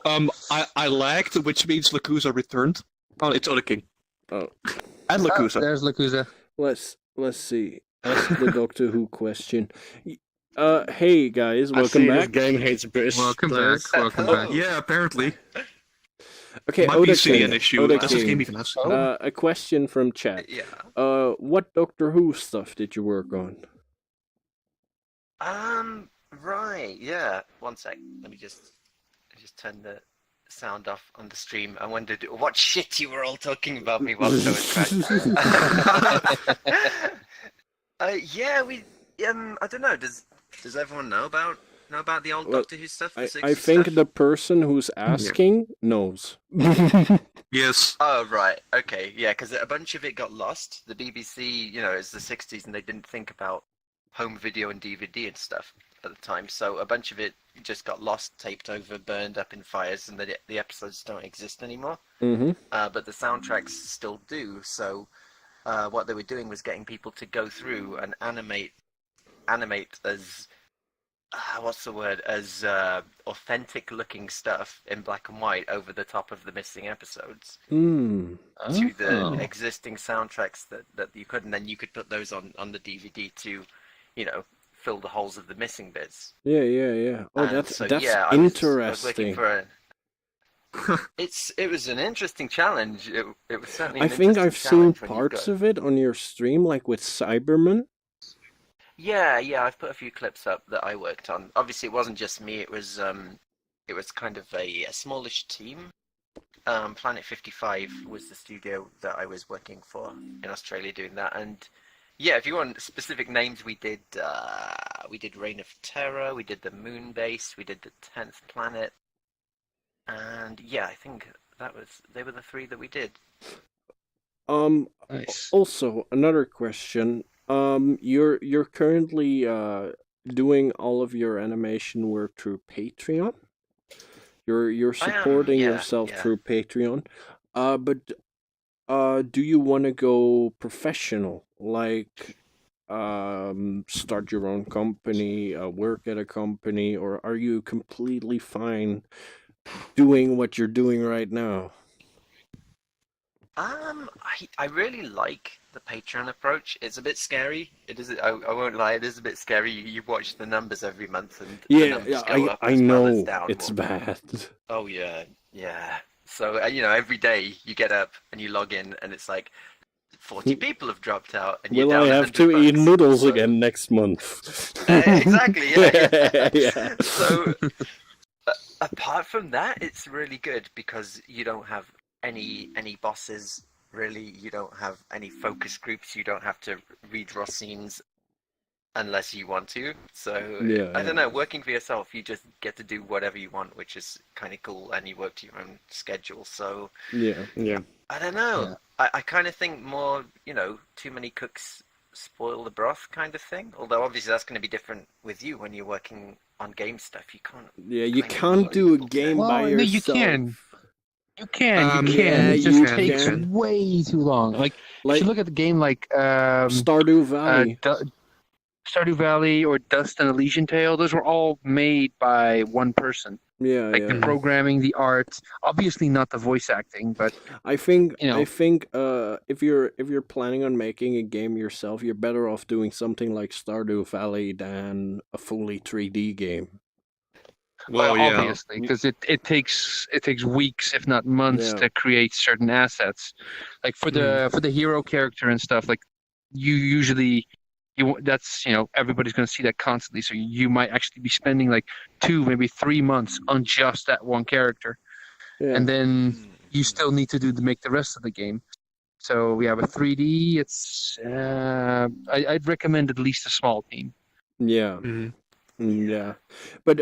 I lagged, which means Lakuza returned. Oh, it's Otaking. Oh. And Lakuza. There's Lakuza. Let's see. Ask the Doctor Who question. Hey guys, I welcome see back. this game hates British Welcome back. players. Welcome back. Yeah, apparently. Okay, Might be a Otaking. CDN issue. Does this game Otaking. even have A question from chat. Yeah. What Doctor Who stuff did you work on? Right. Yeah. One sec. Let me just turn the sound off on the stream. I wondered what shit you were all talking about me while I was crashing. Yeah. We. I don't know. Does everyone know about the old Well, Doctor Who stuff? The I 60s think stuff? the person who's asking knows. Yes. Oh, right. Okay. Yeah, because a bunch of it got lost. The BBC, it's the 60s and they didn't think about home video and DVD and stuff at the time. So a bunch of it just got lost, taped over, burned up in fires, and the episodes don't exist anymore. Mm-hmm. But the soundtracks still do. So what they were doing was getting people to go through and animate as what's the word, as authentic looking stuff in black and white over the top of the missing episodes to the existing soundtracks that you could, and then you could put those on the DVD to fill the holes of the missing bits. Yeah. Oh, And that's so, that's yeah, interesting. I was looking for it was an interesting challenge. It was certainly I an think I've interesting seen challenge when you've parts got- of it on your stream, like with Cyberman. Yeah, I've put a few clips up that I worked on. Obviously, it wasn't just me. It was kind of a smallish team. Planet 55 was the studio that I was working for in Australia doing that. And yeah, if you want specific names, we did Reign of Terror, we did the Moon Base, we did the 10th Planet, and yeah, I think they were the three that we did. Nice. Also, another question. You're currently doing all of your animation work through Patreon. You're I am, supporting yeah, yourself yeah. through Patreon. But do you want to go professional, like start your own company, work at a company, or are you completely fine doing what you're doing right now? I really like the Patreon approach. It's a bit scary. It is. I won't lie. It is a bit scary. You watch the numbers every month, and the numbers go up I as well as know down. it's bad. Oh yeah. So every day you get up and you log in, and it's like 40 people have dropped out, and you're Will down I have to eat $100. noodles So- again next month? Exactly. Yeah. Yeah. So apart from that, it's really good because you don't have any bosses. Really, you don't have any focus groups. You don't have to redraw scenes unless you want to. So Yeah, I don't know. Working for yourself, you just get to do whatever you want, which is kind of cool, and you work to your own schedule. So Yeah. I don't know. I kind of think more, too many cooks spoil the broth kind of thing. Although obviously that's going to be different with you when you're working on game stuff. You can't. Yeah, you kind of can't need do a people to- game Well, by no, yourself. you can. You can. yeah, It just you takes can. way too long. Like, if Like you look at the game like Stardew Valley. Stardew Valley or Dust and Elysian Tale, those were all made by one person. Yeah, Like yeah. the programming, the art, obviously not the voice acting, but I think you know. if you're planning on making a game yourself, you're better off doing something like Stardew Valley than a fully 3D game. Well, yeah. obviously, because it takes weeks, if not months, Yeah. to create certain assets. Like for the hero character and stuff, like that's everybody's going to see that constantly. So you might actually be spending like 2, maybe 3 months on just that one character, Yeah. and then you still need to make the rest of the game. So with 3D, it's I'd recommend at least a small team. Yeah. Mhm. Yeah, but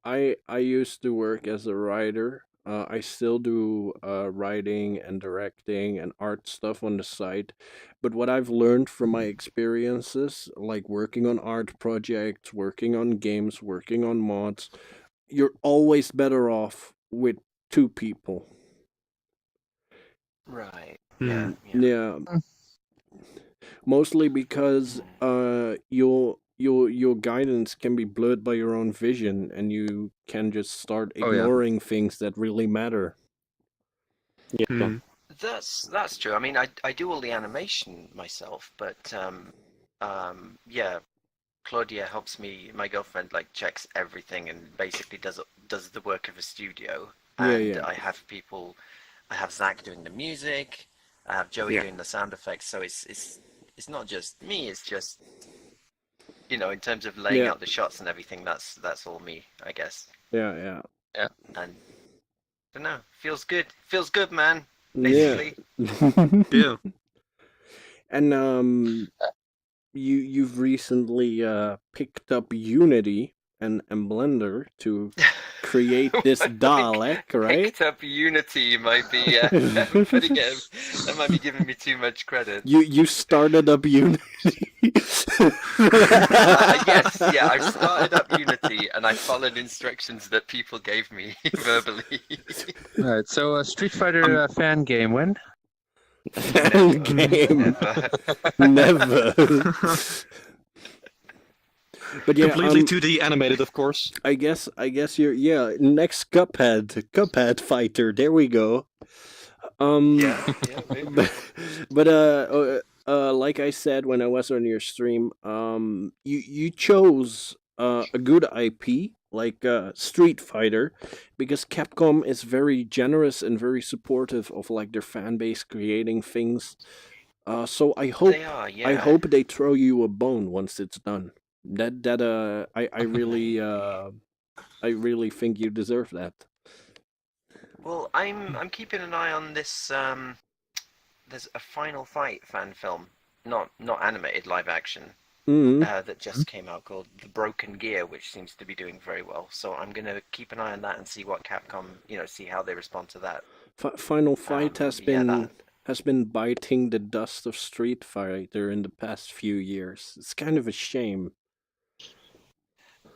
I used to work as a writer. I still do writing and directing and art stuff on the side. But what I've learned from my experiences, like working on art projects, working on games, working on mods, you're always better off with two people. Right. Hmm. Yeah. Yeah, mostly because your guidance can be blurred by your own vision, and you can just start Oh, yeah. ignoring things that really matter. Yeah. Hmm. That's true. I mean, I do all the animation myself, but yeah, Claudia helps me. My girlfriend like checks everything and basically does the work of a studio. Yeah, And yeah. I have people. I have Zach doing the music. I have Joey Yeah. doing the sound effects. So it's not just me. It's just in terms of laying Yeah. out the shots and everything. That's all me, I guess. Yeah, And I don't know. Feels good. Feels good, man. yeah. Basically. Yeah. And you've recently picked up Unity and Blender to create this Dalek, right? Picked up Unity might be putting it. That might be giving me too much credit. You started up Unity. Yes, yeah, I started up Unity and I followed instructions that people gave me verbally. All right. So, Street Fighter fan game when? Fan game. Never. But yeah, Completely 2D animated, of course. I guess you're next Cuphead fighter. There we go. Yeah, maybe. But like I said when I was on your stream, you chose a good IP like Street Fighter, because Capcom is very generous and very supportive of like their fan base creating things. So I hope They are, yeah. I hope they throw you a bone once it's done. I really think you deserve that. Well, I'm keeping an eye on this. There's a Final Fight fan film, not animated, live action, Mm-hmm. that just came out called The Broken Gear, which seems to be doing very well. So I'm gonna keep an eye on that and see what Capcom, see how they respond to that. Final Fight has yeah, been that- has been biting the dust of Street Fighter in the past few years. It's kind of a shame.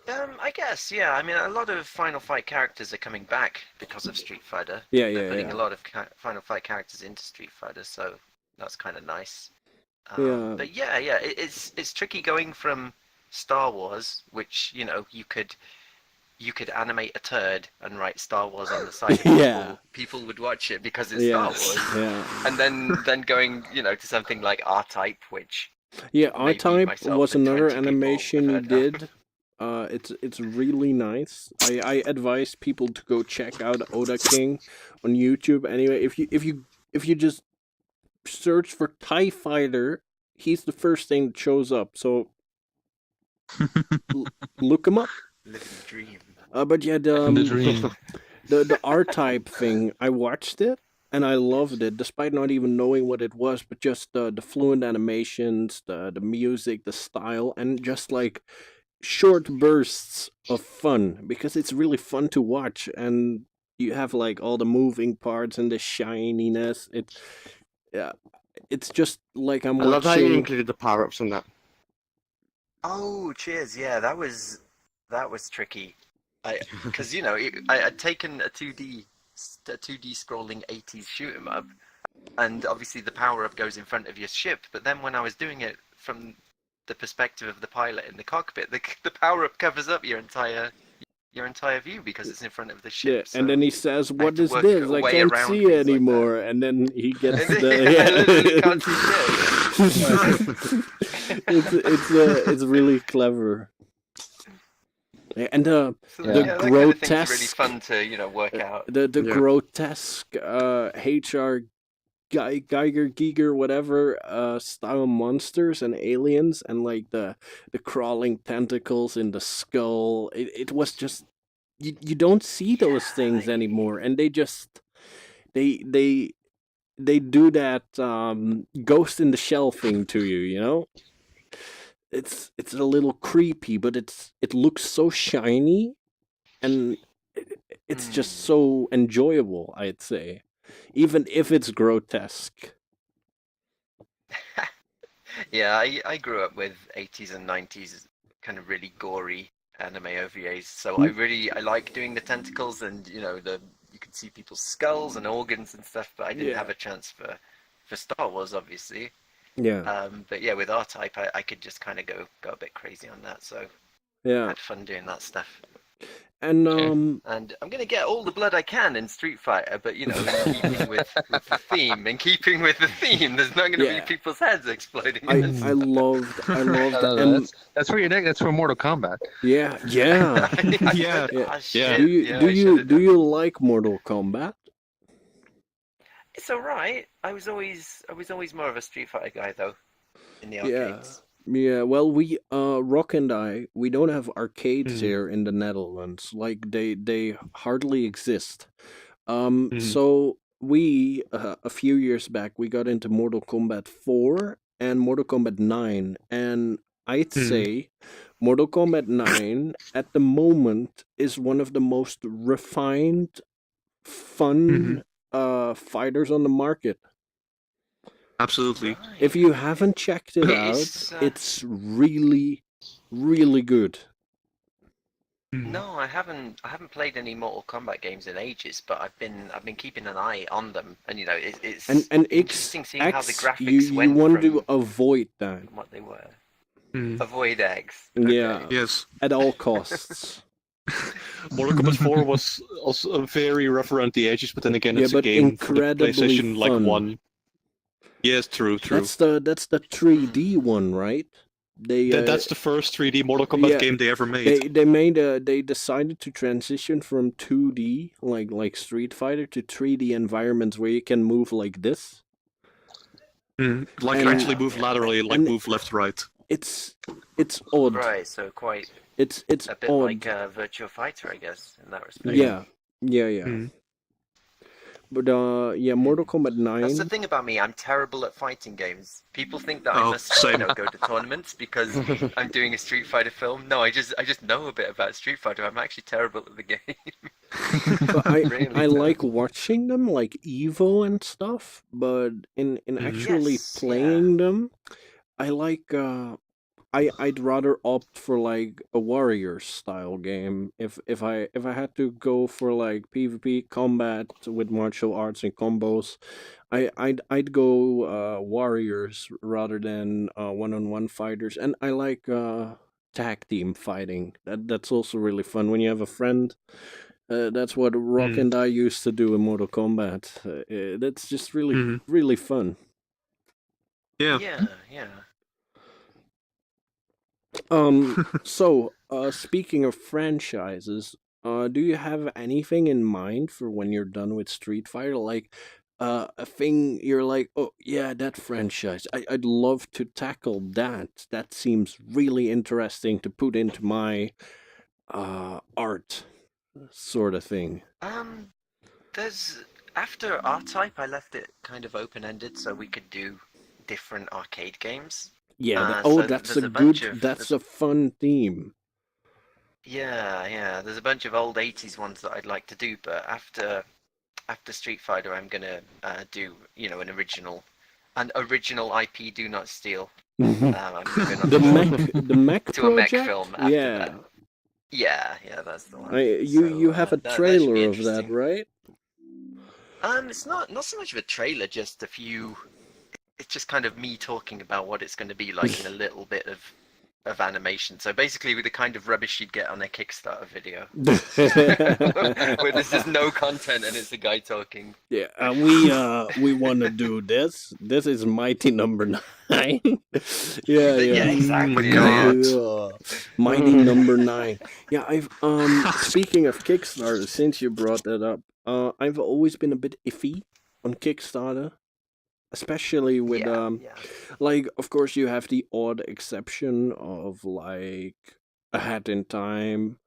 I guess, yeah. I mean, a lot of Final Fight characters are coming back because of Street Fighter. Yeah, They're yeah, putting yeah. a lot of Final Fight characters into Street Fighter, so that's kind of nice. Yeah. But yeah, it's tricky going from Star Wars, which you could animate a turd and write Star Wars on the side. Yeah. People would watch it because it's Yeah. Star Wars. Yeah. And then going to something like R-Type, which Yeah, maybe R-Type myself was and another 20 people animation have you heard of. did. It's really nice. I advise people to go check out Otaking on YouTube. Anyway, if you just search for TIE Fighter, he's the first thing that shows up. So look him up. Living the dream. But yeah, The dream. the R-Type thing, I watched it and I loved it, despite not even knowing what it was. But just the fluent animations, the music, the style, and just like short bursts of fun, because it's really fun to watch, and you have like all the moving parts and the shininess. It's just like I'm I love how you watching. included the power-ups in that. Oh, cheers! Yeah, that was tricky. Because I'd taken a 2D scrolling 80s shoot 'em up, and obviously the power up goes in front of your ship. But then when I was doing it from the perspective of the pilot in the cockpit, the power up covers up your entire view because it's in front of the ship. Yeah, and then he says, I had "What to is work this? a I way can't around see things like that. anymore." And then he gets I the literally can't see it's really clever. And the So, the yeah, that kind of thing's really grotesque fun to work out. the Yeah. grotesque HR Geiger Giger whatever style monsters and aliens, and like the crawling tentacles in the skull. It was just you don't see those things anymore, and they just they do that Ghost in the Shell thing to you. It's a little creepy, but it looks so shiny, and it's just so enjoyable, I'd say, even if it's grotesque. Yeah, I grew up with 80s and 90s kind of really gory anime OVAs, so I like doing the tentacles and the you could see people's skulls and organs and stuff, but I didn't Yeah. have a chance for Star Wars, obviously. Yeah, But yeah, with R-Type, I could just kind of go a bit crazy on that, so I yeah, had fun doing that stuff. and And I'm gonna get all the blood I can in Street Fighter, but in keeping with the theme, there's not gonna Yeah. be people's heads exploding. I loved That's for your neck. That's for Mortal Kombat. yeah. Yeah. Ah, shit. Do you Yeah, do I you should've do done. you like Mortal Kombat? It's alright. I was always more of a Street Fighter guy though, in the Yeah. arcades. Yeah, well, we Rock and I, we don't have arcades Mhm. here in the Netherlands. Like they hardly exist. Mhm. So we a few years back we got into Mortal Kombat 4 and Mortal Kombat 9, and I'd Mhm. say Mortal Kombat 9 at the moment is one of the most refined, fun fighters on the market. Absolutely. If you haven't checked it out, It's, it's really, really good. Mhm. No, I haven't played any Mortal Kombat games in ages, but I've been keeping an eye on them, and it's And interesting seeing how the X, graphics you went want from to avoid that. what they were. Mhm. Avoid eggs. Yeah, Yes. at all costs. Mortal Kombat 4 was also very rough around the edges, but then again, Yeah, it's a but game for the incredibly PlayStation like fun. 1. Yes, true. That's the 3D one, right? They That's the first 3D Mortal Kombat yeah, game they ever made. they decided to transition from 2D like Street Fighter to 3D environments where you can move like this. Like and- actually move laterally, like and- move left, right. It's odd. Right, so quite It's a bit odd. like Virtua Fighter, I guess, in that respect. Yeah. Mhm. But yeah, Mortal Kombat 9. That's the thing about me. I'm terrible at fighting games. People think that I Oh, must, same. go to tournaments because I'm doing a Street Fighter film. No, I just know a bit about Street Fighter. I'm actually terrible at the game. But I Really like watching them, like Evo and stuff. But in actually Yes, playing them, I like I'd rather opt for like a warrior style game. If I had to go for like PvP combat with martial arts and combos, I'd go warriors rather than one-on-one fighters. And I like tag team fighting. That's also really fun when you have a friend. That's what Rock and I used to do in Mortal Kombat. That's just really really fun. Yeah. Yeah. So, speaking of franchises, do you have anything in mind for when you're done with Street Fighter? Like, a thing you're like, oh yeah, that franchise. I'd love to tackle that. That seems really interesting to put into my art, sort of thing. There's after R-Type, I left it kind of open-ended so we could do different arcade games. Yeah. So That's there's a a bunch good. of- That's a fun theme. Yeah. There's a bunch of old '80s ones that I'd like to do, but after Street Fighter, I'm gonna do an original IP. Do not steal. I'm moving on The mech to a mech project? film after Yeah. that. Yeah, that's the one. You have a that should trailer be of that, interesting. right? It's not so much of a trailer, just a few. It's just kind of me talking about what it's going to be like in a little bit of animation. So basically, with the kind of rubbish you'd get on a Kickstarter video, where there's just no content and it's a guy talking. Yeah, we want to do this. This is Mighty Number 9. yeah, Yeah, exactly. Yeah. Mighty Number 9. Yeah, I've speaking of Kickstarter, since you brought that up, I've always been a bit iffy on Kickstarter, especially with Yeah. like, of course, you have the odd exception of like A Hat in Time,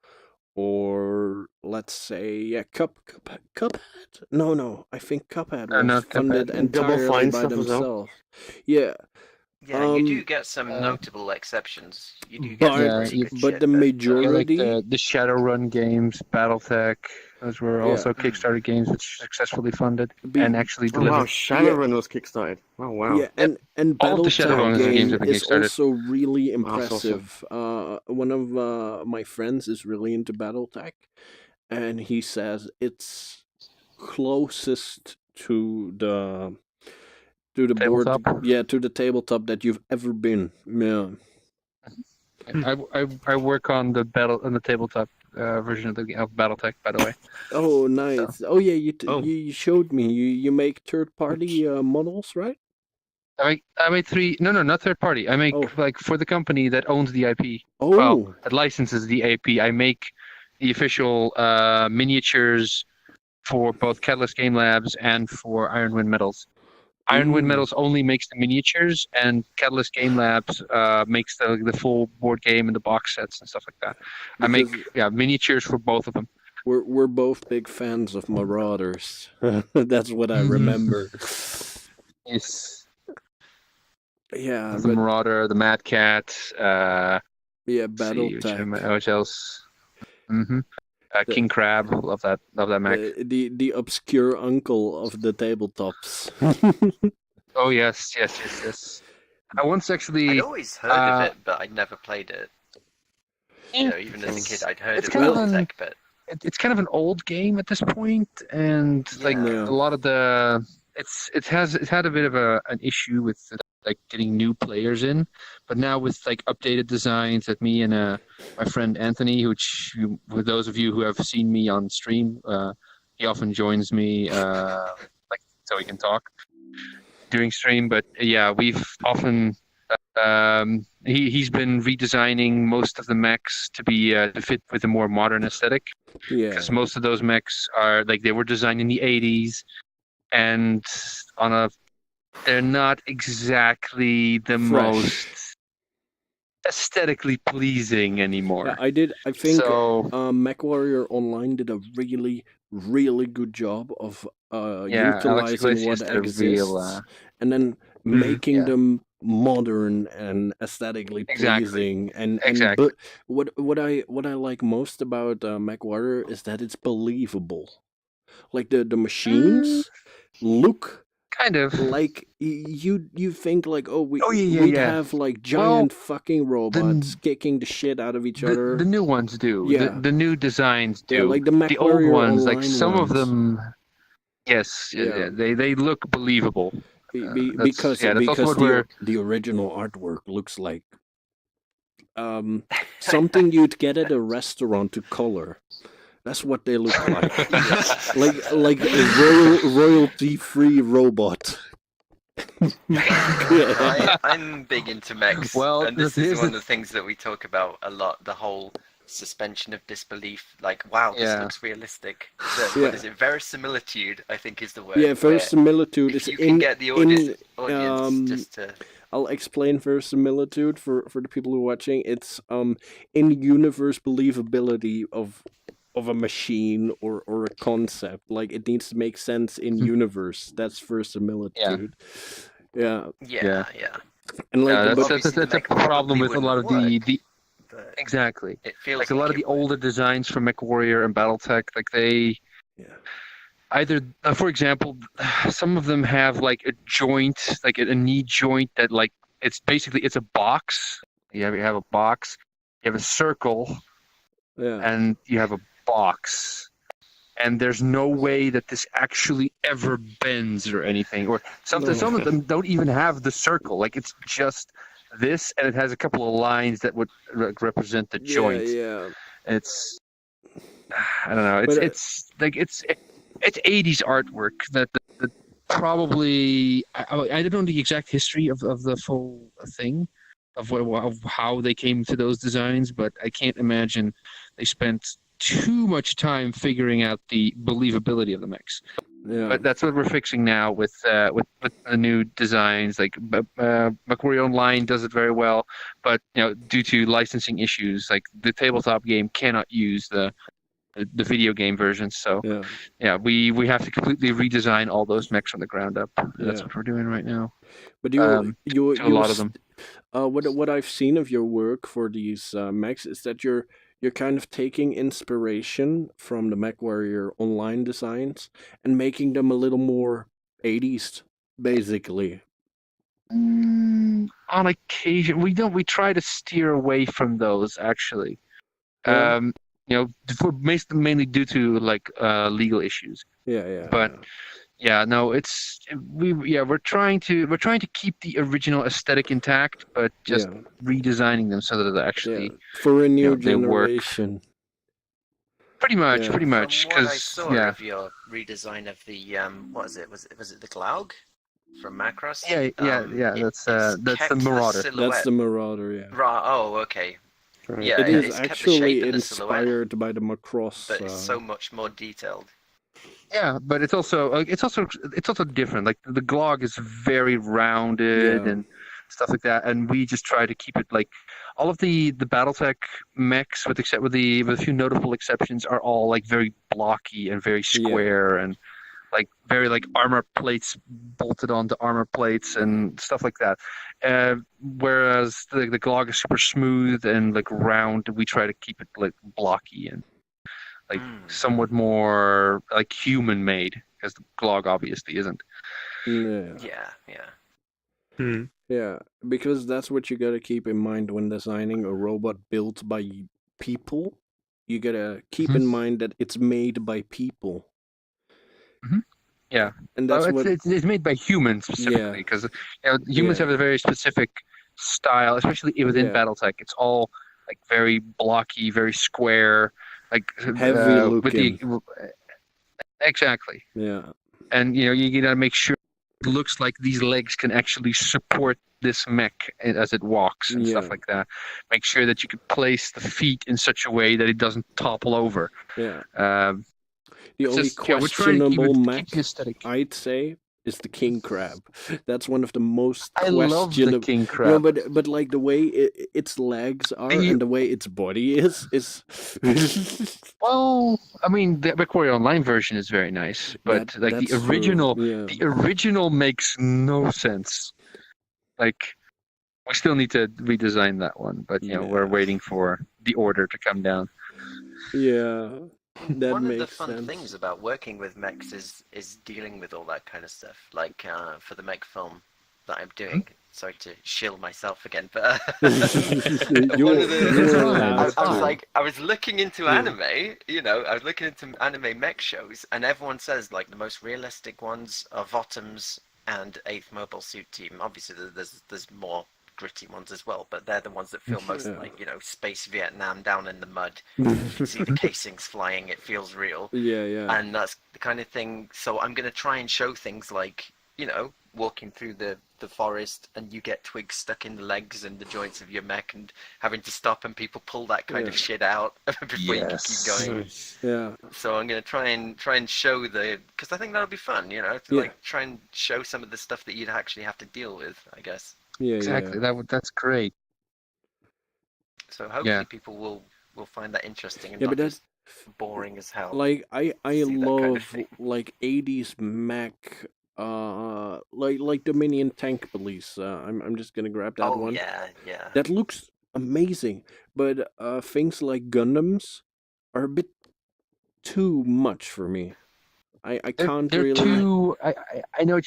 or let's say, yeah, Cuphead. No, I think Cuphead was not funded Cuphead. Double entirely Fine by stuff as well. themselves. Yeah, Yeah, you do Um, get some notable exceptions. You do get but- some pretty Yeah, good but shit, the Yeah, majority. like the Shadowrun games, BattleTech, those were Yeah. also Kickstarter games which successfully funded Be- and actually Oh, wow, delivered. Shadowrun was kickstarted. Oh, wow. Yeah, and All of the BattleTech Shadowrun game games have been is Kickstarted. also really That's impressive. One of my friends is really into BattleTech, and he says it's closest to the board, Tabletop? to the tabletop that you've ever been. Yeah. I work on the tabletop version of BattleTech, by the way. Oh, nice. Oh yeah, Oh. you showed me. You make third party models, right? I made 3. No, not third party. I make Oh. like for the company that owns the IP. Oh. Well, that licenses the IP. I make the official miniatures for both Catalyst Game Labs and for Ironwind Metals. Ironwind Ooh. Metals only makes the miniatures, and Catalyst Game Labs makes the full board game and the box sets and stuff like that. I make miniatures for both of them. We're both big fans of Marauders. That's what I remember. Yes. Yeah, The Marauder, the Mad Cat. BattleTech. What else? King Crab. Love that mech. The obscure uncle of the tabletops. Oh yes. I once actually. I'd always heard of it, but I'd never played it. You know, even as a kid, I'd heard It's of kind of BattleTech, but it's kind of an old game at this point, and like Yeah. a lot of the it's had a bit of an issue with like getting new players in, but now with like updated designs that me and my friend Anthony, which with those of you who have seen me on stream, he often joins me like so we can talk during stream. But yeah, we've often he's been redesigning most of the mechs to be to fit with a more modern aesthetic. Yeah. Because most of those mechs are like they were designed in the 80s, and they're not exactly the most aesthetically pleasing anymore. Yeah, I think So MechWarrior Online did a really, really good job of Alex utilizing what Iglesias did a exists real, and then making yeah. them modern and aesthetically Exactly. pleasing. And Exactly. but what I like most about MechWarrior is that it's believable. Like the machines look kind of. like you think like we'd yeah. have like giant fucking robots kicking the shit out of each other. The new ones do. Yeah. The new designs do. Yeah, like the The old MechWarrior ones, like Online some of ones. them, yes, Yeah. they look believable. Because that's also what we're. the original artwork looks like something you'd get at a restaurant to color. That's what they look like. like a royalty-free robot. I'm big into mechs, Well, and this is here's one of the- the things that we talk about a lot, the whole suspension of disbelief. Like, wow, this Yeah. looks realistic. Yeah. What is it? Verisimilitude, I think is the word. Yeah, where verisimilitude if is you can get the audience just to... I'll explain verisimilitude for the people who are watching. It's in-universe believability of a machine or a concept. Like it needs to make sense in universe. That's verisimilitude. Yeah. Yeah. And like That's obviously a the mech problem with a probably lot of wouldn't the but exactly. it feels Like a lot of the it would. older designs from MechWarrior and BattleTech, like they either, for example, some of them have like a joint, like a knee joint that like it's a box. You have a box, you have a circle, and you have a box. And there's no way that this actually ever bends or anything. Or something. Some of them don't even have the circle. Like it's just this, and it has a couple of lines that would represent the joint. Yeah. It's I don't know. It's 80s artwork that probably I don't know the exact history of the full thing of how they came to those designs, but I can't imagine they spent too much time figuring out the believability of the mechs. Yeah. But that's what we're fixing now with the new designs. Like MechWarrior Online does it very well, but due to licensing issues, like the tabletop game cannot use the video game versions. So we have to completely redesign all those mechs from the ground up. That's what we're doing right now. But a lot of them. What I've seen of your work for these mechs is that you're kind of taking inspiration from the MechWarrior Online designs and making them a little more 80s, basically. On occasion, we try to steer away from those actually. Yeah. Mainly due to like legal issues. Yeah. But yeah, no, we're trying to keep the original aesthetic intact, but just redesigning them so that they actually for a new they work. generation. Pretty much, From what I because saw of your redesign of the what is it? Was it the Glaug from Macross? That's the Marauder. That's the Marauder, yeah. Oh, okay. Right. Yeah, It is it's kept the actually shape and the silhouette, inspired by the Macross. but it's so much more detailed. Yeah, but it's also different. Like the Glaug is very rounded and stuff like that, and we just try to keep it like all of the BattleTech mechs, with a few notable exceptions, are all like very blocky and very square and like very like armor plates bolted onto armor plates and stuff like that. Whereas the Glaug is super smooth and like round. We try to keep it like blocky and like somewhat more like human made, because the Glaug obviously isn't. Yeah, because that's what you gotta keep in mind when designing a robot built by people. You gotta keep in mind that it's made by people. Yeah, and that's it's made by humans specifically, because humans have a very specific style, especially within BattleTech. It's all like very blocky, very square, like heavy looking. Exactly. Yeah, and you gotta make sure it looks like these legs can actually support this mech as it walks and stuff like that. Make sure that you can place the feet in such a way that it doesn't topple over. Yeah. The only questionable mech, I'd say, is the king crab. That's one of the most questionable. I love the king crab. No, but like the way its legs are and the way its body is. Well, I mean, the MechWarrior Online version is very nice, but the original makes no sense. Like, we still need to redesign that one, but we're waiting for the order to come down. Yeah. One of the fun things about working with mechs is dealing with all that kind of stuff. Like for the mech film that I'm doing. Sorry to shill myself again, but I was looking into anime. I was looking into anime mech shows, and everyone says like the most realistic ones are Votom's and 8th Mobile Suit Team. Obviously, there's more gritty ones as well, but they're the ones that feel most like space Vietnam down in the mud. You can see the casings flying, it feels real. And that's the kind of thing. So I'm going to try and show things like walking through the forest and you get twigs stuck in the legs and the joints of your mech and having to stop and people pull that kind of shit out before you can keep going. So I'm going to try and show because I think that'll be fun, like try and show some of the stuff that you'd actually have to deal with, I guess. Exactly. That's great. So hopefully people will find that interesting and not just boring as hell. Like I love kind of like 80s mech, like Dominion Tank Police. I'm just gonna grab that one. Yeah. That looks amazing, but things like Gundams are a bit too much for me. I can't they're really. Too. I know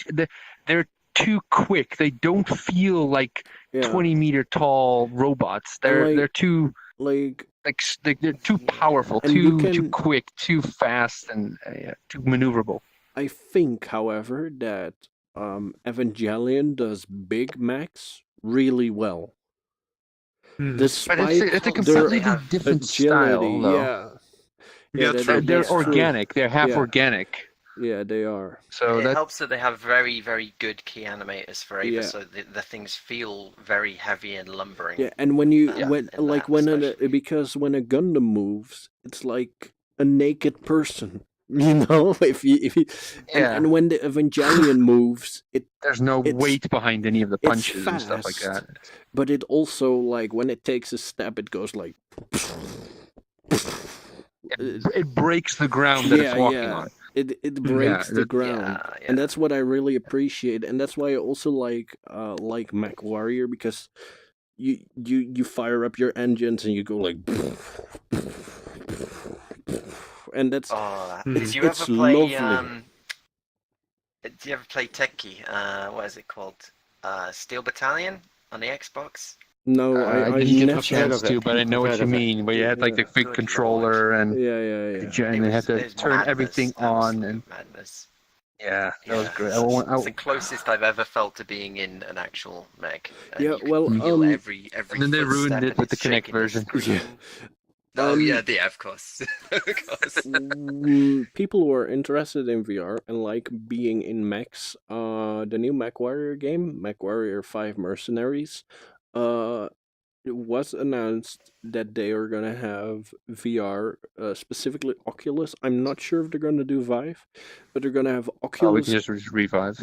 they're too quick. They don't feel like 20-meter tall robots. They're too they're too powerful, too quick, too fast, and too maneuverable. I think, however, that Evangelion does big mechs really well. Despite but it's a completely different style, though. They're organic. They're half organic. Yeah, they are. So it helps that they have very, very good key animators for Ava, so the things feel very heavy and lumbering. Yeah, and when because when a Gundam moves, it's like a naked person. If you and when the Evangelion moves, there's no weight behind any of the punches and stuff like that. But it also, like, when it takes a step, it goes like. It breaks the ground that it's walking on. It breaks the ground, and that's what I really appreciate, and that's why I also like MechWarrior, because you fire up your engines and you go like, and that's Did you ever play? Do you ever play Tekkei? What is it called? Steel Battalion on the Xbox. No, I I didn't get never. the chance to, but I know what you mean. Where you had like the big Good controller and Yeah. and they had to turn everything on, and madness. yeah, that was great. It's the closest I've ever felt to being in an actual mech. And Yeah, you can well, feel every and then they ruined footstep it and with the it's Kinect shaking the version. screen. Oh yeah, of course. Of course. People who are interested in VR and like being in mechs, the new MechWarrior game, MechWarrior 5 Mercenaries, it was announced that they are gonna have VR, specifically Oculus. I'm not sure if they're gonna do Vive, but they're gonna have Oh, we Oculus can just revive.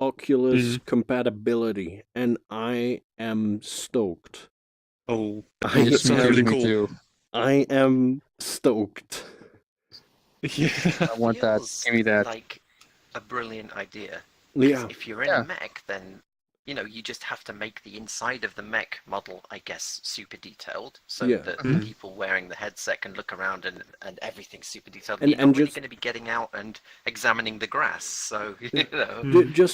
Oculus compatibility, and I am stoked. Oh, I that sounds am, really me cool. too. I am stoked. Yeah. I want that. Feels Give me that. like a brilliant idea. 'Cause Yeah. if you're in Yeah. a mech, then you just have to make the inside of the mech model, I guess, super detailed, so Yeah. that Mhm. the people wearing the headset can look around and everything's super detailed. And- You're and not really just- going to be getting out and examining the grass, so Just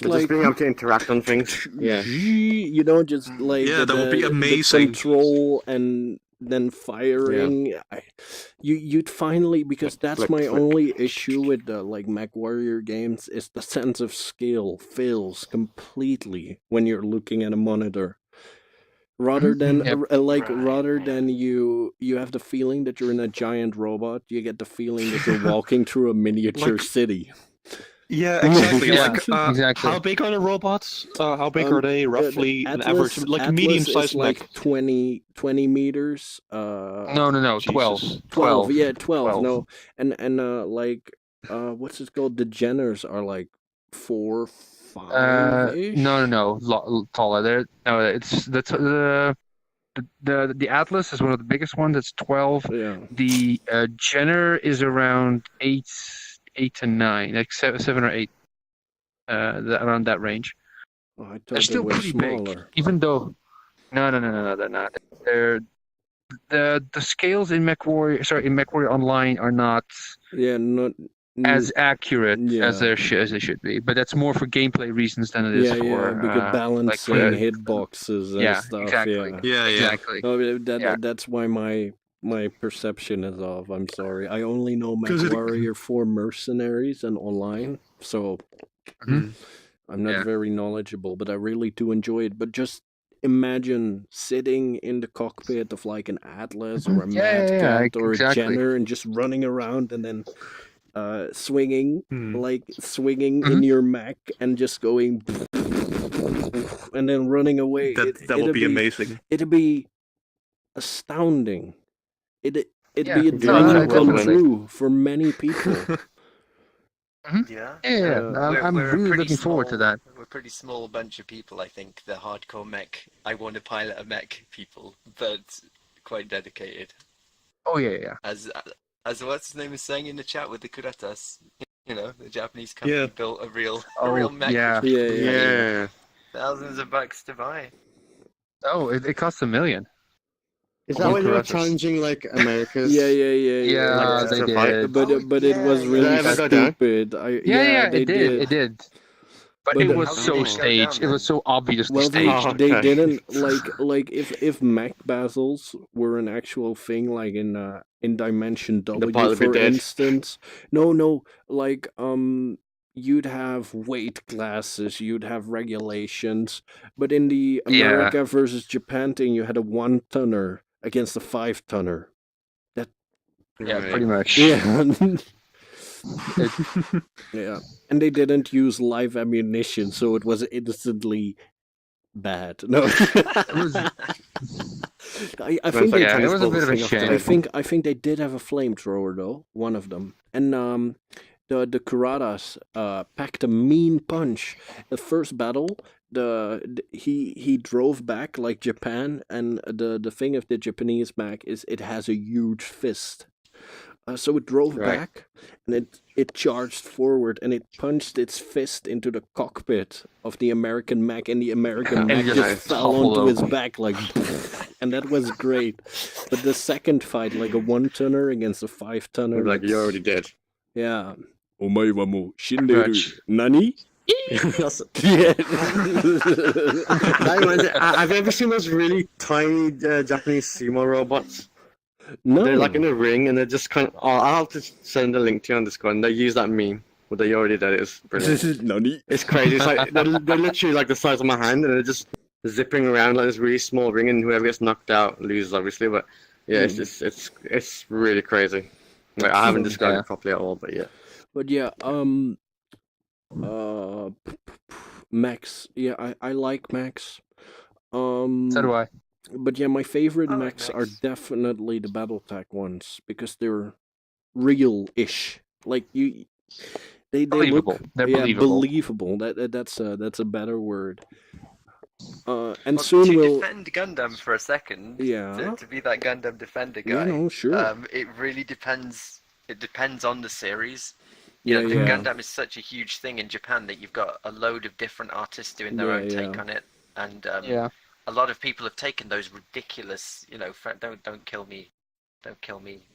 But like just being able to interact on things. Yeah. just like Yeah, that would be the amazing. control and then firing. You'd finally, because that's Flick, my flick. only issue with the like MechWarrior games, is the sense of scale fails completely when you're looking at a monitor. Rather than Yep. rather Right. than you have the feeling that you're in a giant robot, you get the feeling that you're walking through a miniature Like- city. Yeah, exactly. Yeah, Like, exactly. how big are the robots? How big are they roughly? The An average, like a Atlas medium-sized is like mech. 20 meters. No, 12. Jesus. 12. Yeah, 12. 12. No, and like what's it called? The Jenners are like 4, 5 ish. No, taller. It's the Atlas is one of the biggest ones. It's 12. Yeah. The Jenner is around 8 to 9, like 7 or 8, around that range. Oh, I thought They're they still were pretty big, smaller. even though. No, they're not. They're the scales in MechWarrior Online are not Yeah, not as accurate Yeah. as they should be. But that's more for gameplay reasons than it is yeah, for because balancing for- hitboxes and yeah, stuff. exactly. Yeah. Yeah. exactly. No, Yeah. that's why my perception is off. I'm sorry. I only know 'Cause it- MechWarrior 4 Mercenaries and online, so Mhm. I'm not Yeah. very knowledgeable, but I really do enjoy it. But just imagine sitting in the cockpit of like an Atlas or a Yeah, yeah, Mad yeah, Cat or a exactly. Jenner and just running around and then swinging Hmm. in your mech and just going and then running away. That would it'd be amazing. It'd be astounding. It'd Yeah, be a no, dream I come totally- true for many people. Yeah. Yeah, I'm We're a really pretty looking forward to small- that. We're a pretty small bunch of people, I think. The hardcore mech, I want to pilot a mech people, but quite dedicated. Oh yeah. As what's his name is saying in the chat with the Kuretas, the Japanese company Yeah. built a real Oh, mech. yeah. which Yeah, people yeah. pay Yeah. thousands of bucks to buy. Oh, it costs $1 million. Is Oh, that why they were correct. challenging like America's? Yeah. Yeah, like, they survive- did. But it was yeah. really Did I ever go down? stupid. Yeah, they it did. But But it the- was How did so it go staged. down It was so obviously Well, they, staged. Oh, they okay. didn't like if mech basils were an actual thing, like in Dimension W, pilot would be for dead. instance. No, like you'd have weight classes, you'd have regulations, but in the Yeah. America versus Japan thing, you had a 1-tonner against a 5-tonner. Yeah, Right. pretty much. Yeah. Yeah, and they didn't use live ammunition, so it was instantly bad. No, It was, I think like, they, yeah, it was a bit of a thing off the shame. I think they did have a flamethrower though, one of them, and the Kuratas packed a mean punch. The first battle, he drove back like Japan, and the thing of the Japanese mech is it has a huge fist. So it drove Right. back, and it charged forward, and it punched its fist into the cockpit of the American mech, and the American And mech it just just fell toppled onto his over. back like, and that was great. But the second fight, like a 1-tonner against a 5-tonner, Like you're already dead. yeah. Omae wa mo Pretty much. Nani? That's- Yeah. that reminds me, have you ever seen those really tiny Japanese sumo robots? No. They're like in a ring, and they're just kind of. Oh, I'll have to send a link to you on Discord. And they use that meme. Well, they already did it. It's brilliant. Nani? It's crazy. It's like they're literally like the size of my hand, and they're just zipping around like this really small ring, and whoever gets knocked out loses, obviously. But yeah, it's really crazy. Like, I haven't described it properly at all, but yeah. But yeah, mechs. Yeah, I like mechs. So do I. But yeah, my favorite I like mechs are mechs. definitely the BattleTech ones because they're real-ish. Like they Believable. look They're believable. That's a better word. And Well, soon to we'll. defend Gundam for a second, Yeah. to be that Gundam defender Yeah, guy, no, sure. it really depends. It depends on the series. You know, Yeah, the yeah. Gundam is such a huge thing in Japan that you've got a load of different artists doing their own take on it, and a lot of people have taken those ridiculous, you know, don't kill me,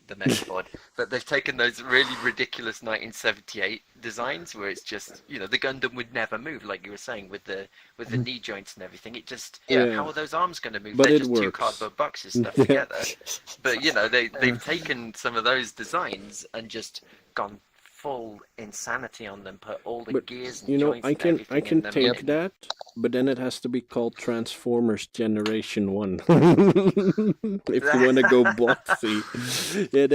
the Megapod, but they've taken those really ridiculous 1978 designs where it's just, you know, the Gundam would never move, like you were saying, with the knee joints and everything. It just, Yeah. how are those arms going to move? But They're it just two works. cardboard boxes stuck Yeah. together. But you know, they've taken some of those designs and just gone full insanity on them, put all the But, gears and You know, joints I and can everything in them. take that, but then it has to be called Transformers Generation 1. If you want to go boxy. Yeah,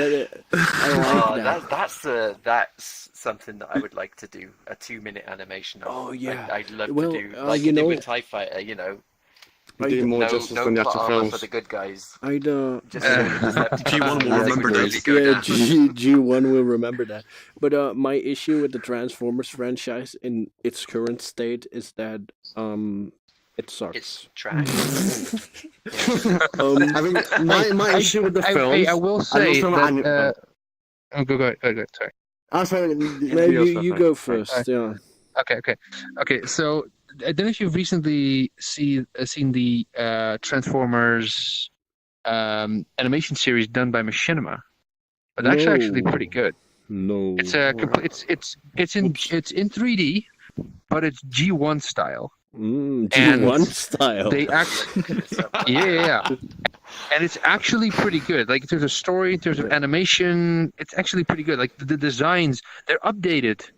I like that. That's something that I would like to do, a 2-minute animation of. Oh, yeah. I'd love Well, to do, you like you did know- with TIE Fighter, you know, Do more no justice than the plot actual armor films. for the good guys. I'd Just so the Decepticons G1 will and remember really this. go yeah, down. G1 will remember that. But my issue with the Transformers franchise in its current state is that it sucks. It's trash. I mean, my issue with the films. I will say film that. Go ahead. Sorry. Oh, sorry. Maybe you go first. Yeah. Okay. So I don't know if you've recently seen the Transformers animation series done by Machinima, but that's actually No. pretty good. No. It's in 3D, but it's G1 style. G1 style. They yeah, and it's actually pretty good. Like in terms of story, in terms of animation, it's actually pretty good. Like the designs, they're updated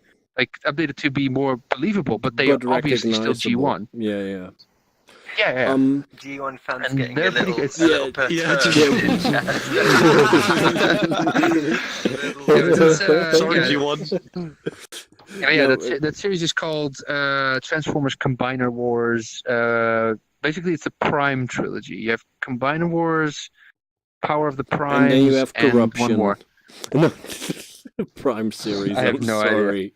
to be more believable, but they are obviously still recognizable. G1. Yeah. Yeah. G1 fans And getting they're a pretty little, good. a little perturbed in chat. Sorry, yeah. G1. Yeah, No, that series is called Transformers Combiner Wars. Basically, it's a Prime trilogy. You have Combiner Wars, Power of the Primes, and then you have and corruption. one more. No. Prime series. I have I'm no sorry.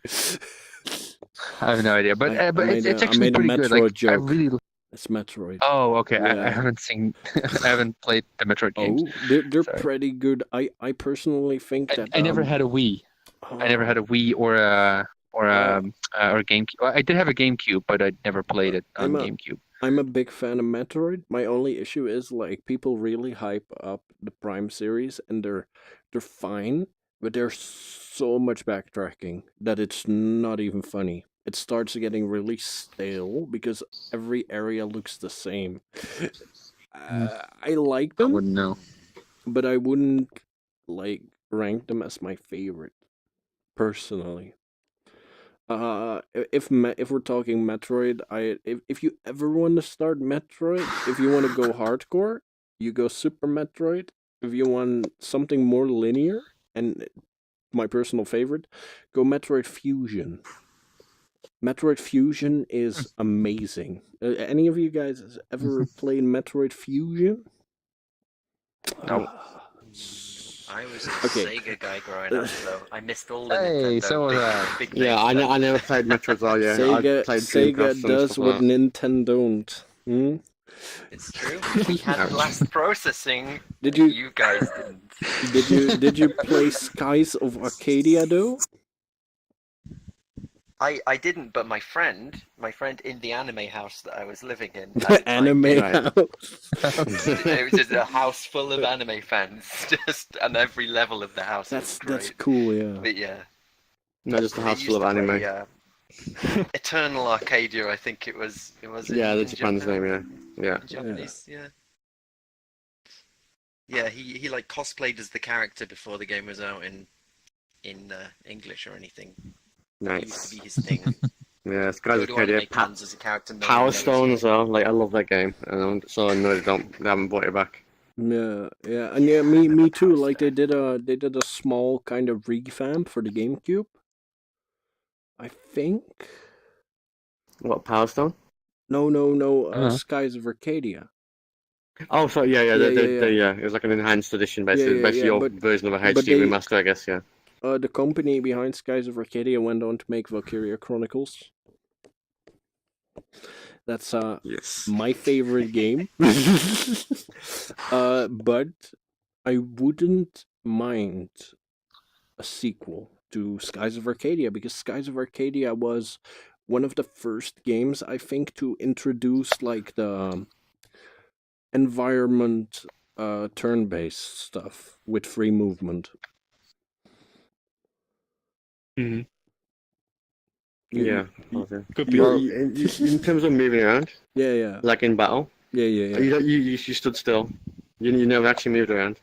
I have no idea, but I made it's a- I actually made a pretty good. Metroid Like, I joke. really. It's Metroid. Oh, okay. Yeah. I haven't seen. I haven't played the Metroid games. They're Sorry. pretty good. I personally think that I never had a Wii. I never had a Wii or a GameCube. Well, I did have a GameCube, but I never played it on GameCube. I'm a big fan of Metroid. My only issue is like people really hype up the Prime series, and they're fine, but there's so much backtracking that it's not even funny. It starts getting really stale because every area looks the same. I like I them, wouldn't know. but I wouldn't like rank them as my favorite personally. If we're talking Metroid, if you ever want to start Metroid, if you want to go hardcore, you go Super Metroid. If you want something more linear, and my personal favorite, go Metroid Fusion. Metroid Fusion is amazing. Any of you guys ever played Metroid Fusion? No. I was a Okay. Sega guy growing up, so I missed all the Hey, Nintendo so was I. big Yeah, names I never played Metroid as well. Yeah, I played Sega Dreamcast and does stuff what like that. Nintendo don't. Hmm? It's true. We had blast processing. Did you You guys didn't. did you play Skies of Arcadia though? I didn't, but my friend in the anime house that I was living in. at the time Anime did. house. It was just a house full of anime fans, just on every level of the house. It was That's great. cool, yeah. But yeah, Not just a they house used full of to anime. play, Eternal Arcadia, I think it was. Yeah, in the Japan's Japan. name. Yeah. In Japanese, yeah. Yeah, he like cosplayed as the character before the game was out in English or anything. It used to Nice. be his thing. Yeah, Skies of Go to Arcadia. anime cons as a character. No Power one knows Stone you. as well. Like I love that game, and I'm so annoyed they haven't brought it back. Yeah, and yeah, me too. Like they did a small kind of revamp for the GameCube. I think. What, Power Stone? No, Uh-huh. Skies of Arcadia. Oh, sorry, yeah. Yeah. It was like an enhanced edition, basically. Yeah, Basically, your but- version of a but HD they- remaster, I guess. Yeah. The company behind Skies of Arcadia went on to make Valkyria Chronicles. That's Yes. my favorite game. But I wouldn't mind a sequel to Skies of Arcadia because Skies of Arcadia was one of the first games I think to introduce like the environment turn-based stuff with free movement. Mhm. Yeah. you- Okay. Could be. Well, in terms of moving around, Yeah. like in battle, Yeah. you stood still. You never actually moved around.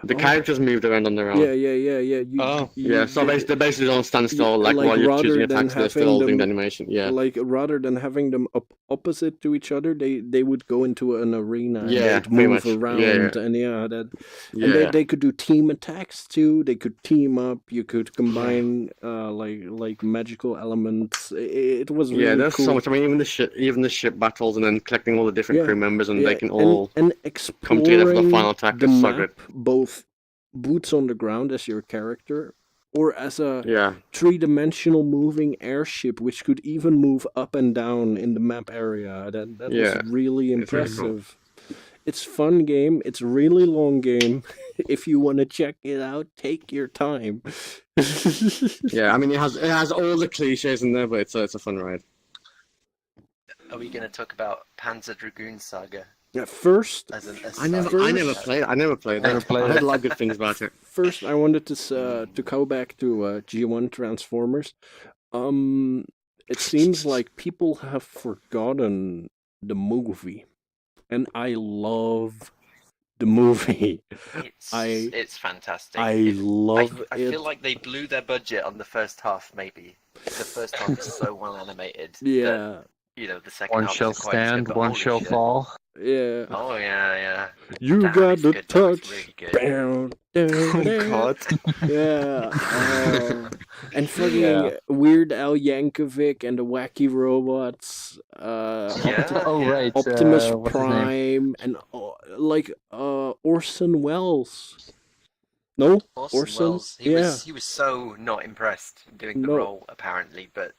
The Oh. characters moved around on their own. Yeah. You, Oh. Yeah, so you- they basically don't stand still, like like, while you're rather choosing than attacks, they're still having holding the them- animation. Yeah. like rather than having them opposite to each other, they would go into an arena Yeah, and they'd pretty move much. around Yeah. and and Yeah. they could do team attacks too. They could team up. You could combine like magical elements. It was really Yeah, there's cool. so much. I mean, even the ship battles, and then collecting all the different Yeah, crew members, and Yeah, they can all and come together for the exploring final attack. the It's so map, good. both boots on the ground as your character, or as a Yeah, three-dimensional moving airship, which could even move up and down in the map area. That Yeah, was really it's really cool. impressive. It's fun game. It's a really long game. If you want to check it out, take your time. yeah. I mean, it has all the cliches in there, but it's a fun ride. Are we going to talk about Panzer Dragoon Saga Yeah, first, as an? As I never played. I never played Never that. played I heard it. a lot of good things about it. first, I wanted to go back to G1 Transformers. It seems like people have forgotten the movie, and I love the movie. It's fantastic. I love I it. feel like they blew their budget on the first half. Maybe the first half is so well animated. that, Yeah, the second One half shall isn't quite as good, stand, but one holy shall shit. yeah. fall. Oh yeah. You Damn, got it's the good, though. It's touch. really good. Down, Oh God. Yeah. And fucking Yeah. Weird Al Yankovic and the Wacky Robots. Yeah, Oh yeah. right, Optimus what's his name? Prime and Orson Welles. No, Orson Welles. He was so not impressed doing the No. role apparently, but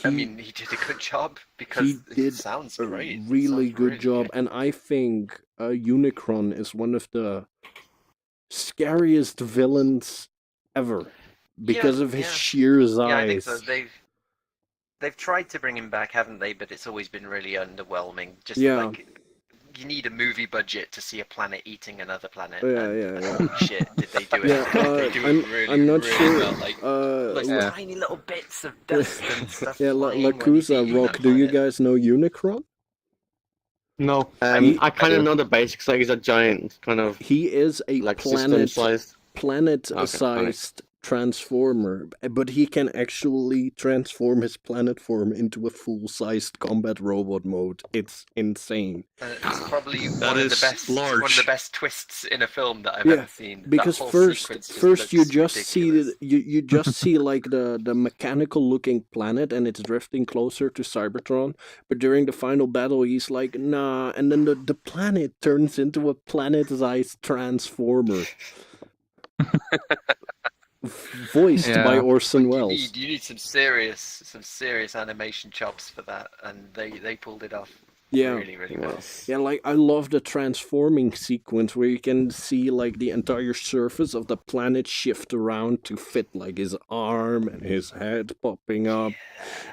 I He- mean he did a good job because did it sounds a great. It really sounds good really job, and I think Unicron is one of the scariest villains ever because of his yeah. sheer size. Yeah, I think so. They've tried to bring him back, haven't they? But it's always been really underwhelming. Just Yeah. like you need a movie budget to see a planet eating another planet. Yeah, and yeah. Holy shit, did they do it? Yeah, they do I'm- it really, I'm not really sure, well. Like Yeah. tiny little bits of dust and stuff. Yeah, flying when you see Lakuza, you Rock, that do you planet. guys know Unicron? No. I kind of know the basics. Like he's a giant, kind of He is a like system-sized. planet-sized transformer, but he can actually transform his planet form into a full-sized combat robot mode. It's insane. And it's probably That one of the is best, large. one of the best twists in a film that I've Yeah, ever seen. That Because whole first sequence just you looks just see ridiculous. you just see like the mechanical looking planet and it's drifting closer to Cybertron, but during the final battle he's like nah, and then the planet turns into a planet-sized transformer. Voiced by Yeah. Orson You Welles. need some serious animation chops for that, and they pulled it off Yeah. really, really well. Yeah, like I love the transforming sequence where you can see like the entire surface of the planet shift around to fit like his arm and his head popping up,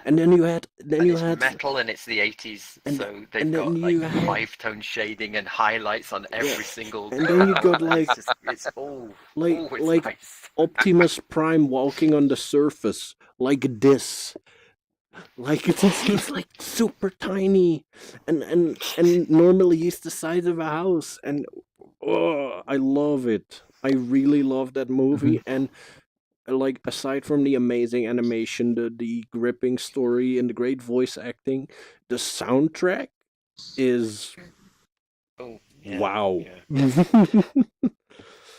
and then you had And it's metal, and it's the 80s, and- so they've and then got you like had- 5-tone shading and highlights on every single. and then you got, like- it's all like- it's like nice. Optimus Prime walking on the surface like this, Like he's like super tiny, and normally he's the size of a house, and oh, I love it. I really love that movie, and like aside from the amazing animation, the gripping story, and the great voice acting, the soundtrack is Oh, yeah, wow. yeah.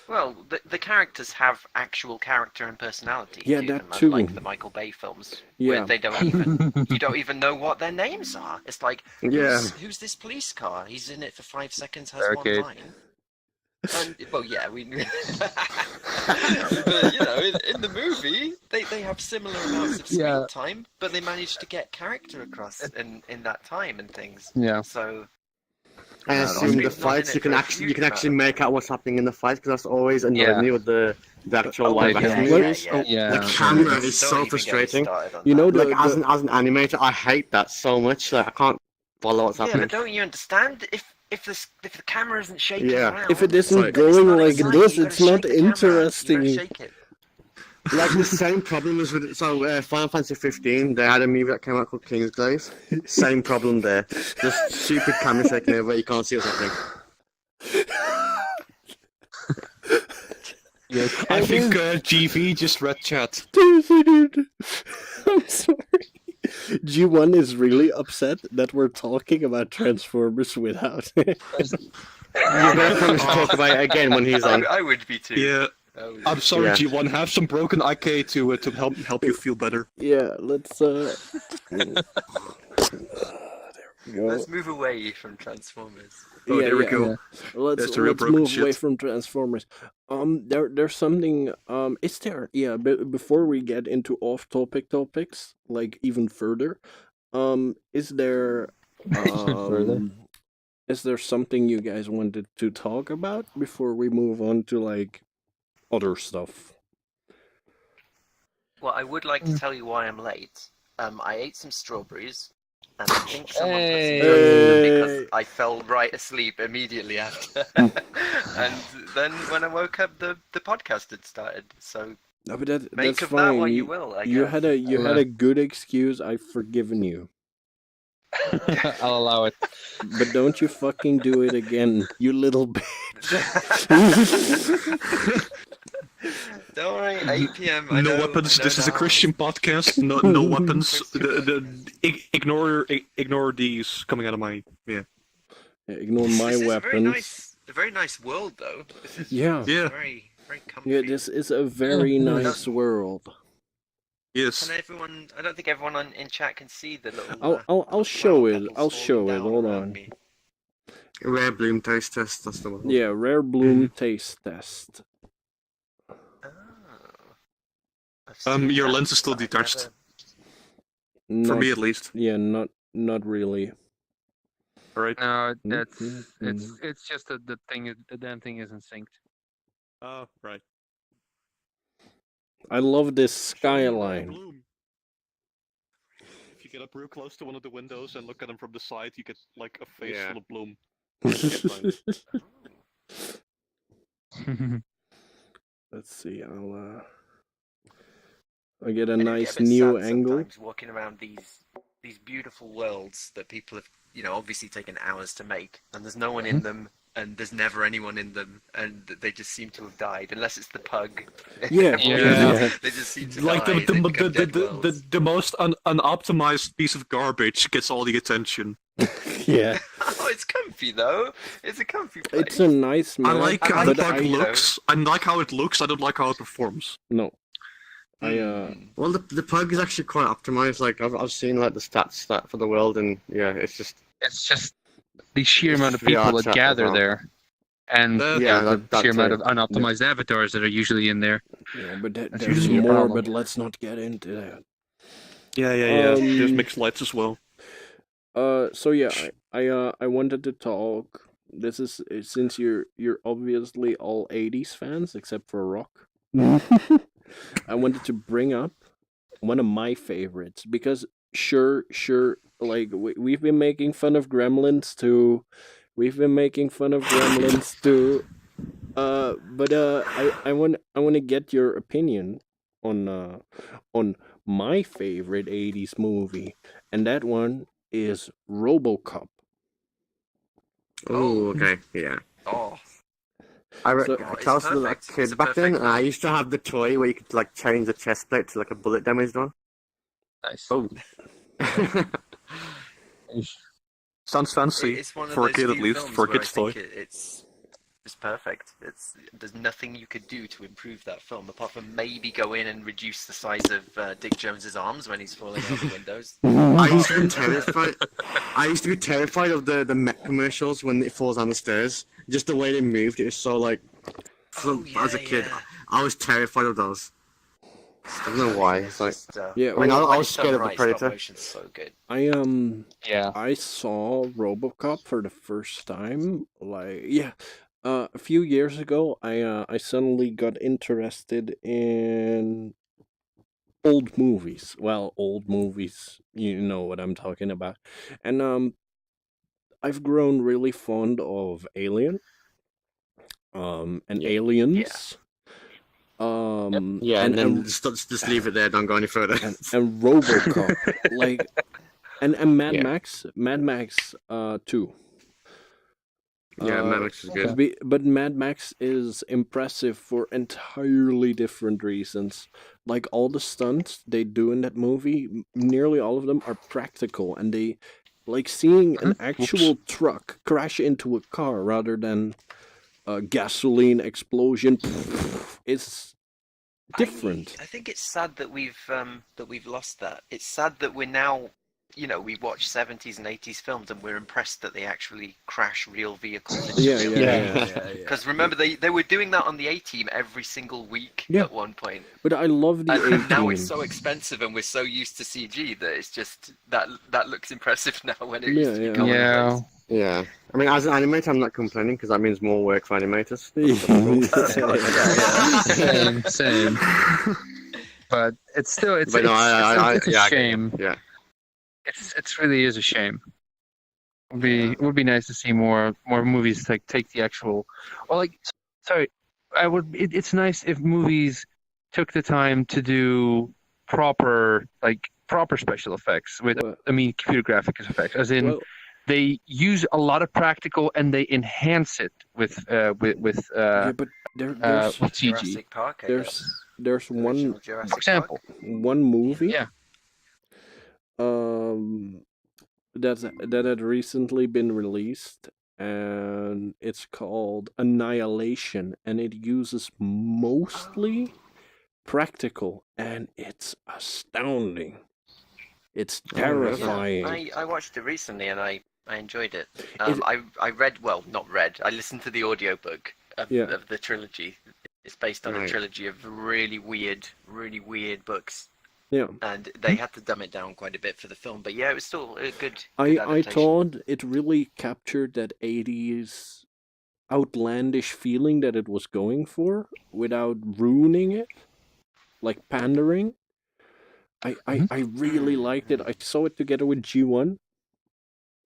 Well, the characters have actual character and personality Yeah, to that them, too. unlike the Michael Bay films, Yeah. where they don't even you don't even know what their names are. It's like, Yeah. who's this police car? He's in it for 5 seconds, has Barricade. one line. And well, yeah, we. But, in the movie, they have similar amounts of screen time, but they manage to get character across in that time and things. Yeah. So. I assume the fights you can actually make out what's happening in the fight, because that's always annoyed me with the actual live action movies. Yeah. The camera Don't is so even get me frustrating. started on You know, that. Like as an animator, I hate that so much that I can't follow what's Yeah, happening. but don't you understand? If the camera isn't shaking Yeah. around, If it isn't Like, going it's not like exciting. this, You gotta it's not shake the camera. You gotta interesting. shake it. Like the same problem as with Final Fantasy 15. They had a movie that came out called Kingsglaive. Same problem there. Just stupid camera shaking over. You can't see what's happening. I think GV just read chat. Dude, I'm sorry. G1 is really upset that we're talking about Transformers without him. You're gonna promise to talk about it again when he's on. I would be too. Yeah, I would I'm sorry, Yeah. G1. Have some broken IK to help you feel better. Yeah, let's there we go. Let's move away from Transformers. Oh, Yeah, there we yeah. go. Let's That's the real broken move away shit. from Transformers. There's something. Is there? Yeah. Before we get into off-topic topics, like even further, is there? Further? Is there something you guys wanted to talk about before we move on to like other stuff? Well, I would like to tell you why I'm late. I ate some strawberries, and I think someone put some drugs in them because I fell right asleep immediately after. And then when I woke up, the podcast had started. So No, but make that's of fine. that what you will. I You guess. had a good excuse. I've forgiven you. I'll allow it. But don't you fucking do it again, you little bitch. Don't worry, 8 p.m. I No know, weapons. I know This is a now. Christian podcast. No weapons. Ignore these coming out of my Yeah, ignore my This is weapons. a very nice world, though. This is Yeah. Yeah. very, very comfy. Yeah, this is a very nice world. Yes. And everyone, I don't think everyone in chat can see the little. I'll show flower it. petals I'll falling show it. down Hold around on. me. Rare bloom taste test. That's the one. Yeah, rare bloom taste test. Oh. I've seen Your that, lens is still but I've detached. never- For Not- me, at least. Yeah, not really. All right. No, that's Mm. it's just that the damn thing isn't synced. Oh, right. I love this Show me a rare skyline. bloom. If you get up real close to one of the windows and look at them from the side, you get like a face Yeah. full of bloom. Let's see. I'll get a I do nice get a bit new sad angle. sometimes walking around these beautiful worlds that people have, obviously taken hours to make, and there's no one in them, and there's never anyone in them, and they just seem to have died, unless it's the pug. Yeah, Yeah. They just seem to Like die. They become dead the worlds. the most unoptimized piece of garbage gets all the attention. yeah. Oh, it's comfy though. It's a comfy place. It's a nice map. I like how like the that, bug you know. looks. I like how it looks. I don't like how it performs. No. Well, the pug is actually quite optimized. Like I've seen like the stat for the world, and yeah, it's just It's just the sheer amount of VR people that chat as gather well. there, and Yeah, the that sheer amount too. of unoptimized avatars that are usually in there. Yeah, but That's there's usually a more, problem. but let's not get into that. Yeah. There's Um, mixed lights as well. So yeah, I wanted to talk. This is since you're obviously all 80s fans except for rock. I wanted to bring up one of my favorites because sure, like we've been making fun of Gremlins too. We've been making fun of Gremlins too. But I want to get your opinion on my favorite 80s movie, and that one is RoboCop. Oh, okay, yeah. Oh, So- I was still a perfect. It's kid a back then, perfect and I film. used to have the toy where you could like change the chest plate to like a bullet damaged one. Nice. Oh, sounds fancy It's one of for a those kid at few least, films for a where I kid's toy. think it's perfect. There's nothing you could do to improve that film apart from maybe go in and reduce the size of Dick Jones's arms when he's falling out the windows. I used to be terrified. I used to be terrified of the Met commercials when it falls down the stairs. Just the way they moved, it was so like. Oh, As a yeah, kid, yeah. I was terrified of those. I don't know why. It's like Yeah, when, I when was it's scared done of the right, stop Predator. motion's so good. Yeah. I saw RoboCop for the first time, a few years ago. I suddenly got interested in old movies. Well, old movies, you know what I'm talking about. And I've grown really fond of Alien, and Yeah. Aliens. Yeah, and then and just leave it there. Don't go any further. and RoboCop, like, and Mad Yeah. Max 2. Yeah, Mad Max is good. But Mad Max is impressive for entirely different reasons. Like, all the stunts they do in that movie, nearly all of them are practical, and they like seeing an actual truck crash into a car rather than a gasoline explosion. It's different. I think it's sad that we've lost that. It's sad that we're now, we watch 70s and 80s films and we're impressed that they actually crash real vehicles. into real vehicles. Because remember, they were doing that on the A-Team every single week at one point. But I love the And now A-Team. it's so expensive and we're so used to CG that it's just that looks impressive now when it used to be commonplace. Yeah. I mean, as an animator, I'm not complaining because that means more work for animators. Same. But it's still it's But no, a I shame. Yeah. It's really is a shame. It would be nice to see more movies like take the actual, or like, sorry, it's nice if movies took the time to do proper special effects with computer graphic effects, as in they use a lot of practical and they enhance it with but there's CG. Jurassic Park, I guess. There's one, Jurassic For example, one movie yeah. that had recently been released, and it's called Annihilation, and it uses mostly practical, and it's astounding. It's terrifying. I watched it recently and I enjoyed it. I read, well, not read, I listened to the audiobook of the trilogy. It's based on a trilogy of really weird books. Yeah. And they had to dumb it down quite a bit for the film, but yeah, it was still a good I adaptation. thought it really captured that 80s outlandish feeling that it was going for without ruining it, like pandering. I really liked it. I saw it together with G1,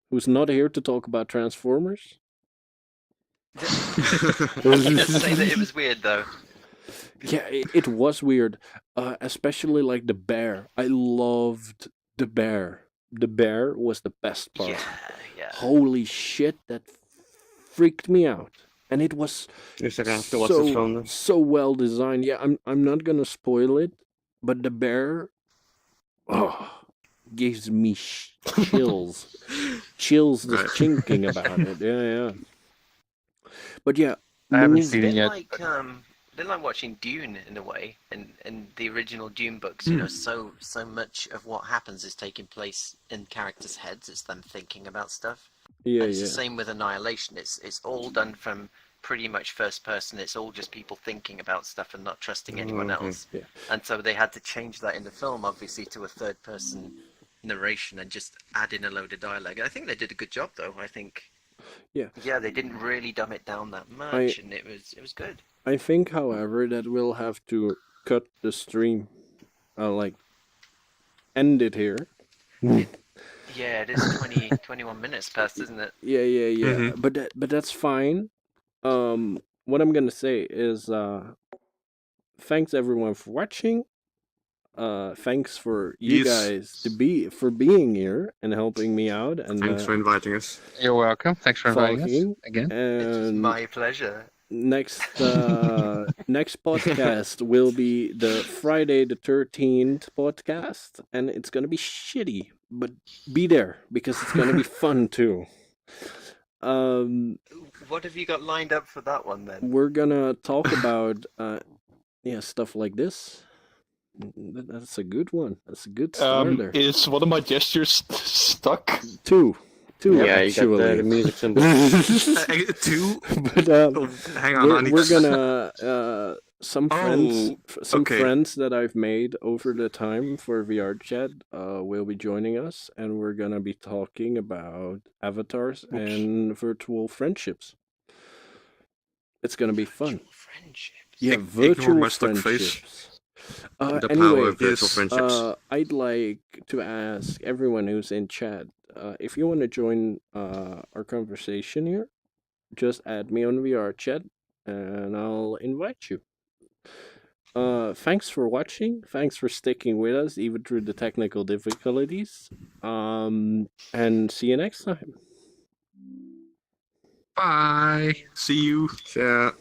who's not here to talk about Transformers. Just say that it was weird though. Yeah, it was weird. Especially like the bear. I loved the bear. The bear was the best part. Yeah. Holy shit, that freaked me out. And it was so well designed. Yeah, I'm not gonna spoil it, but the bear gives me chills. Chills just thinking about it. Yeah. But yeah, I haven't seen it yet. They're like watching Dune in a way, and the original Dune books. So much of what happens is taking place in characters' heads. It's them thinking about stuff. Yeah, it's the same with Annihilation. It's all done from pretty much first person. It's all just people thinking about stuff and not trusting anyone else. Yeah. And so they had to change that in the film, obviously, to a third person narration and just add in a load of dialogue. I think they did a good job, though. I think. Yeah, they didn't really dumb it down that much, and it was good. I think, however, that we'll have to cut the stream, end it here. Yeah, it is 21 minutes past, isn't it? Yeah. Mm-hmm. But that's fine. What I'm gonna say is, thanks everyone for watching. thanks for you guys for being here and helping me out. And Thanks for inviting us. You're welcome. Thanks for inviting us talking. again. It's And my pleasure. next podcast will be the Friday the 13th podcast, and it's gonna be shitty, but be there because it's gonna be fun too. What have you got lined up for that one then? We're gonna talk about stuff like this. That's a good one. That's a good starter. Is one of my gestures stuck? Two. Yeah, you got the actually. music symbol. 2? But Hang on, we're gonna some friends that I've made over the time for VR chat will be joining us, and we're gonna be talking about avatars and virtual friendships. It's gonna be fun. Friendship. Yeah, Ignore virtual my stuck face. friendships. The power Anyway, of virtual friendships. I'd like to ask everyone who's in chat, if you want to join our conversation here, just add me on VR chat, and I'll invite you. Thanks for watching. Thanks for sticking with us, even through the technical difficulties. And see you next time. Bye. See you. Yeah.